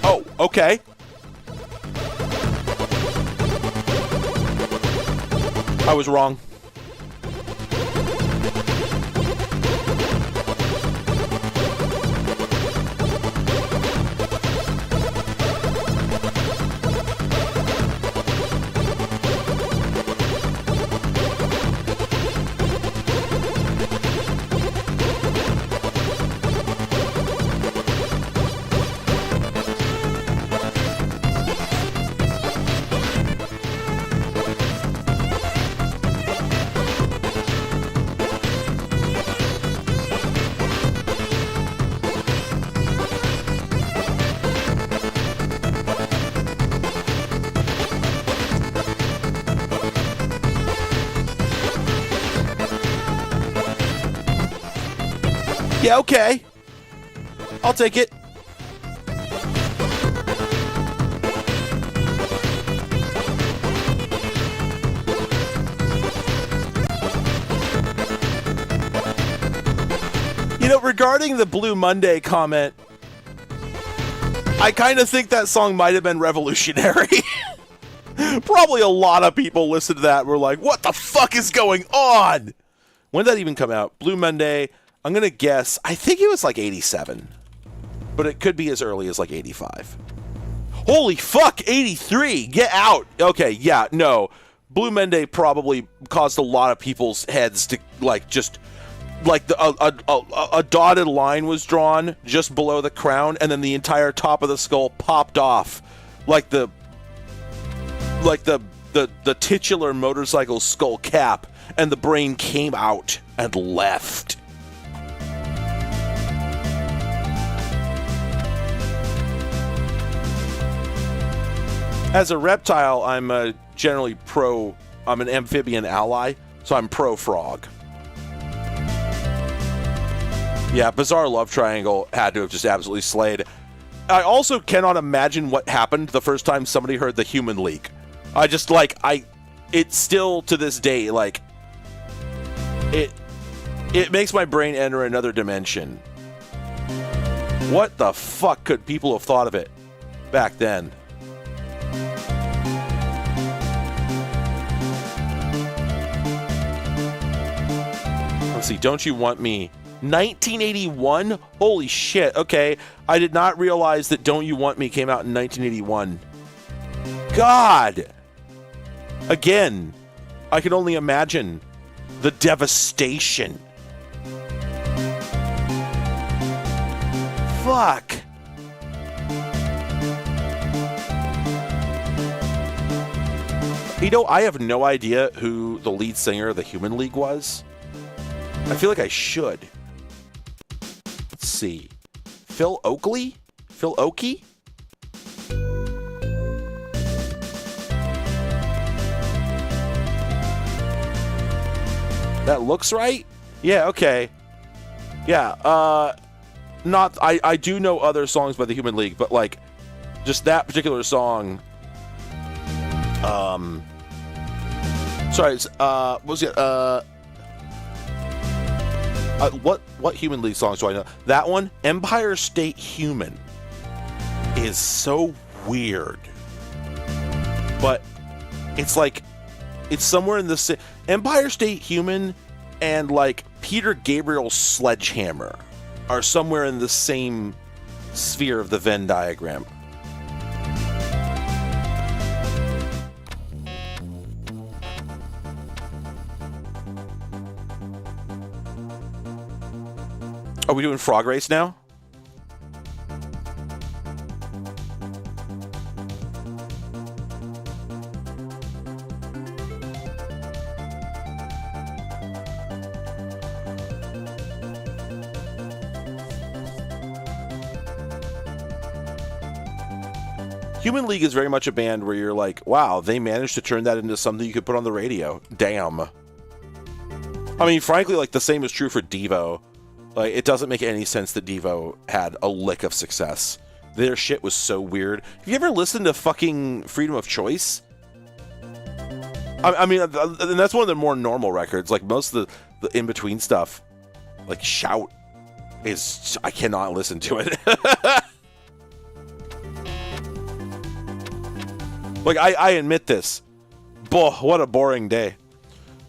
oh, okay. I was wrong. Yeah, okay. I'll take it. You know, regarding the Blue Monday comment, I kind of think that song might have been revolutionary. Probably a lot of people listened to that and were like, what the fuck is going on? When did that even come out? Blue Monday, I'm going to guess, I think it was like 87. But it could be as early as like 85. Holy fuck, 83! Get out! Okay, yeah, no. Blue Monday probably caused a lot of people's heads to, like, just... Like, a dotted line was drawn just below the crown, and then the entire top of the skull popped off. Like the titular motorcycle skull cap, and the brain came out and left. As a reptile, I'm generally I'm an amphibian ally, so I'm pro-frog. Yeah, Bizarre Love Triangle had to have just absolutely slayed. I also cannot imagine what happened the first time somebody heard the Human League. It's still to this day, like, it makes my brain enter another dimension. What the fuck could people have thought of it back then? Let's see, Don't You Want Me? 1981? Holy shit, okay. I did not realize that Don't You Want Me came out in 1981. God! Again, I can only imagine the devastation. Fuck. You know, I have no idea who the lead singer of the Human League was. I feel like I should. Let's see. Phil Oakley? Phil Oakey? That looks right? Yeah, okay. Yeah, not... I do know other songs by the Human League, but, like, just that particular song... Sorry, what was it? What Human League songs do I know? That one, Empire State Human, is so weird. But it's like, it's somewhere in the... Empire State Human and, like, Peter Gabriel's Sledgehammer are somewhere in the same sphere of the Venn diagram. Are we doing Frog Race now? Human League is very much a band where you're like, wow, they managed to turn that into something you could put on the radio. Damn. I mean, frankly, like, the same is true for Devo. Like, it doesn't make any sense that Devo had a lick of success. Their shit was so weird. Have you ever listened to fucking Freedom of Choice? I mean, and that's one of the more normal records. Like, most of the in-between stuff, like Shout, is... I cannot listen to it. Like, I admit this. Boh, what a boring day.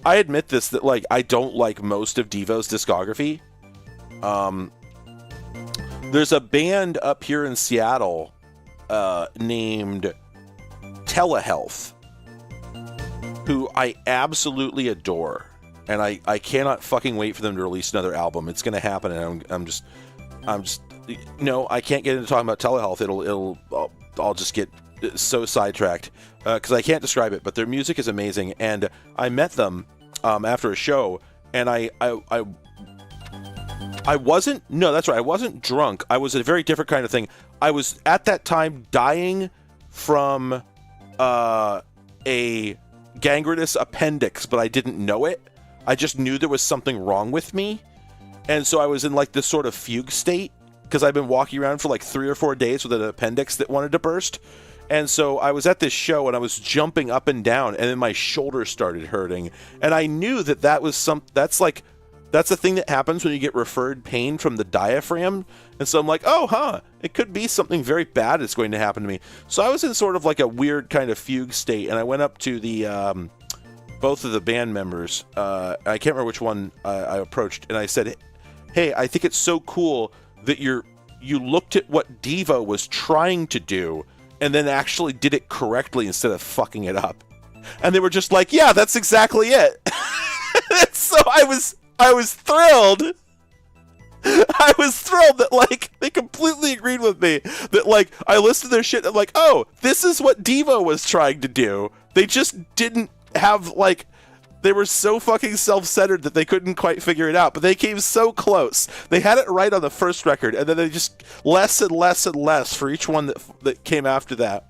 I admit this, that, like, I don't like most of Devo's discography. There's a band up here in Seattle named Telehealth, who I absolutely adore. And I cannot fucking wait for them to release another album. It's going to happen, and I'm just... No, I can't get into talking about Telehealth. I'll just get so sidetracked because I can't describe it, but their music is amazing. And I met them after a show, and I wasn't... No, that's right. I wasn't drunk. I was a very different kind of thing. I was, at that time, dying from a gangrenous appendix, but I didn't know it. I just knew there was something wrong with me. And so I was in, like, this sort of fugue state because I've been walking around for, like, 3 or 4 days with an appendix that wanted to burst. And so I was at this show, and I was jumping up and down, and then my shoulder started hurting. And I knew that that's the thing that happens when you get referred pain from the diaphragm. And so I'm like, it could be something very bad that's going to happen to me. So I was in sort of like a weird kind of fugue state, and I went up to the both of the band members. I can't remember which one I approached, and I said, hey, I think it's so cool that you looked at what Devo was trying to do and then actually did it correctly instead of fucking it up. And they were just like, yeah, that's exactly it. So I was thrilled. I was thrilled that, like, they completely agreed with me. That, like, I listened to their shit and I'm like, oh, this is what Devo was trying to do. They just didn't have, like... They were so fucking self-centered that they couldn't quite figure it out, but they came so close. They had it right on the first record, and then they just less and less and less for each one that came after that.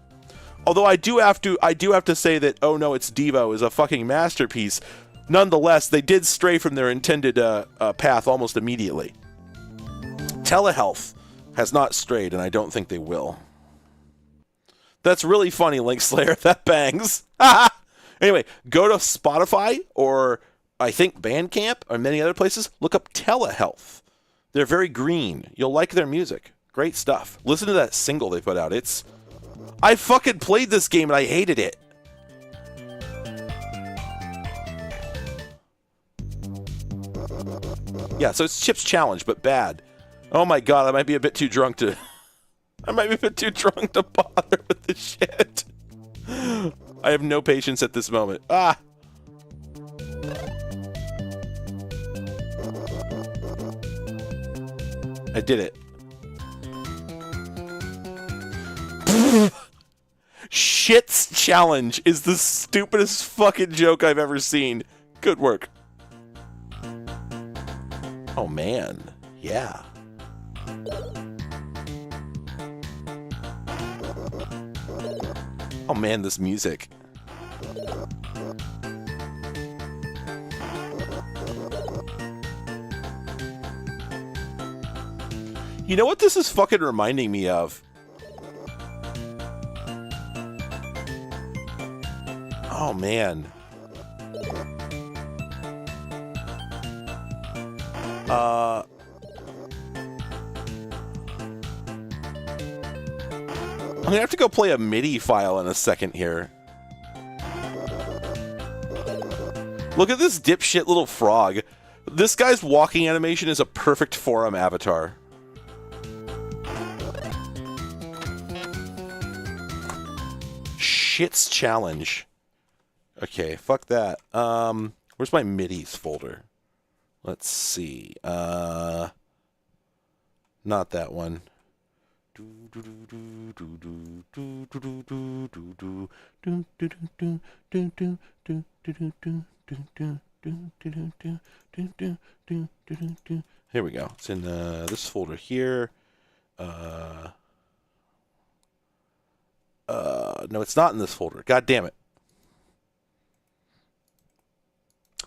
Although I do have to say that Oh No, It's Devo is a fucking masterpiece. Nonetheless, they did stray from their intended path almost immediately. Telehealth has not strayed, and I don't think they will. That's really funny, Link Slayer. That bangs. Anyway, go to Spotify or I think Bandcamp or many other places. Look up Telehealth. They're very green. You'll like their music. Great stuff. Listen to that single they put out. I fucking played this game and I hated it. Yeah, so it's Chip's Challenge, but bad. Oh my god, I might be a bit too drunk to bother with this shit. I have no patience at this moment. I did it. Shit's Challenge is the stupidest fucking joke I've ever seen. Good work. Oh man. Yeah. Oh man, this music. You know what this is fucking reminding me of? Oh, man. I'm gonna have to go play a MIDI file in a second here. Look at this dipshit little frog. This guy's walking animation is a perfect forum avatar. Shit's challenge. Okay, fuck that. Where's my MIDIs folder? Let's see. Not that one. Here we go. It's in this folder here. No, it's not in this folder. God damn it.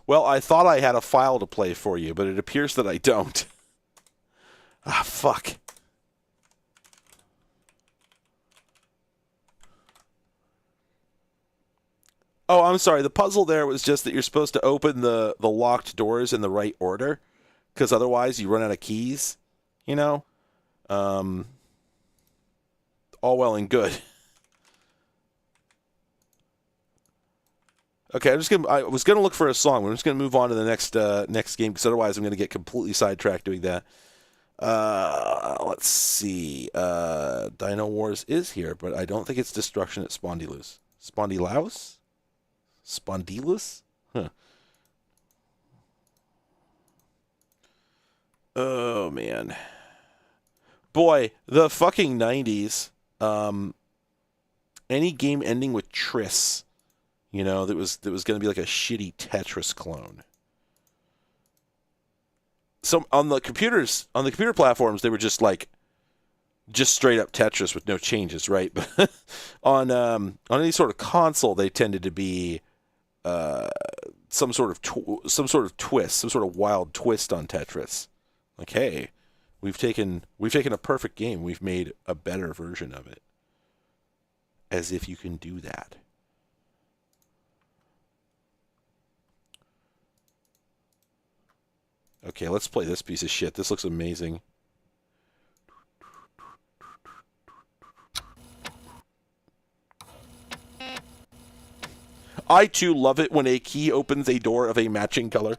Well, I thought I had a file to play for you, but it appears that I don't. Ah, fuck. Oh, I'm sorry. The puzzle there was just that you're supposed to open the locked doors in the right order, because otherwise you run out of keys, you know? All well and good. Okay, I was gonna look for a song. We're just gonna move on to the next game, because otherwise I'm gonna get completely sidetracked doing that. Let's see. Dino Wars is here, but I don't think it's Destruction at Spondylus. Spondylaus? Spondylus? Huh. Oh man. Boy, the fucking 90s. Any game ending with Tris. You know, that was going to be like a shitty Tetris clone. So on the computer platforms, they were just straight up Tetris with no changes, right? But on any sort of console, they tended to be some sort of twist, some sort of wild twist on Tetris. Like, hey, we've taken a perfect game, we've made a better version of it. As if you can do that. Okay, let's play this piece of shit. This looks amazing. I too love it when a key opens a door of a matching color.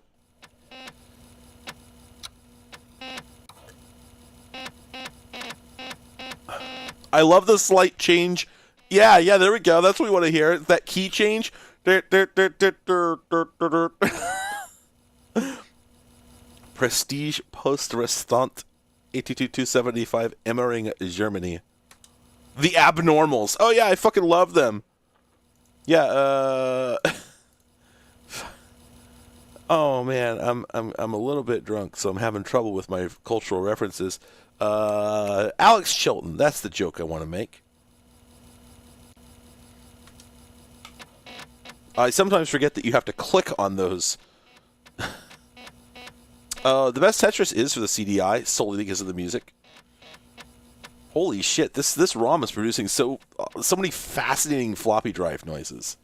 I love the slight change. Yeah, there we go. That's what we want to hear. That key change. Prestige Post-Restant 82275 Emmering, Germany. The Abnormals. Oh yeah, I fucking love them. Yeah, oh man, I'm a little bit drunk, so I'm having trouble with my cultural references. Alex Chilton, that's the joke I want to make. I sometimes forget that you have to click on those. The best Tetris is for the CDI, solely because of the music. Holy shit, this ROM is producing so many fascinating floppy drive noises.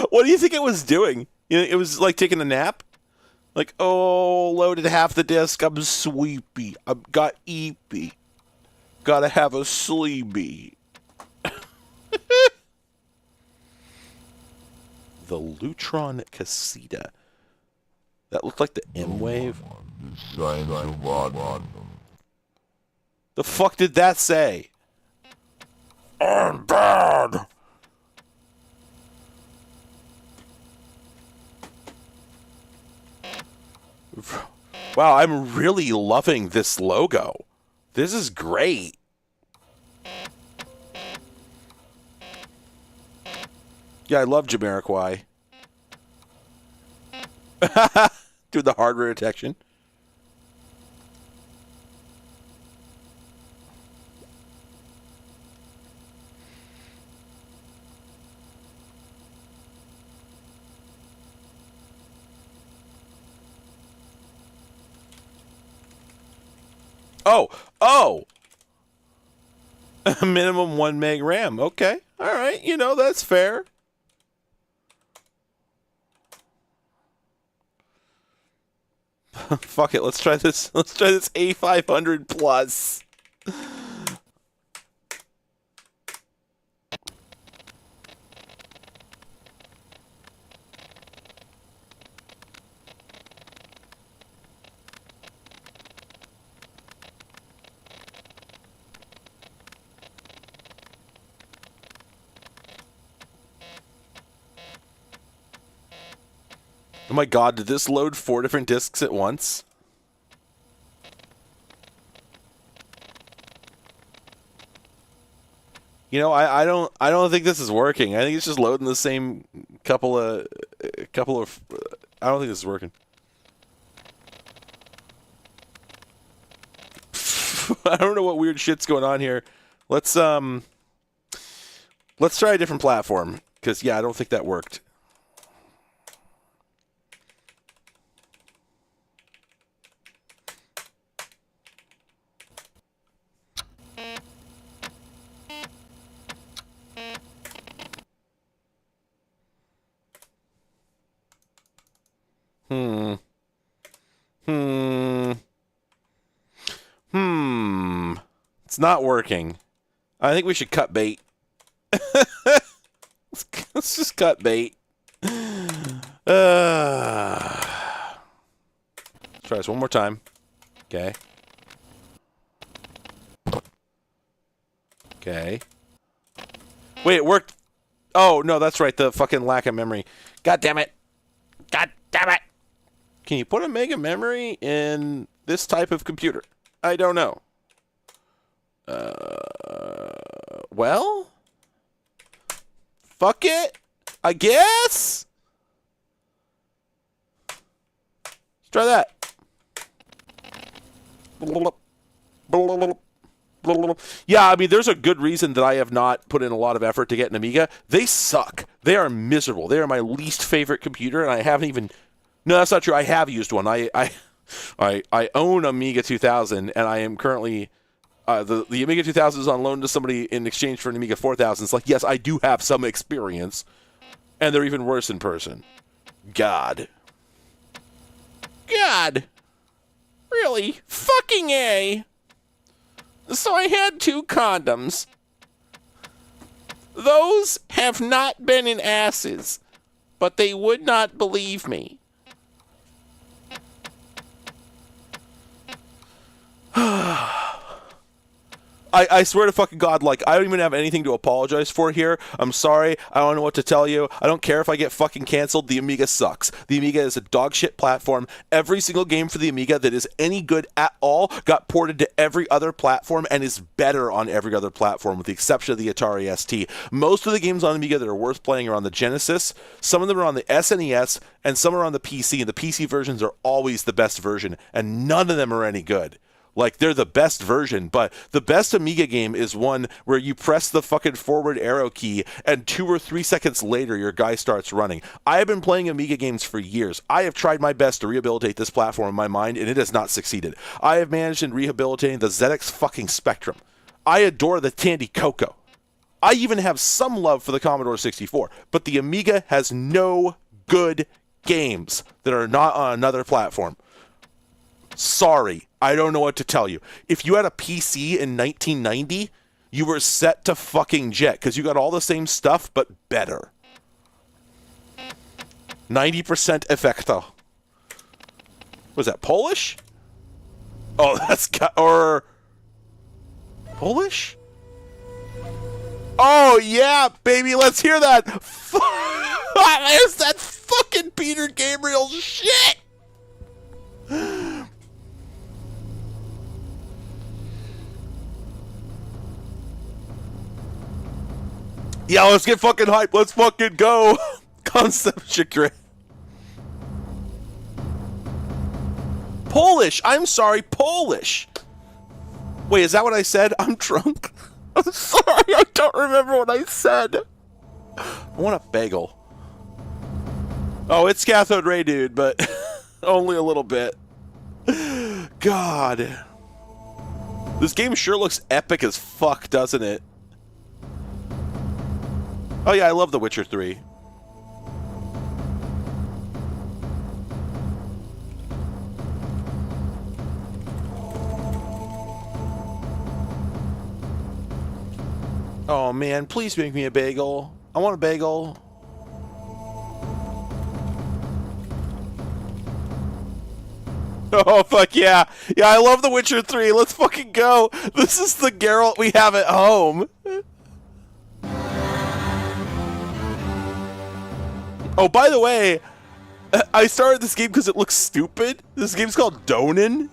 What do you think it was doing? You know, it was like taking a nap? Like, oh, loaded half the disk, I'm sleepy, I've got eepy. Gotta have a sleepy. The Lutron Casita. That looked like the M-Wave. The fuck did that say? I'm bad. Wow, I'm really loving this logo. This is great. Yeah, I love Jamiroquai. Do the hardware detection. Oh! Minimum 1 meg RAM. Okay. All right. You know, that's fair. Fuck it. Let's try this. Let's try this A500 Plus. Oh my god, did this load 4 different disks at once? You know, I don't think this is working. I think it's just loading the same couple of I don't think this is working. I don't know what weird shit's going on here. Let's try a different platform, cuz yeah, I don't think that worked. It's not working. I think we should cut bait. Let's just cut bait. Let's try this one more time. Okay. Okay. Wait, it worked. Oh, no, that's right. The fucking lack of memory. God damn it. God damn it. Can you put a mega memory in this type of computer? I don't know. Well? Fuck it, I guess? Let's try that. Yeah, I mean, there's a good reason that I have not put in a lot of effort to get an Amiga. They suck. They are miserable. They are my least favorite computer, and I haven't even... No, that's not true. I have used one. I own Amiga 2000, and I am currently... the Amiga 2000 is on loan to somebody in exchange for an Amiga 4000. It's like, yes, I do have some experience, and they're even worse in person. God. Really? Fucking A. So I had 2 condoms. Those have not been in asses, but they would not believe me. I swear to fucking God, like, I don't even have anything to apologize for here. I'm sorry. I don't know what to tell you. I don't care if I get fucking canceled. The Amiga sucks. The Amiga is a dog shit platform. Every single game for the Amiga that is any good at all got ported to every other platform and is better on every other platform, with the exception of the Atari ST. Most of the games on Amiga that are worth playing are on the Genesis. Some of them are on the SNES, and some are on the PC, and the PC versions are always the best version, and none of them are any good. Like, they're the best version, but the best Amiga game is one where you press the fucking forward arrow key and 2 or 3 seconds later your guy starts running. I have been playing Amiga games for years. I have tried my best to rehabilitate this platform in my mind, and it has not succeeded. I have managed in rehabilitating the ZX fucking Spectrum. I adore the Tandy Coco. I even have some love for the Commodore 64, but the Amiga has no good games that are not on another platform. Sorry, I don't know what to tell you. If you had a PC in 1990, you were set to fucking jet, because you got all the same stuff, but better. 90% effecto. Was that Polish? Oh, that's... Or... Polish? Oh, yeah, baby, let's hear that! There's that fucking Peter Gabriel shit! Yeah, let's get fucking hype. Let's fucking go. Concept Shikre. Polish. I'm sorry, Polish. Wait, is that what I said? I'm drunk. I'm sorry, I don't remember what I said. I want a bagel. Oh, it's cathode ray, dude, but only a little bit. God. This game sure looks epic as fuck, doesn't it? Oh yeah, I love The Witcher 3. Oh man, please make me a bagel. I want a bagel. Oh fuck yeah. Yeah, I love The Witcher 3. Let's fucking go. This is the Geralt we have at home. Oh, by the way, I started this game because it looks stupid. This game's called Donin.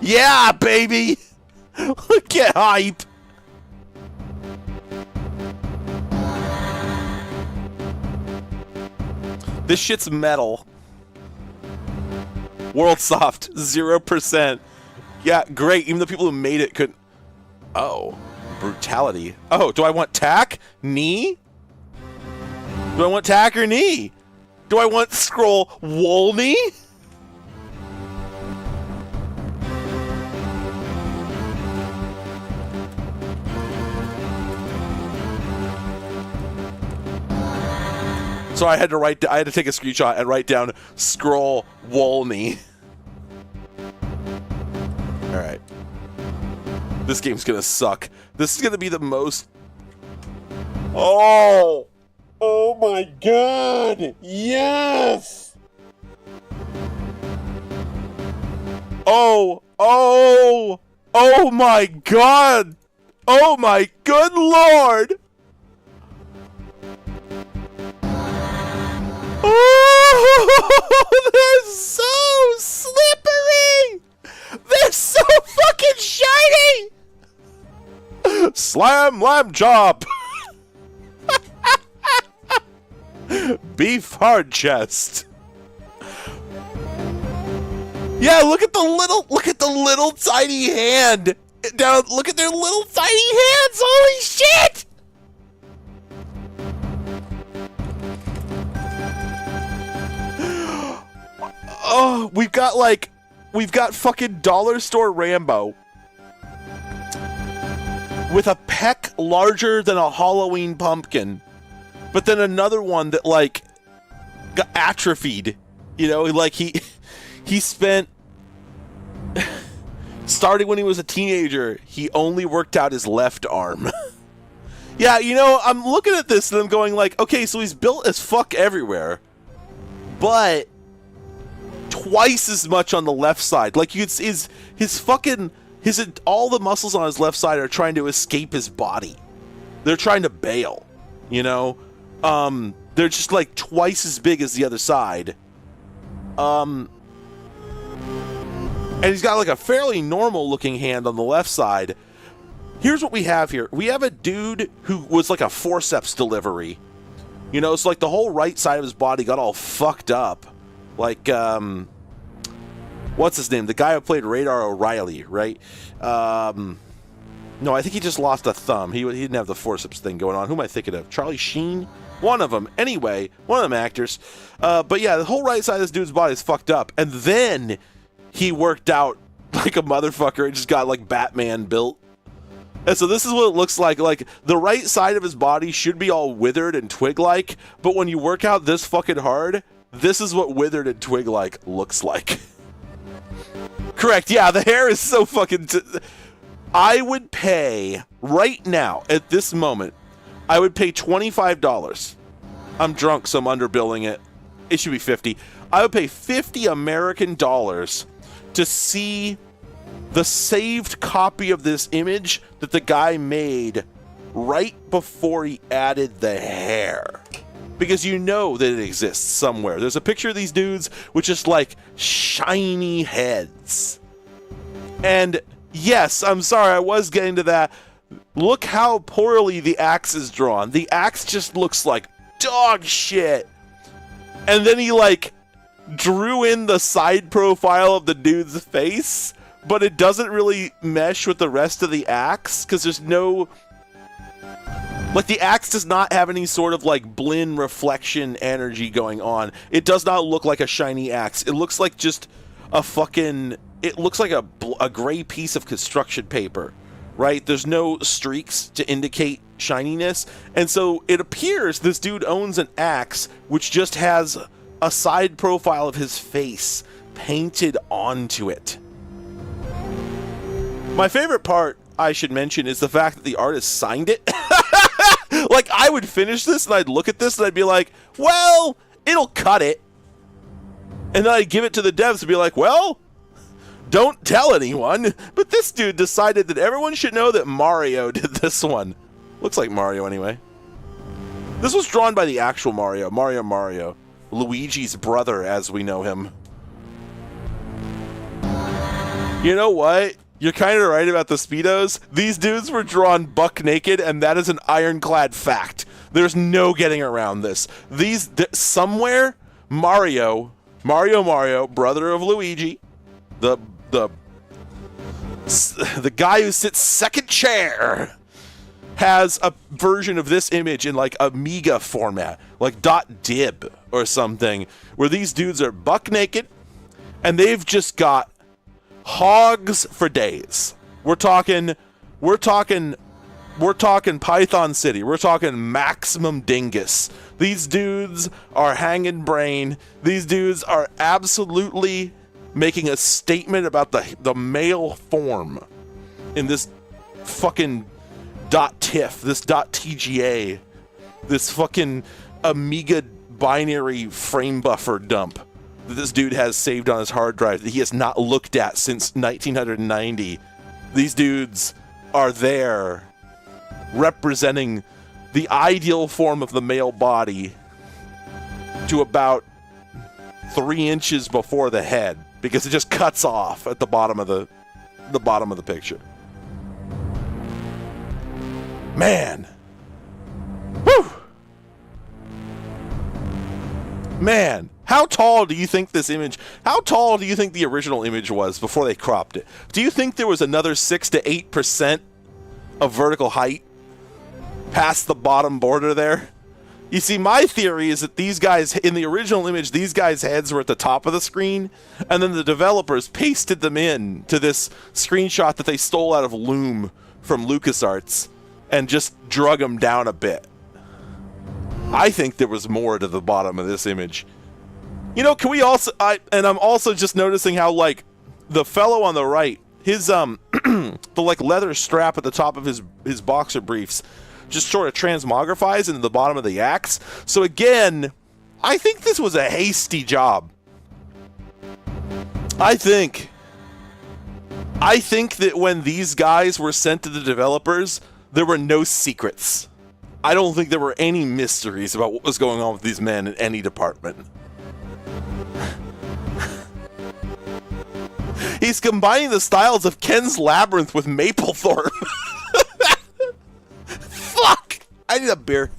Yeah, baby! Get hype! This shit's metal. WorldSoft, 0%. Yeah, great. Even the people who made it couldn't... Oh. Brutality. Oh, do I want tack? Knee? Do I want tack or knee? Do I want scroll Wolney? So I had to take a screenshot and write down scroll Wolney. All right. This game's gonna suck. This is gonna be the most. Oh! Oh my god! Yes! Oh! Oh! Oh my god! Oh my good lord! Oh, they're so slippery! They're so fucking shiny! Slam lamb chop! Beef hard chest. Yeah, look at the little tiny hand. Down, look at their little tiny hands. Holy shit! Oh, we've got fucking dollar store Rambo with a peck larger than a Halloween pumpkin, but then another one that like got atrophied. You know, like he spent starting when he was a teenager. He only worked out his left arm. Yeah, you know, I'm looking at this and I'm going like, okay, so he's built as fuck everywhere, but twice as much on the left side. Like his all the muscles on his left side are trying to escape his body. They're trying to bail, you know? They're just like twice as big as the other side. And he's got like a fairly normal looking hand on the left side. Here's what we have here. We have a dude who was like a forceps delivery. You know, it's like the whole right side of his body got all fucked up. Like, what's his name? The guy who played Radar O'Reilly, right? No, I think he just lost a thumb. He didn't have the forceps thing going on. Who am I thinking of? Charlie Sheen? One of them. Anyway, one of them actors. But yeah, the whole right side of this dude's body is fucked up. And then he worked out like a motherfucker and just got like Batman built. And so this is what it looks like. Like, the right side of his body should be all withered and twig-like, but when you work out this fucking hard, this is what withered and twig-like looks like. Correct, yeah, the hair is so fucking... I would pay, right now, at this moment, I would pay $25. I'm drunk, so I'm underbilling it. It should be 50. I would pay 50 American dollars to see the saved copy of this image that the guy made right before he added the hair. Because you know that it exists somewhere. There's a picture of these dudes with just like shiny heads. And yes, I'm sorry, I was getting to that. Look how poorly the axe is drawn. The axe just looks like dog shit. And then he like drew in the side profile of the dude's face, but it doesn't really mesh with the rest of the axe because there's no Like, the axe does not have any sort of, like, blend reflection energy going on. It does not look like a shiny axe. It looks like just a fucking... It looks like a gray piece of construction paper, right? There's no streaks to indicate shininess. And so it appears this dude owns an axe which just has a side profile of his face painted onto it. My favorite part, I should mention, is the fact that the artist signed it. Like, I would finish this and I'd look at this and I'd be like, well, it'll cut it. And then I'd give it to the devs and be like, well, don't tell anyone. But this dude decided that everyone should know that Mario did this one. Looks like Mario anyway. This was drawn by the actual Mario, Mario. Luigi's brother, as we know him. You know what? You're kind of right about the Speedos. These dudes were drawn buck naked, and that is an ironclad fact. There's no getting around this. Somewhere, Mario, brother of Luigi, the guy who sits second chair, has a version of this image in like Amiga format, like .dib or something, where these dudes are buck naked, and they've just got hogs for days. We're talking Python City. We're talking maximum dingus. These dudes are hanging brain. These dudes are absolutely making a statement about the male form in this fucking .tiff, this .tga, this fucking Amiga binary frame buffer dump that this dude has saved on his hard drive that he has not looked at since 1990. These dudes are there representing the ideal form of the male body to about 3 inches before the head, because it just cuts off at the bottom of the picture. Man. Whew. Man, how tall do you think the original image was before they cropped it? Do you think there was another 6 to 8% of vertical height past the bottom border there? You see, my theory is that these guys, in the original image, these guys' heads were at the top of the screen, and then the developers pasted them in to this screenshot that they stole out of Loom from LucasArts and just drug them down a bit. I think there was more to the bottom of this image. You know, can we also... and I'm also just noticing how, like, the fellow on the right, his, the, like, leather strap at the top of his boxer briefs just sort of transmogrifies into the bottom of the axe. So again, I think this was a hasty job. I think that when these guys were sent to the developers, there were no secrets. I don't think there were any mysteries about what was going on with these men in any department. He's combining the styles of Ken's Labyrinth with Maplethorpe. Fuck! I need a beer.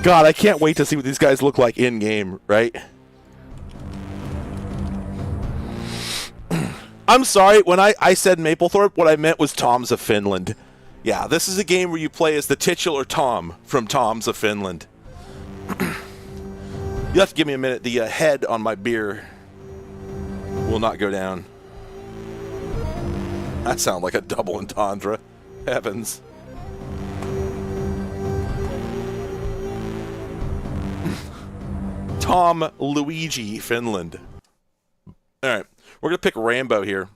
God, I can't wait to see what these guys look like in-game, right? I'm sorry, when I said Maplethorpe, what I meant was Toms of Finland. Yeah, this is a game where you play as the titular Tom from Toms of Finland. You have to give me a minute. The head on my beer will not go down. That sounds like a double entendre. Heavens. Tom Luigi Finland. Alright, we're going to pick Rambo here.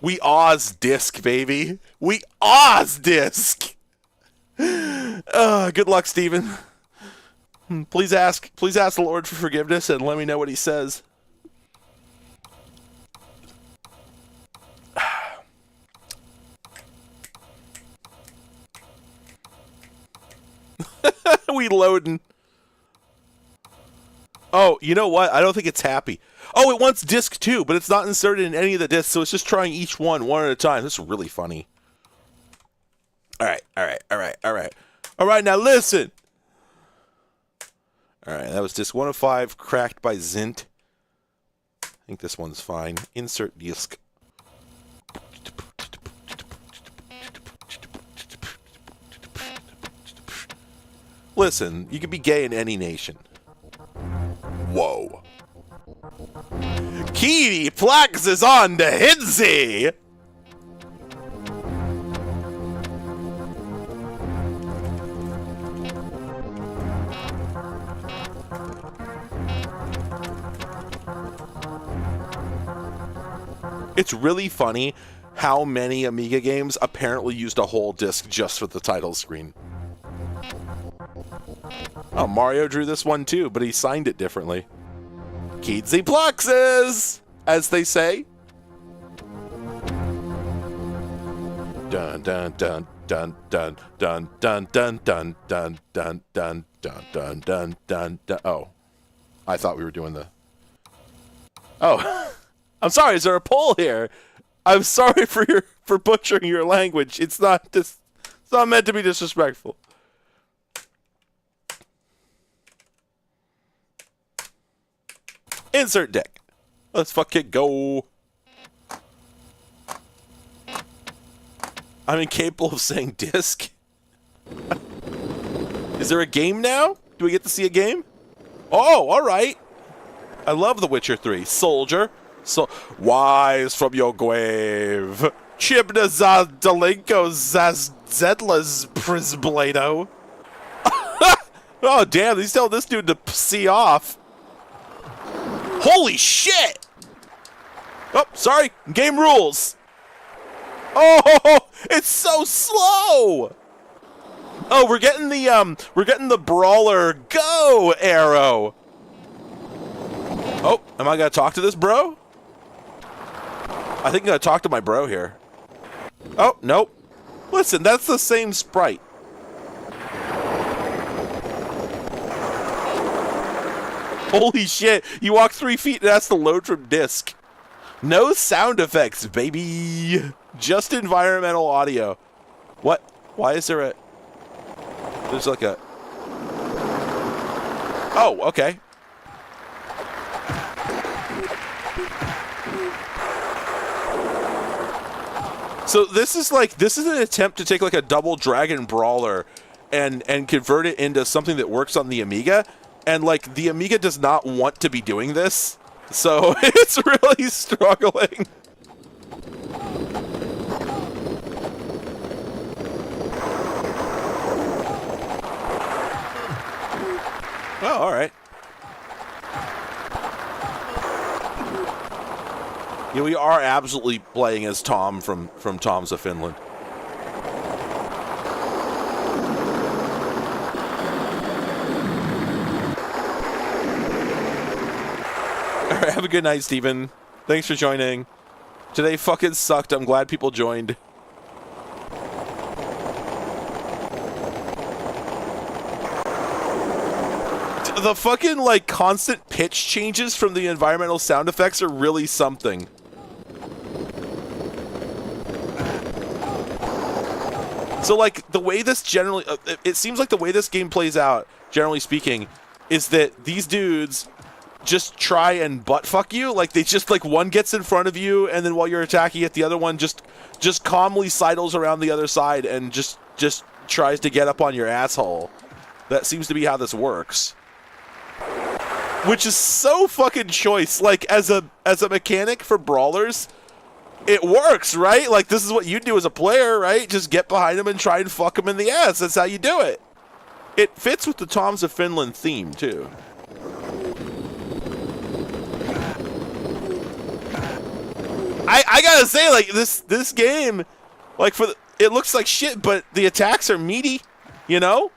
We Oz disc, baby. We Oz disc. Good luck, Steven. Please ask the Lord for forgiveness and let me know what he says. We loading. Oh, you know what? I don't think it's happy. Oh, it wants disc 2, but it's not inserted in any of the discs, so it's just trying each one at a time. This is really funny. All right. All right, now listen. All right, that was disc 1 of 5, cracked by Zint. I think this one's fine. Insert disc. Listen, you can be gay in any nation. Whoa. Kitty Flux is on the Hidsy! It's really funny how many Amiga games apparently used a whole disc just for the title screen. Oh, Mario drew this one too, but he signed it differently. Keedsy Pluxes, as they say. Dun dun dun dun dun dun dun dun dun dun dun dun dun dun dun dun. Oh, I thought we were doing the. Oh, I'm sorry. Is there a poll here? I'm sorry for butchering your language. It's not meant to be disrespectful. Insert deck. Let's fucking go. I'm incapable of saying disc. Is there a game now? Do we get to see a game? Oh, all right. I love The Witcher 3. Soldier. So wise from your grave. Chibna za delinko zaz zedlas prisblado. Oh, damn. He's telling this dude to see off. Holy shit! Oh, sorry. Game rules. Oh, it's so slow. Oh, we're getting the brawler go arrow. Oh, am I gonna talk to this bro? I think I'm gonna talk to my bro here. Oh, nope. Listen, that's the same sprite. Holy shit, you walk 3 feet and that's the load from disc. No sound effects, baby. Just environmental audio. What? Why is there a... There's like a... Oh, okay. So this is an attempt to take like a double dragon brawler and convert it into something that works on the Amiga. And, like, the Amiga does not want to be doing this, so it's really struggling. Oh, all right. Yeah, we are absolutely playing as Tom from Tom's of Finland. All right, have a good night, Steven. Thanks for joining. Today fucking sucked. I'm glad people joined. The fucking, like, constant pitch changes from the environmental sound effects are really something. So, like, the way this generally... it seems like the way this game plays out, generally speaking, is that these dudes just try and butt-fuck you. Like, they just, like, one gets in front of you, and then while you're attacking it, the other one just calmly sidles around the other side and just tries to get up on your asshole. That seems to be how this works. Which is so fucking choice. Like, as a mechanic for brawlers, it works, right? Like, this is what you do as a player, right? Just get behind them and try and fuck them in the ass. That's how you do it. It fits with the Toms of Finland theme, too. I I gotta say, like, this game, like, it looks like shit, but the attacks are meaty, you know?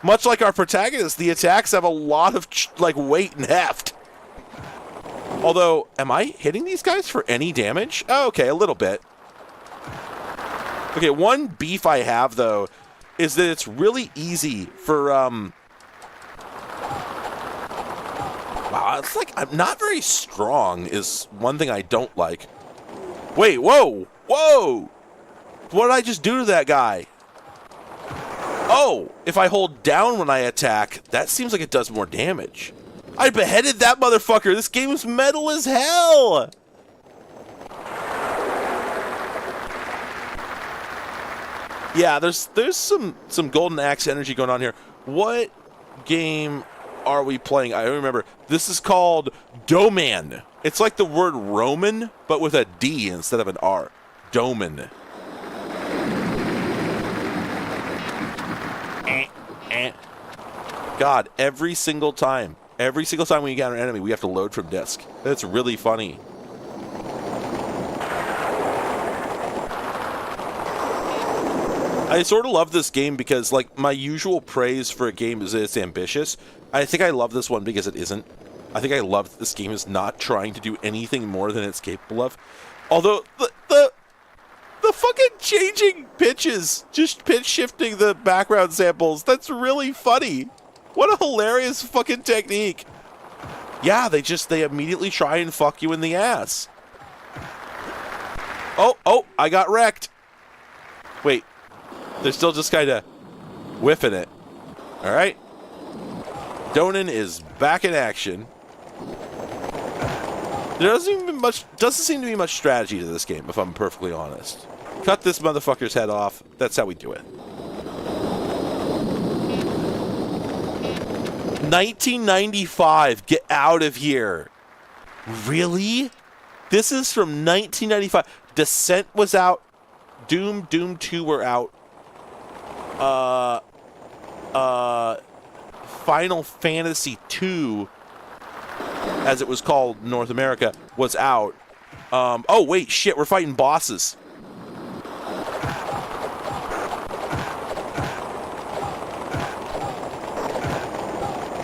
Much like our protagonist, the attacks have a lot of, like, weight and heft. Although, am I hitting these guys for any damage? Oh, okay, a little bit. Okay, one beef I have, though, is that it's really easy for, wow, it's like I'm not very strong is one thing I don't like. Wait, whoa! Whoa! What did I just do to that guy? Oh, if I hold down when I attack, that seems like it does more damage. I beheaded that motherfucker. This game is metal as hell. Yeah, there's some Golden Axe energy going on here. What game are we playing? I don't remember. This is called Doman. It's like the word Roman, but with a D instead of an R. Doman. God, every single time we encounter an enemy, we have to load from disk. That's really funny. I sort of love this game because, like, my usual praise for a game is that it's ambitious. I think I love this one because it isn't. I think I love that this game is not trying to do anything more than it's capable of. Although, the fucking changing pitches, just pitch shifting the background samples, that's really funny. What a hilarious fucking technique. Yeah, they immediately try and fuck you in the ass. Oh, I got wrecked. Wait, they're still just kind of whiffing it. All right. Donan is back in action. There doesn't seem to be much strategy to this game, if I'm perfectly honest. Cut this motherfucker's head off. That's how we do it. 1995. Get out of here. Really? This is from 1995. Descent was out. Doom 2 were out. Final Fantasy 2, as it was called in North America, was out. Oh, wait, shit, we're fighting bosses.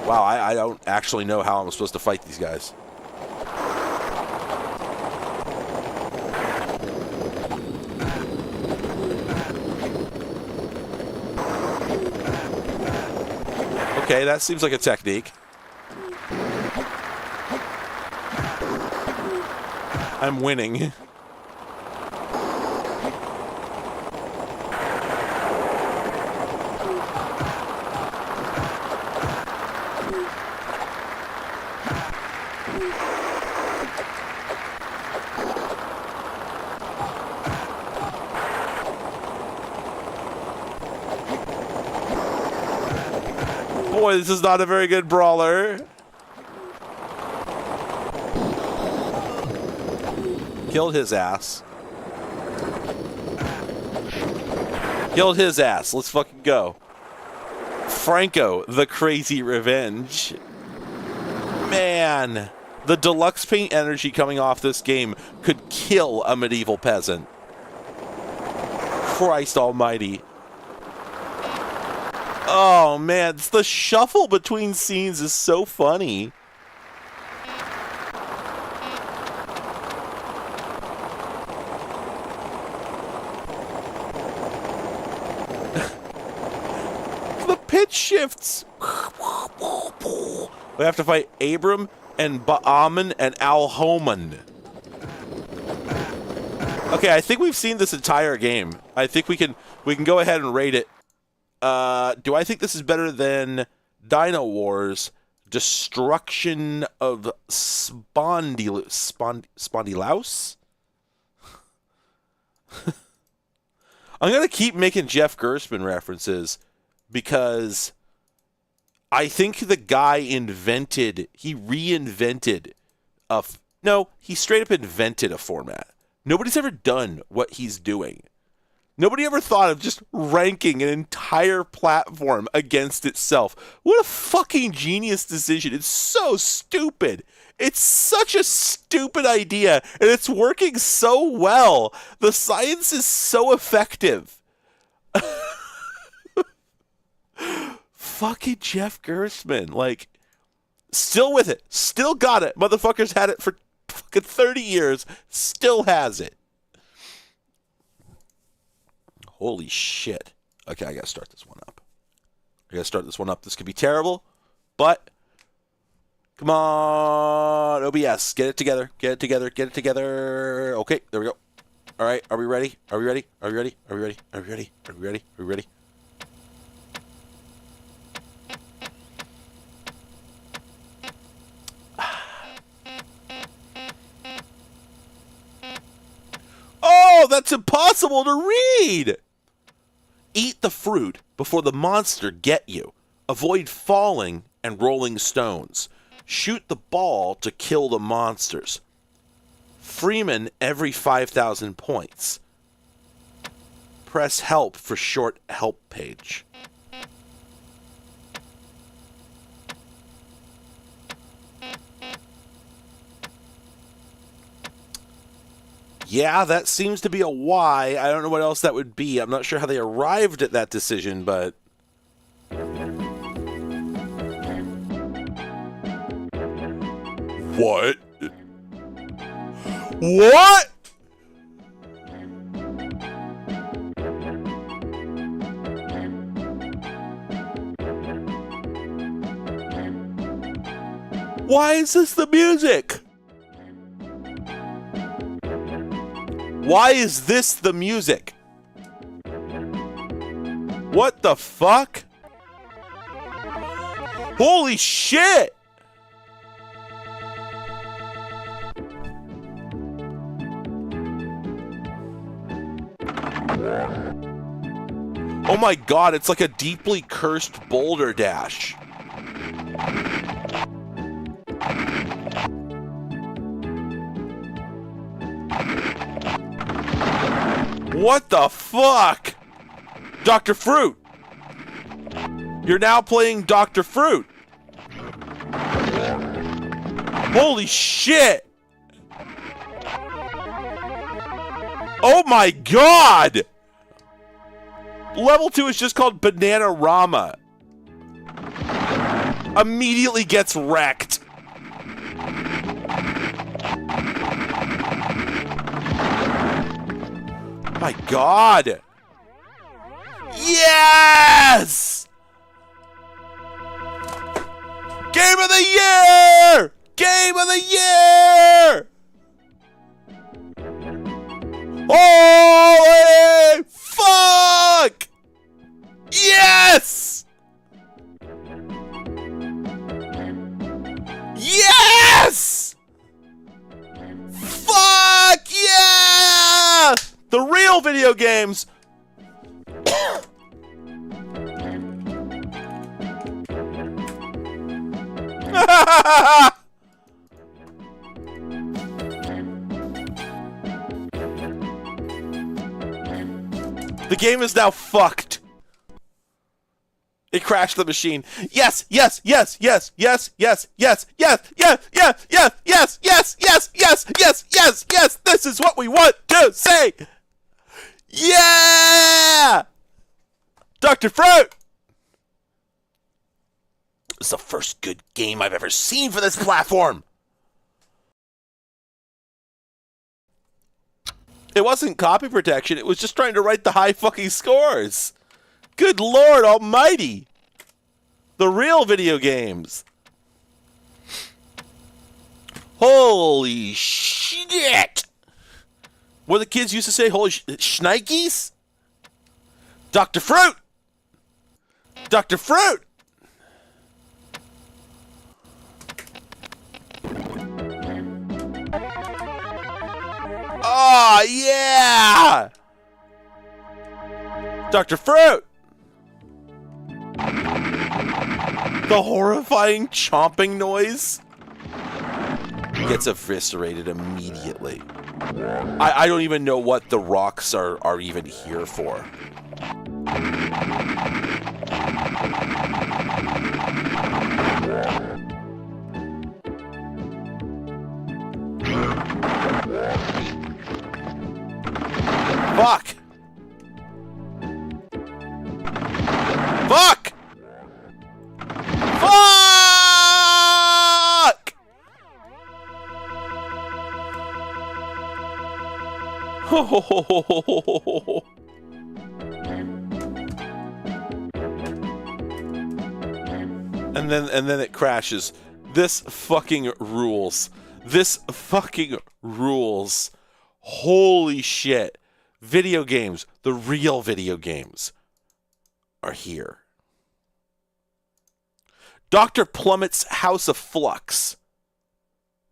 Wow, I don't actually know how I'm supposed to fight these guys. Okay, that seems like a technique. I'm winning. Boy, this is not a very good brawler. Killed his ass. Killed his ass. Let's fucking go. Franco, the Crazy Revenge. Man, the deluxe paint energy coming off this game could kill a medieval peasant. Christ almighty. Oh, man, the shuffle between scenes is so funny. The pitch shifts. We have to fight Abram and Baaman and Al-Homan. Okay, I think we've seen this entire game. I think we can go ahead and rate it. Do I think this is better than Dino Wars Destruction of Spondylouse? I'm going to keep making Jeff Gerstmann references because I think the guy he straight up invented a format. Nobody's ever done what he's doing. Nobody ever thought of just ranking an entire platform against itself. What a fucking genius decision. It's so stupid. It's such a stupid idea, and it's working so well. The science is so effective. Fucking Jeff Gerstmann, like, still with it, still got it. Motherfucker's had it for fucking 30 years, still has it. Holy shit. Okay, I gotta start this one up. This could be terrible, but come on, OBS, get it together. Okay, there we go. All right, are we ready? Oh, that's impossible to read! Eat the fruit before the monster get you. Avoid falling and rolling stones. Shoot the ball to kill the monsters. Freeman every 5,000 points. Press help for short help page. Yeah, that seems to be a Y. I don't know what else that would be. I'm not sure how they arrived at that decision, but... What? What? Why is this the music? Why is this the music? What the fuck? Holy shit! Oh my god, it's like a deeply cursed boulder dash. What the fuck? Dr. Fruit! You're now playing Dr. Fruit! Holy shit! Oh my god! Level 2 is just called Bananarama. Immediately gets wrecked. My god! Yes! Game of the year! Game of the year! Holy fuck! Yes! Yes! Fuck yeah! The real video games. The game is now fucked. It crashed the machine. Yes, yes, yes, yes, yes, yes, yes, yes, yes, yes, yes, yes, yes, yes, yes, yes, yes, yes. This is what we want to say. Yeah! Dr. Fruit! It's the first good game I've ever seen for this platform. It wasn't copy protection. It was just trying to write the high fucking scores. Good Lord almighty. The real video games. Holy shit. What the kids used to say, holy shnikes? Dr. Fruit! Dr. Fruit! Oh, yeah! Dr. Fruit! The horrifying chomping noise gets eviscerated immediately. I don't even know what the rocks are even here for. Fuck! Fuck! Fuck! And then it crashes. This fucking rules. This fucking rules. Holy shit. Video games, the real video games, are here. Dr. Plummets' House of Flux.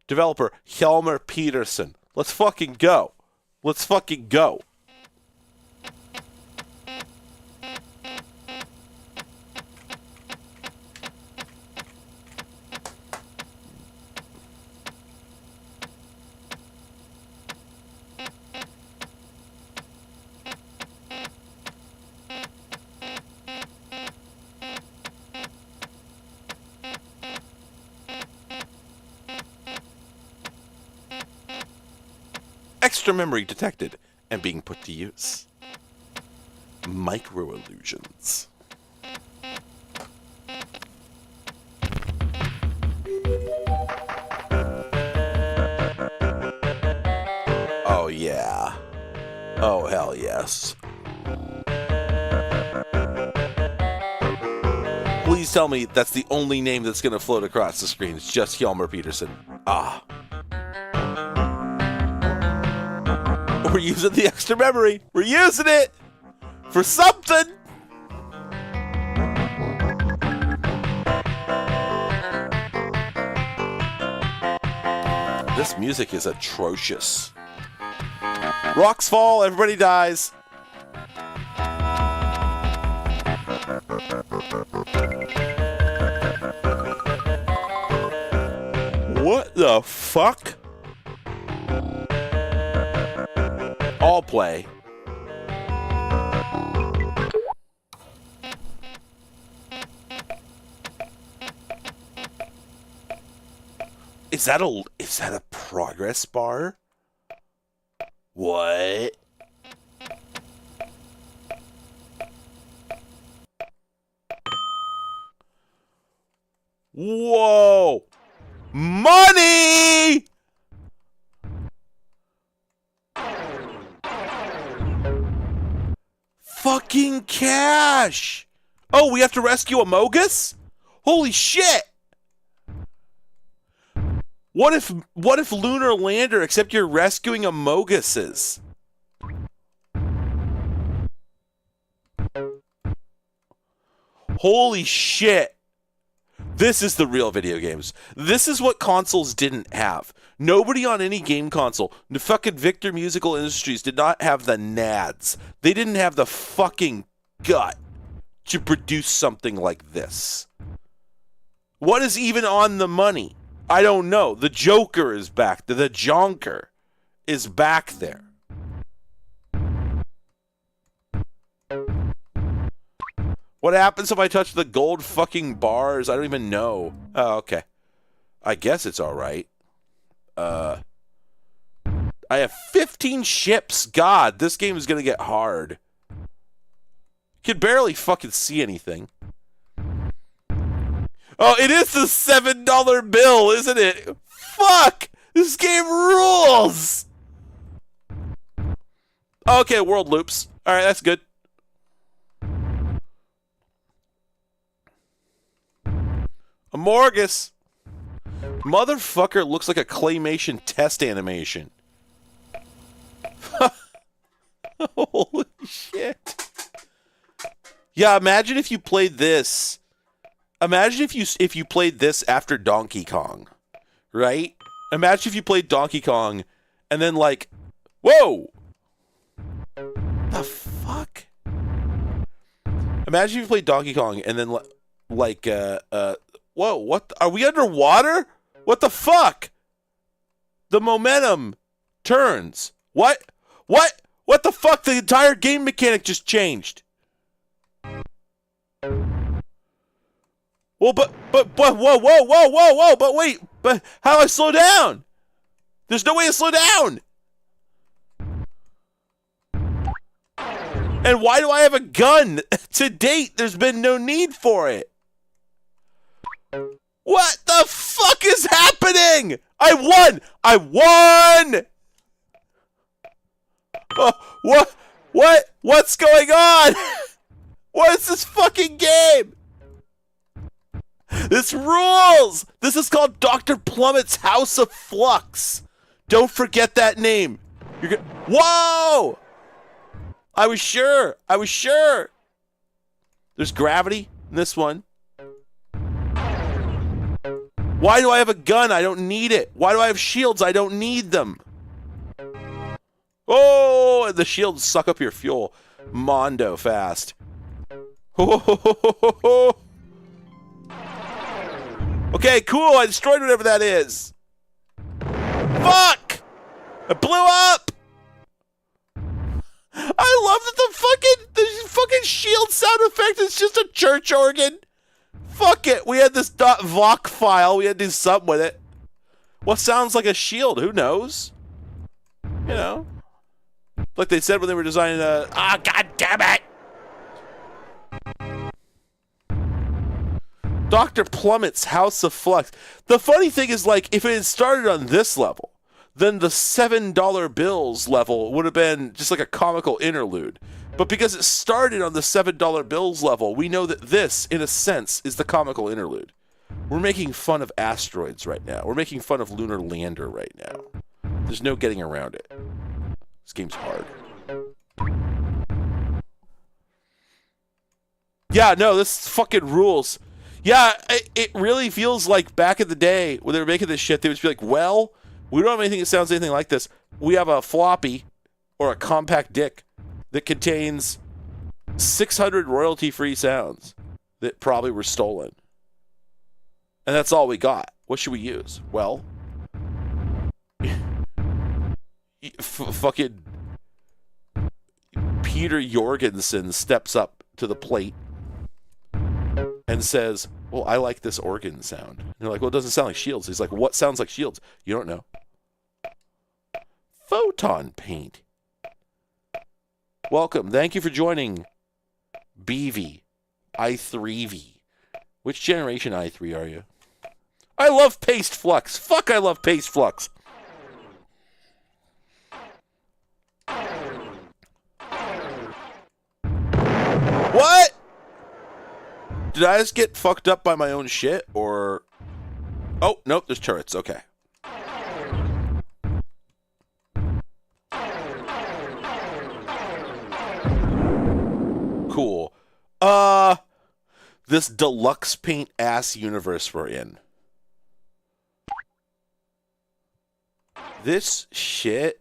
Developer Hjalmar Peterson. Let's fucking go. Let's fucking go. Extra memory detected and being put to use. Micro illusions. Oh yeah. Oh hell yes. Please tell me that's the only name that's going to float across the screen. It's just Hjalmar Peterson. Ah. We're using the extra memory. We're using it for something. This music is atrocious. Rocks fall, everybody dies. What the fuck? All play. Is that a progress bar? What? Whoa! Money! Fucking cash! Oh, we have to rescue a Mogus? Holy shit! What if Lunar Lander, except you're rescuing a Moguses? Holy shit! This is the real video games. This is what consoles didn't have. Nobody on any game console, the fucking Victor Musical Industries did not have the nads. They didn't have the fucking gut to produce something like this. What is even on the money? I don't know. The Joker is back. The Jonker is back there. What happens if I touch the gold fucking bars? I don't even know. Oh, okay. I guess it's alright. I have 15 ships. God, this game is gonna get hard. Can barely fucking see anything. Oh, it is the $7 bill, isn't it? Fuck! This game rules! Okay, world loops. Alright, that's good. Amorgus! Motherfucker looks like a claymation test animation. Holy shit. Yeah, imagine if you played this. Imagine if you played this after Donkey Kong, right? Imagine if you played Donkey Kong and then like, whoa! The fuck? Imagine if you played Donkey Kong and then like, whoa, what? Are we underwater? What the fuck? The momentum turns. What? What? What the fuck? The entire game mechanic just changed. Well, but, whoa, but wait, but how do I slow down? There's no way to slow down. And why do I have a gun? To date, there's been no need for it. What the fuck is happening? I won! I won! Oh, what? What's going on? What is this fucking game? This rules! This is called Dr. Plummets' House of Flux. Don't forget that name. Whoa! I was sure. I was sure. There's gravity in this one. Why do I have a gun? I don't need it. Why do I have shields? I don't need them. Oh, and the shields suck up your fuel. Mondo fast. Okay, cool. I destroyed whatever that is. Fuck! It blew up! I love that the fucking shield sound effect is just a church organ. Fuck it. We had this .voc file. We had to do something with it. What sounds like a shield? Who knows? You know. Like they said when they were designing a... Ah, god damn it! Dr. Plummets' House of Flux. The funny thing is, like, if it had started on this level, then the $7 bills level would have been just like a comical interlude. But because it started on the $7 bills level, we know that this, in a sense, is the comical interlude. We're making fun of asteroids right now. We're making fun of Lunar Lander right now. There's no getting around it. This game's hard. Yeah, no, this fucking rules. Yeah, it really feels like back in the day when they were making this shit, they would just be like, well, we don't have anything that sounds anything like this. We have a floppy or a compact disc that contains 600 royalty-free sounds that probably were stolen. And that's all we got. What should we use? Well, fucking Peter Jorgensen steps up to the plate and says, well, I like this organ sound. And they're like, well, it doesn't sound like shields. He's like, what sounds like shields? You don't know. Photon paint. Welcome. Thank you for joining BV i3V. Which generation i3 are you? I love paste flux. Fuck, I love paste flux. What? Did I just get fucked up by my own shit, or... Oh, nope, there's turrets. Okay. Cool. This deluxe paint ass universe we're in. This shit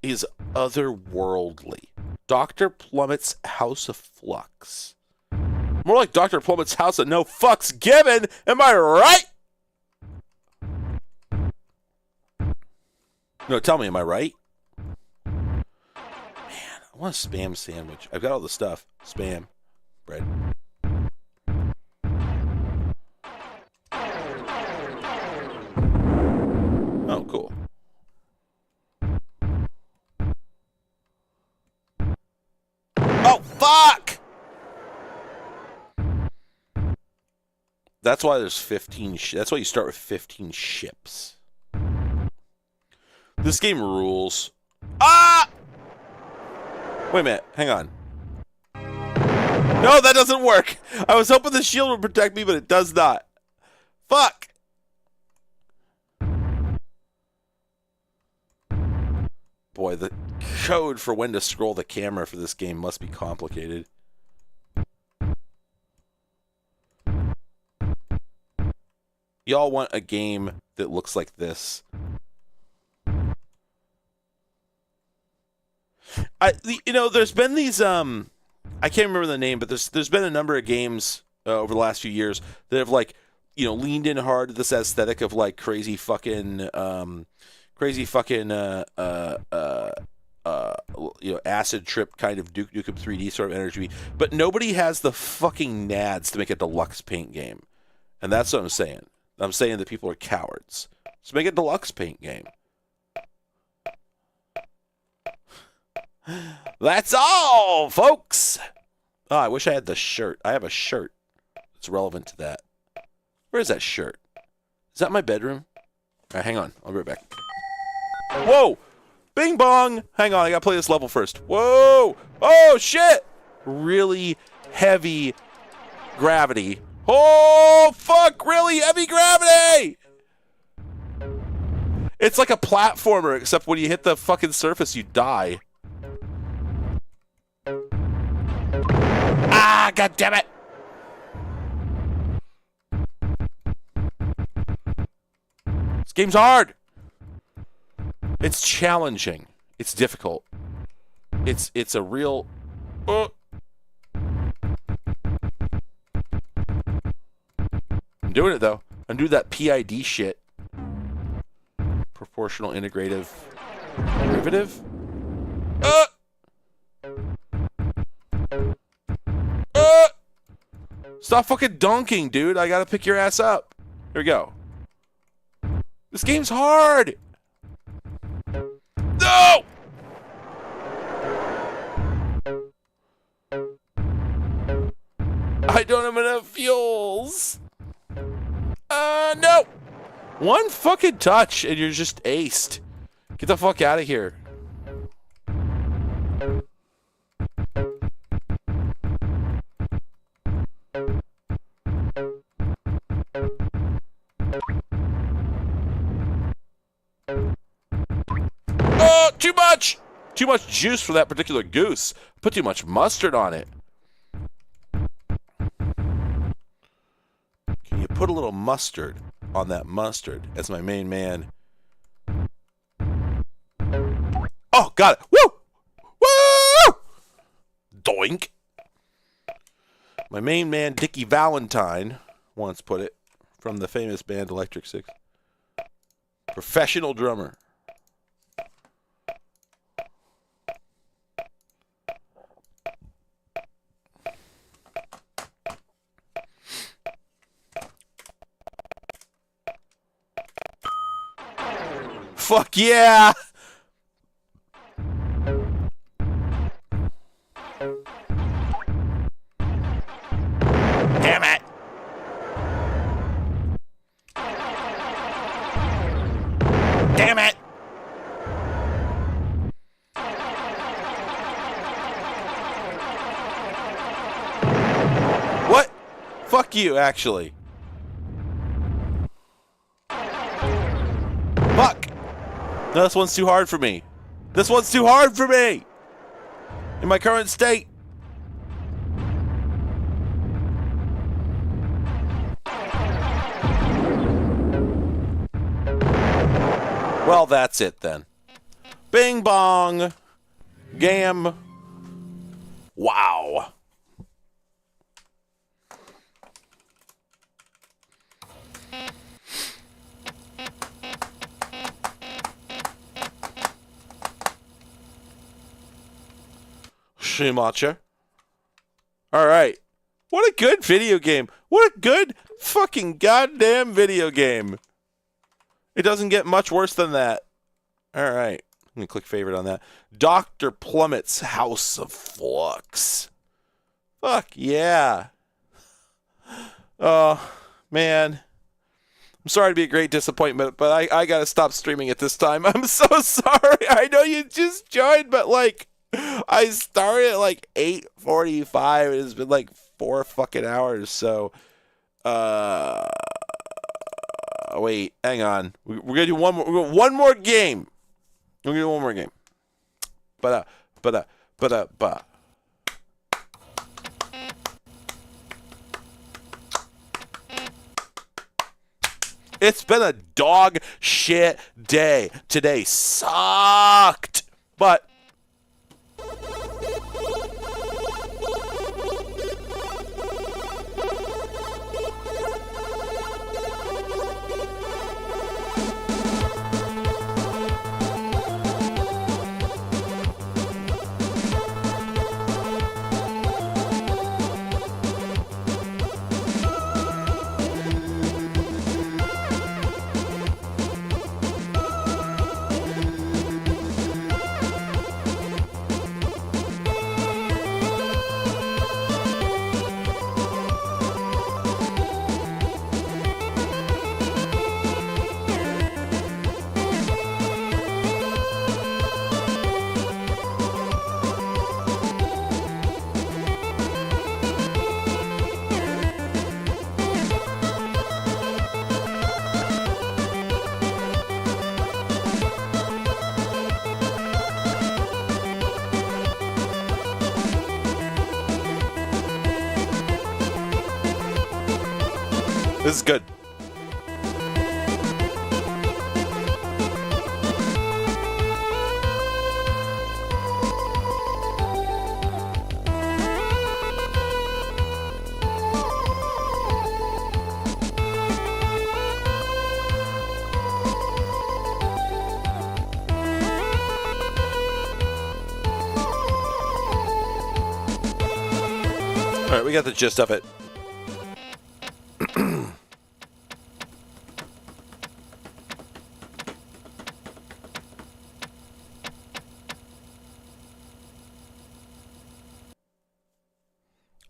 is otherworldly. Dr. Plummets' House of Flux. More like Dr. Plummets' House of No Fucks Given. Am I right? No, tell me, am I right? Man, I want a spam sandwich. I've got all the stuff. Spam. Bread. Oh, cool. Oh, fuck! That's why there's 15 that's why you start with 15 ships. This game rules. Ah! Wait a minute. Hang on. No, that doesn't work. I was hoping the shield would protect me, but it does not. Fuck. Boy, the code for when to scroll the camera for this game must be complicated. Y'all want a game that looks like this. There's been these I can't remember the name, but there's been a number of games over the last few years that have leaned in hard to this aesthetic of like crazy fucking acid trip kind of Duke Nukem 3D sort of energy, but nobody has the fucking nads to make a deluxe paint game, and that's what I'm saying. I'm saying that people are cowards. Let's make a deluxe paint game. That's all, folks. Oh, I wish I had the shirt. I have a shirt that's relevant to that. Where is that shirt? Is that my bedroom? All right, hang on. I'll be right back. Whoa! Bing bong! Hang on, I gotta play this level first. Whoa! Oh, shit! Really heavy gravity. Oh, fuck! Really heavy gravity! It's like a platformer, except when you hit the fucking surface, you die. Ah, god damn it! This game's hard! It's challenging. It's difficult. It's a real... I'm doing it, though. I'm doing that PID shit. Proportional integrative derivative? Stop fucking dunking, dude. I gotta pick your ass up. Here we go. This game's hard! No! I don't have enough fuels. No! One fucking touch and you're just aced. Get the fuck out of here. Oh, too much! Too much juice for that particular goose. Put too much mustard on it. Can you put a little mustard on that mustard as my main man? Oh, got it. Woo! Woo! Doink. My main man, Dickie Valentine, once put it, from the famous band Electric Six. Professional drummer. Fuck yeah! Damn it! Damn it! What? Fuck you, actually. Fuck! No, this one's too hard for me. This one's too hard for me! In my current state. Well, that's it then. Bing bong. Gam. Wow. Shimacha. Alright. What a good video game. What a good fucking goddamn video game. It doesn't get much worse than that. Alright. I'm going to click favorite on that. Dr. Plummets' House of Flux. Fuck yeah. Oh, man. I'm sorry to be a great disappointment, but I got to stop streaming it this time. I'm so sorry. I know you just joined, but like... I started at like 8:45. It's been like 4 fucking hours. So, wait, hang on. We're gonna do one more game. We're gonna do one more game. But. It's been a dog shit day. Today sucked, but. This is good. All right, we got the gist of it.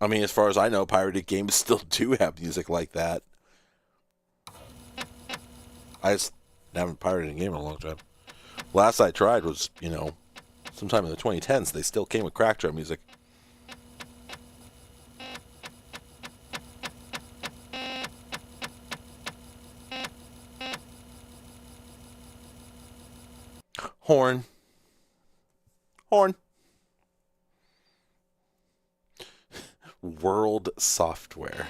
I mean, as far as I know, pirated games still do have music like that. I just haven't pirated a game in a long time. Last I tried was, you know, sometime in the 2010s. They still came with crack drum music. Horn. Horn. World Software.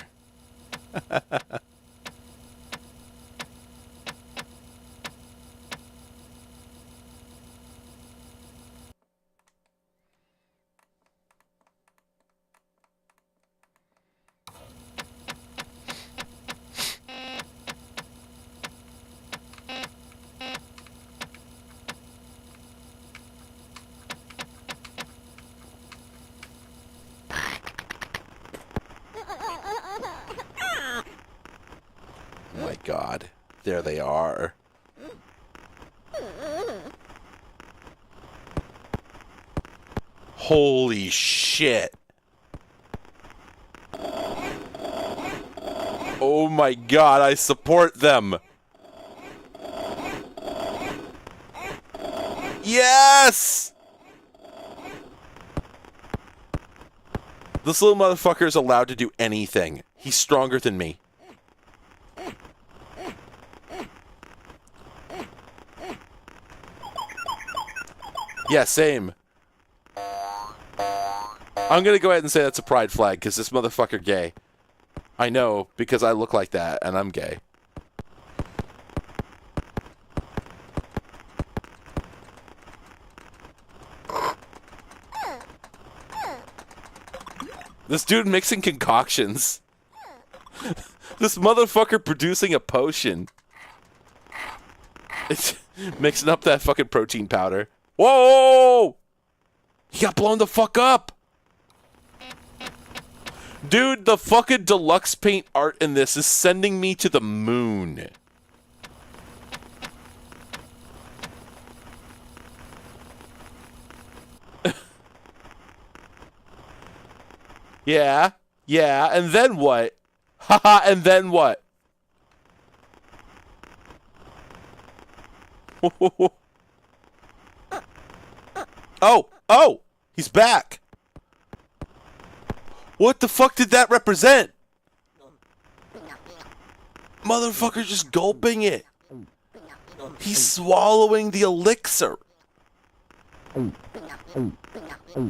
God, there they are. Holy shit. Oh my God, I support them. Yes! This little motherfucker is allowed to do anything. He's stronger than me. Yeah, same. I'm gonna go ahead and say that's a pride flag, because this motherfucker gay. I know, because I look like that, and I'm gay. This dude mixing concoctions. This motherfucker producing a potion. It's mixing up that fucking protein powder. Whoa! He got blown the fuck up! Dude, the fucking deluxe paint art in this is sending me to the moon. Yeah, and then what? Haha, and then what? Oh, he's back. What the fuck did that represent? Motherfucker just gulping it. He's swallowing the elixir.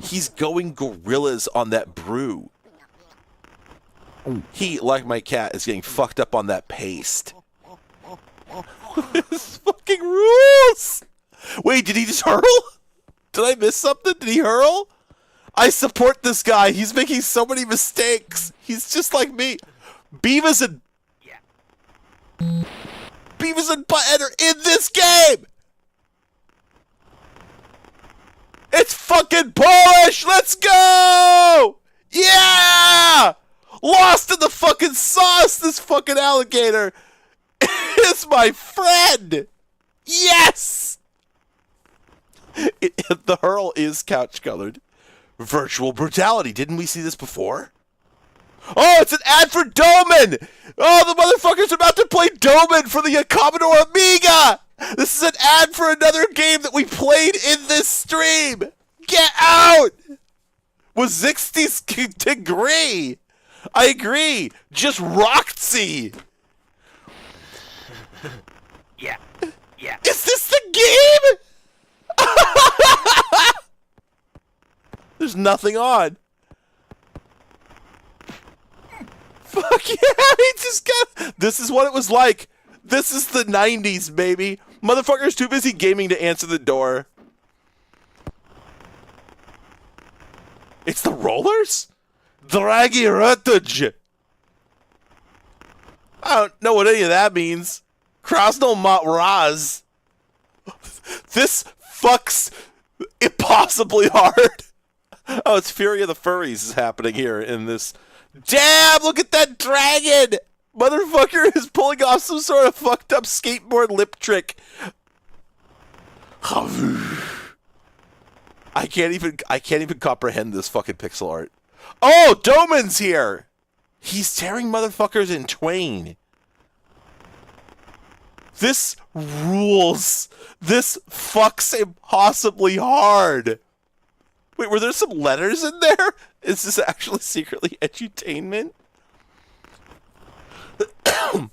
He's going gorillas on that brew. He, like my cat, is getting fucked up on that paste. This fucking rules! Wait, did he just hurl? Did I miss something? Did he hurl? I support this guy. He's making so many mistakes. He's just like me. Beavis and Butthead are in this game! It's fucking Polish! Let's go! Yeah! Lost in the fucking sauce, this fucking alligator is my friend! Yes! The hurl is couch-colored. Virtual brutality. Didn't we see this before? Oh, it's an ad for Doman! Oh, the motherfucker's about to play Doman for the Commodore Amiga! This is an ad for another game that we played in this stream! Get out! Was 60's degree! I agree! Just Roxy! Yeah. Is this the game? There's nothing on. Fuck yeah, he just got... This is what it was like. This is the 90s, baby. Motherfucker's too busy gaming to answer the door. It's the rollers? Draggy Ruttage. I don't know what any of that means. Krasno Mat Raz. This fucks impossibly hard. Oh, it's Fury of the Furries is happening here in this. Damn, look at that dragon! Motherfucker is pulling off some sort of fucked up skateboard lip trick. I can't even comprehend this fucking pixel art. Oh, Doman's here! He's tearing motherfuckers in twain. This rules. This fucks impossibly hard. Wait, were there some letters in there? Is this actually secretly edutainment?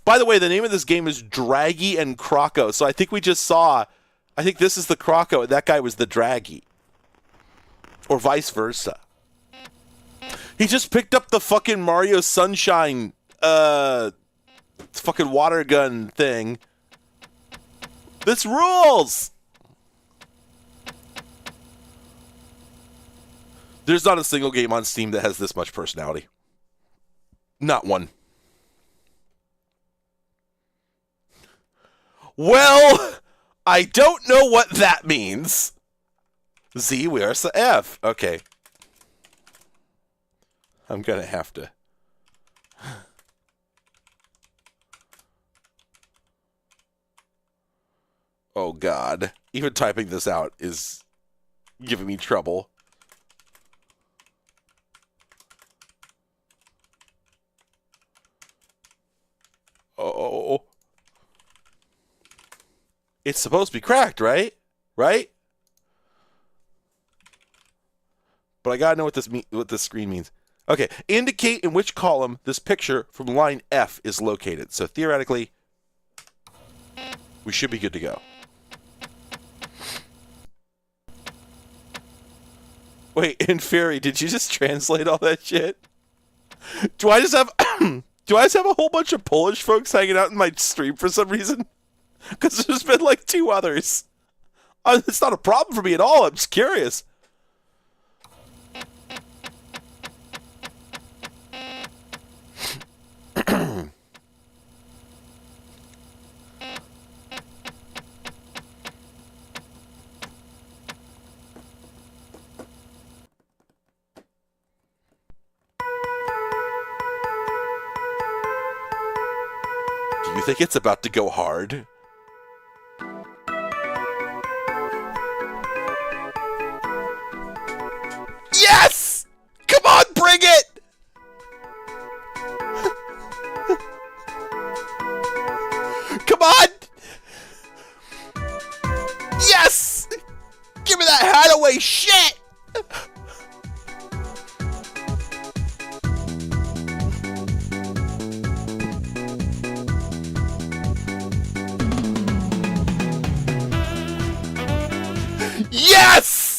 By the way, the name of this game is Draggy and Croco. So I think we just saw... I think this is the Croco and that guy was the Draggy. Or vice versa. He just picked up the fucking Mario Sunshine fucking water gun thing. This rules! There's not a single game on Steam that has this much personality. Not one. Well, I don't know what that means. Z, where's the F? Okay. I'm gonna have to... Oh god. Even typing this out is giving me trouble. Oh. It's supposed to be cracked, right? Right? But I gotta know what this screen means. Okay, indicate in which column this picture from line F is located. So theoretically, we should be good to go. Wait, in Fury, did you just translate all that shit? Do I just have a whole bunch of Polish folks hanging out in my stream for some reason? Because there's been like 2 others. It's not a problem for me at all. I'm just curious. Do you think it's about to go hard? Yes! Come on, bring it! Come on! Yes! Give me that hideaway shit! Yes!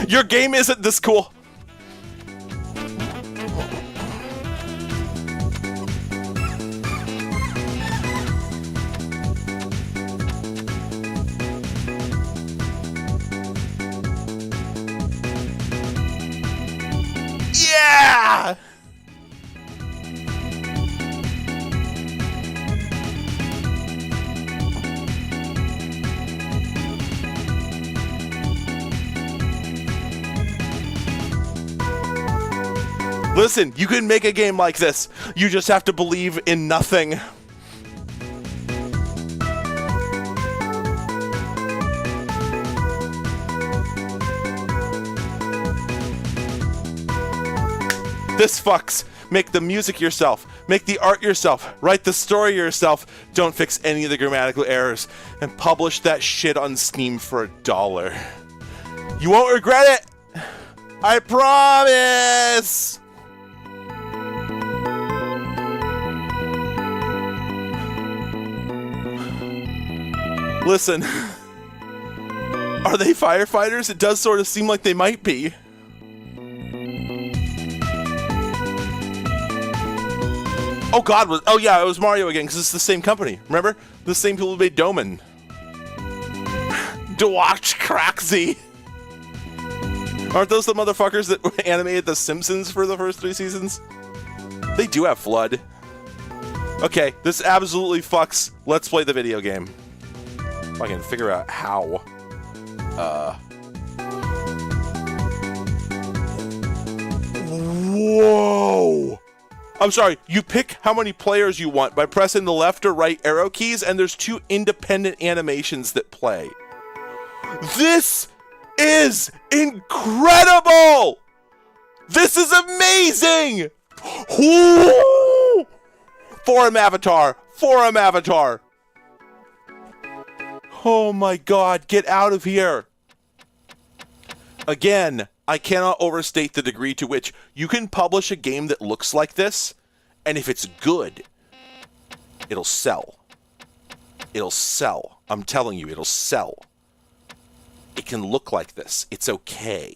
Your game isn't this cool. Yeah! Listen, you can make a game like this. You just have to believe in nothing. This fucks. Make the music yourself. Make the art yourself. Write the story yourself. Don't fix any of the grammatical errors. And publish that shit on Steam for $1. You won't regret it. I promise! Listen, are they firefighters? It does sort of seem like they might be. Oh God, oh yeah, it was Mario again, because it's the same company. Remember? The same people who made Domen. Dwatch Craxy. Aren't those the motherfuckers that animated The Simpsons for the first 3 seasons? They do have Flood. Okay, this absolutely fucks Let's Play the video game. If I can figure out how. Whoa! I'm sorry, you pick how many players you want by pressing the left or right arrow keys, and there's 2 independent animations that play. This is incredible! This is amazing! Woo! Forum avatar! Forum avatar! Oh my God, get out of here! Again, I cannot overstate the degree to which you can publish a game that looks like this, and if it's good, it'll sell. It'll sell. I'm telling you, it'll sell. It can look like this. It's okay.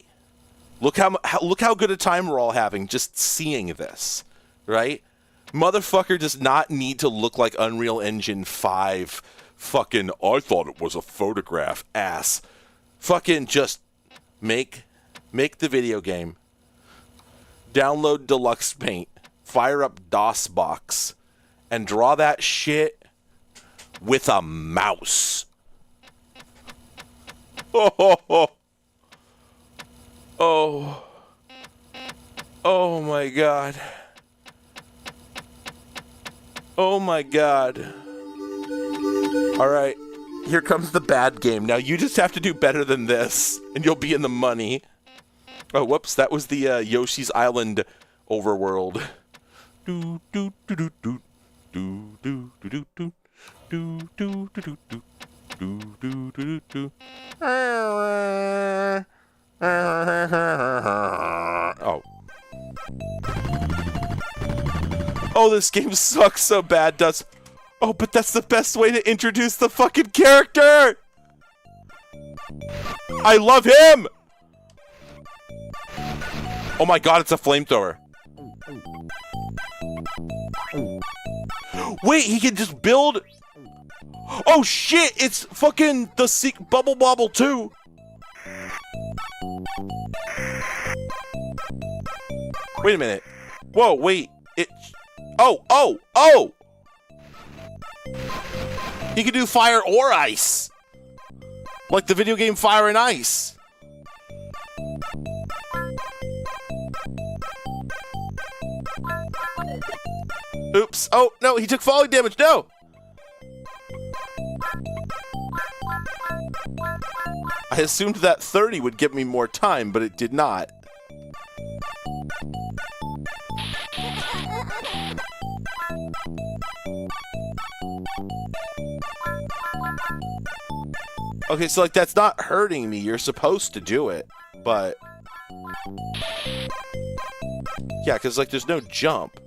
Look how good a time we're all having just seeing this, right? Motherfucker does not need to look like Unreal Engine 5 fucking, I thought it was a photograph, ass. Fucking just make the video game. Download Deluxe Paint. Fire up DOSBox. And draw that shit with a mouse. Oh. Oh my God. Oh my God. Alright, here comes the bad game. Now you just have to do better than this, and you'll be in the money. Oh, whoops, that was the Yoshi's Island overworld. Do do do do do do do do do do do do do do do do do. Oh. Oh, this game sucks so bad, does. Oh, but that's the best way to introduce the fucking character! I love him! Oh my God, it's a flamethrower. Wait, he can just build... Oh shit, it's fucking the Bubble Bobble 2. Wait a minute. Whoa, wait. Oh! He can do fire or ice. Like the video game Fire and Ice. Oops. Oh, no, he took falling damage. No. I assumed that 30 would give me more time, but it did not. Okay, so like that's not hurting me. You're supposed to do it, but yeah, because like there's no jump.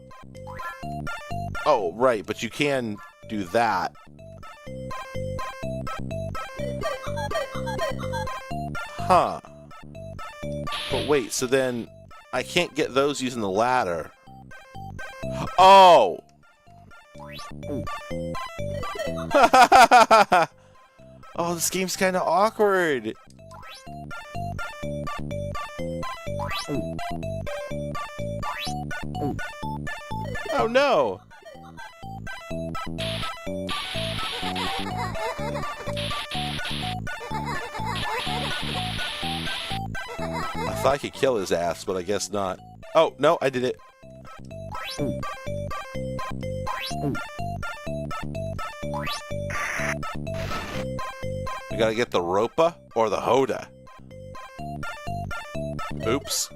Oh, right, but you can do that. Huh. But wait, so then I can't get those using the ladder. Oh! Oh, this game's kind of awkward. Oh no! I thought I could kill his ass, but I guess not. Oh, no, I did it. We gotta get the Ropa or the Hoda. Oops.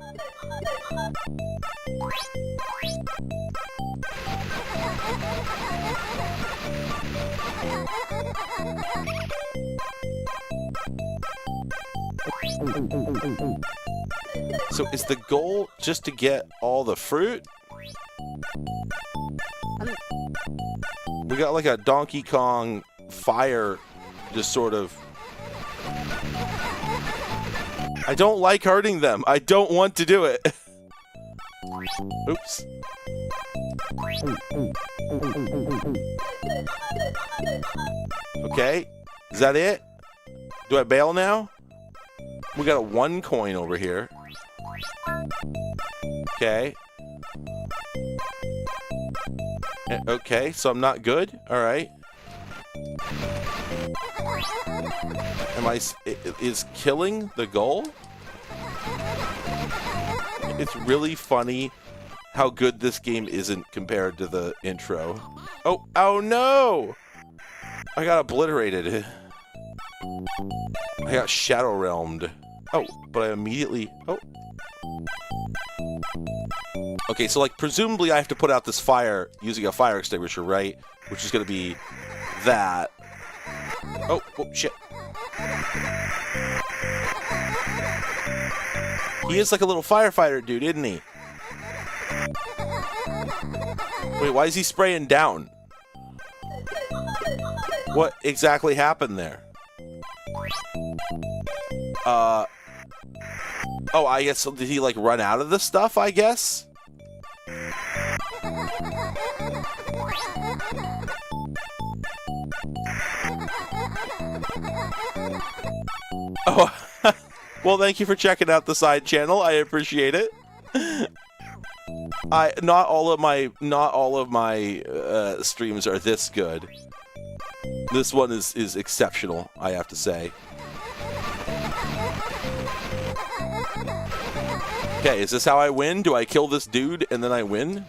So is the goal just to get all the fruit? We got like a Donkey Kong fire just sort of... I don't like hurting them. I don't want to do it. Oops. Okay. Is that it? Do I bail now? We got a 1 coin over here. Okay. Okay, so I'm not good? Alright. Is killing the goal? It's really funny how good this game isn't compared to the intro. Oh no! I got obliterated. I got shadow realmed. Oh, but I immediately... Oh. Okay, so like presumably I have to put out this fire using a fire extinguisher, right? Which is going to be that. Oh, shit. He is like a little firefighter dude, isn't he? Wait, why is he spraying down? What exactly happened there? Oh, I guess, did he like run out of the stuff, I guess? Oh, well, thank you for checking out the side channel. I appreciate it. Not all of my streams are this good. This one is exceptional, I have to say. Okay, is this how I win? Do I kill this dude and then I win?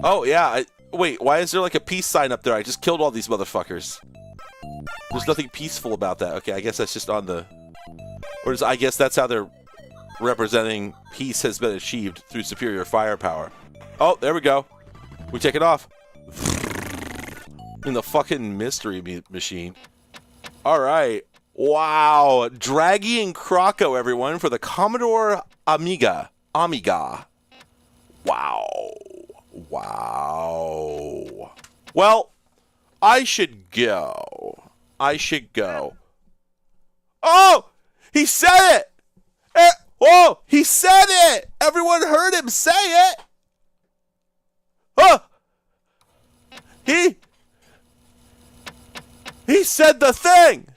Oh yeah. Wait, why is there like a peace sign up there? I just killed all these motherfuckers. There's nothing peaceful about that. Okay, I guess that's just on the... I guess that's how they're representing peace has been achieved through superior firepower. Oh, there we go. We take it off. In the fucking mystery machine. Alright. Wow. Draggy and Croco, everyone, for the Commodore Amiga. Wow. Wow. Well, I should go. Oh! He said it! Oh! He said it! Everyone heard him say it! Oh! He said the thing!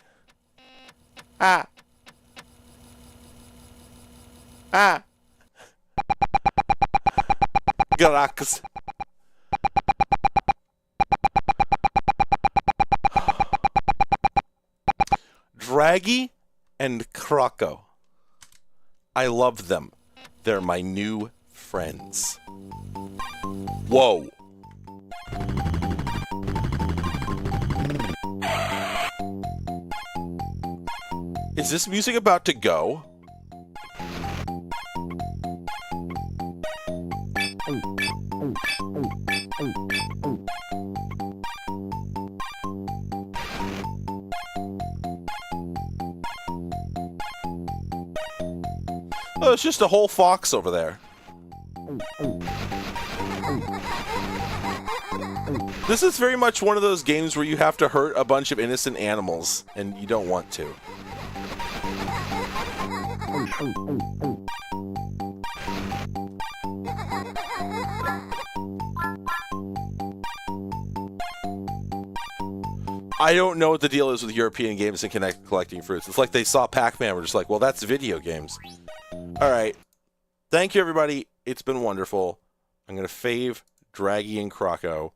Garacas. Draggy and Croco. I love them. They're my new friends. Whoa. Is this music about to go? Oh, it's just a whole fox over there. This is very much one of those games where you have to hurt a bunch of innocent animals, and you don't want to. I don't know what the deal is with European games and collecting fruits. It's like they saw Pac-Man, we're just like, well, that's video games. Alright. Thank you, everybody. It's been wonderful. I'm going to fave Draggy and Croco.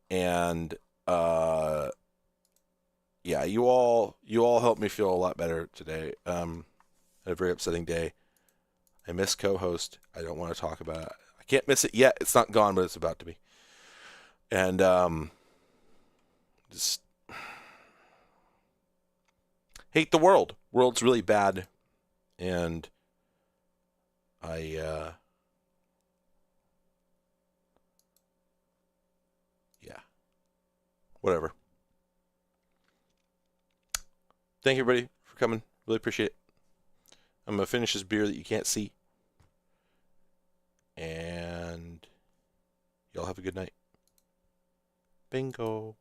And, yeah, you all helped me feel a lot better today. Had a very upsetting day. I miss co-host. I don't want to talk about it. I can't miss it yet. It's not gone, but it's about to be. And, just hate the world. World's really bad. And yeah. Whatever. Thank you, everybody, for coming. Really appreciate it. I'm going to finish this beer that you can't see. And y'all have a good night. Bingo.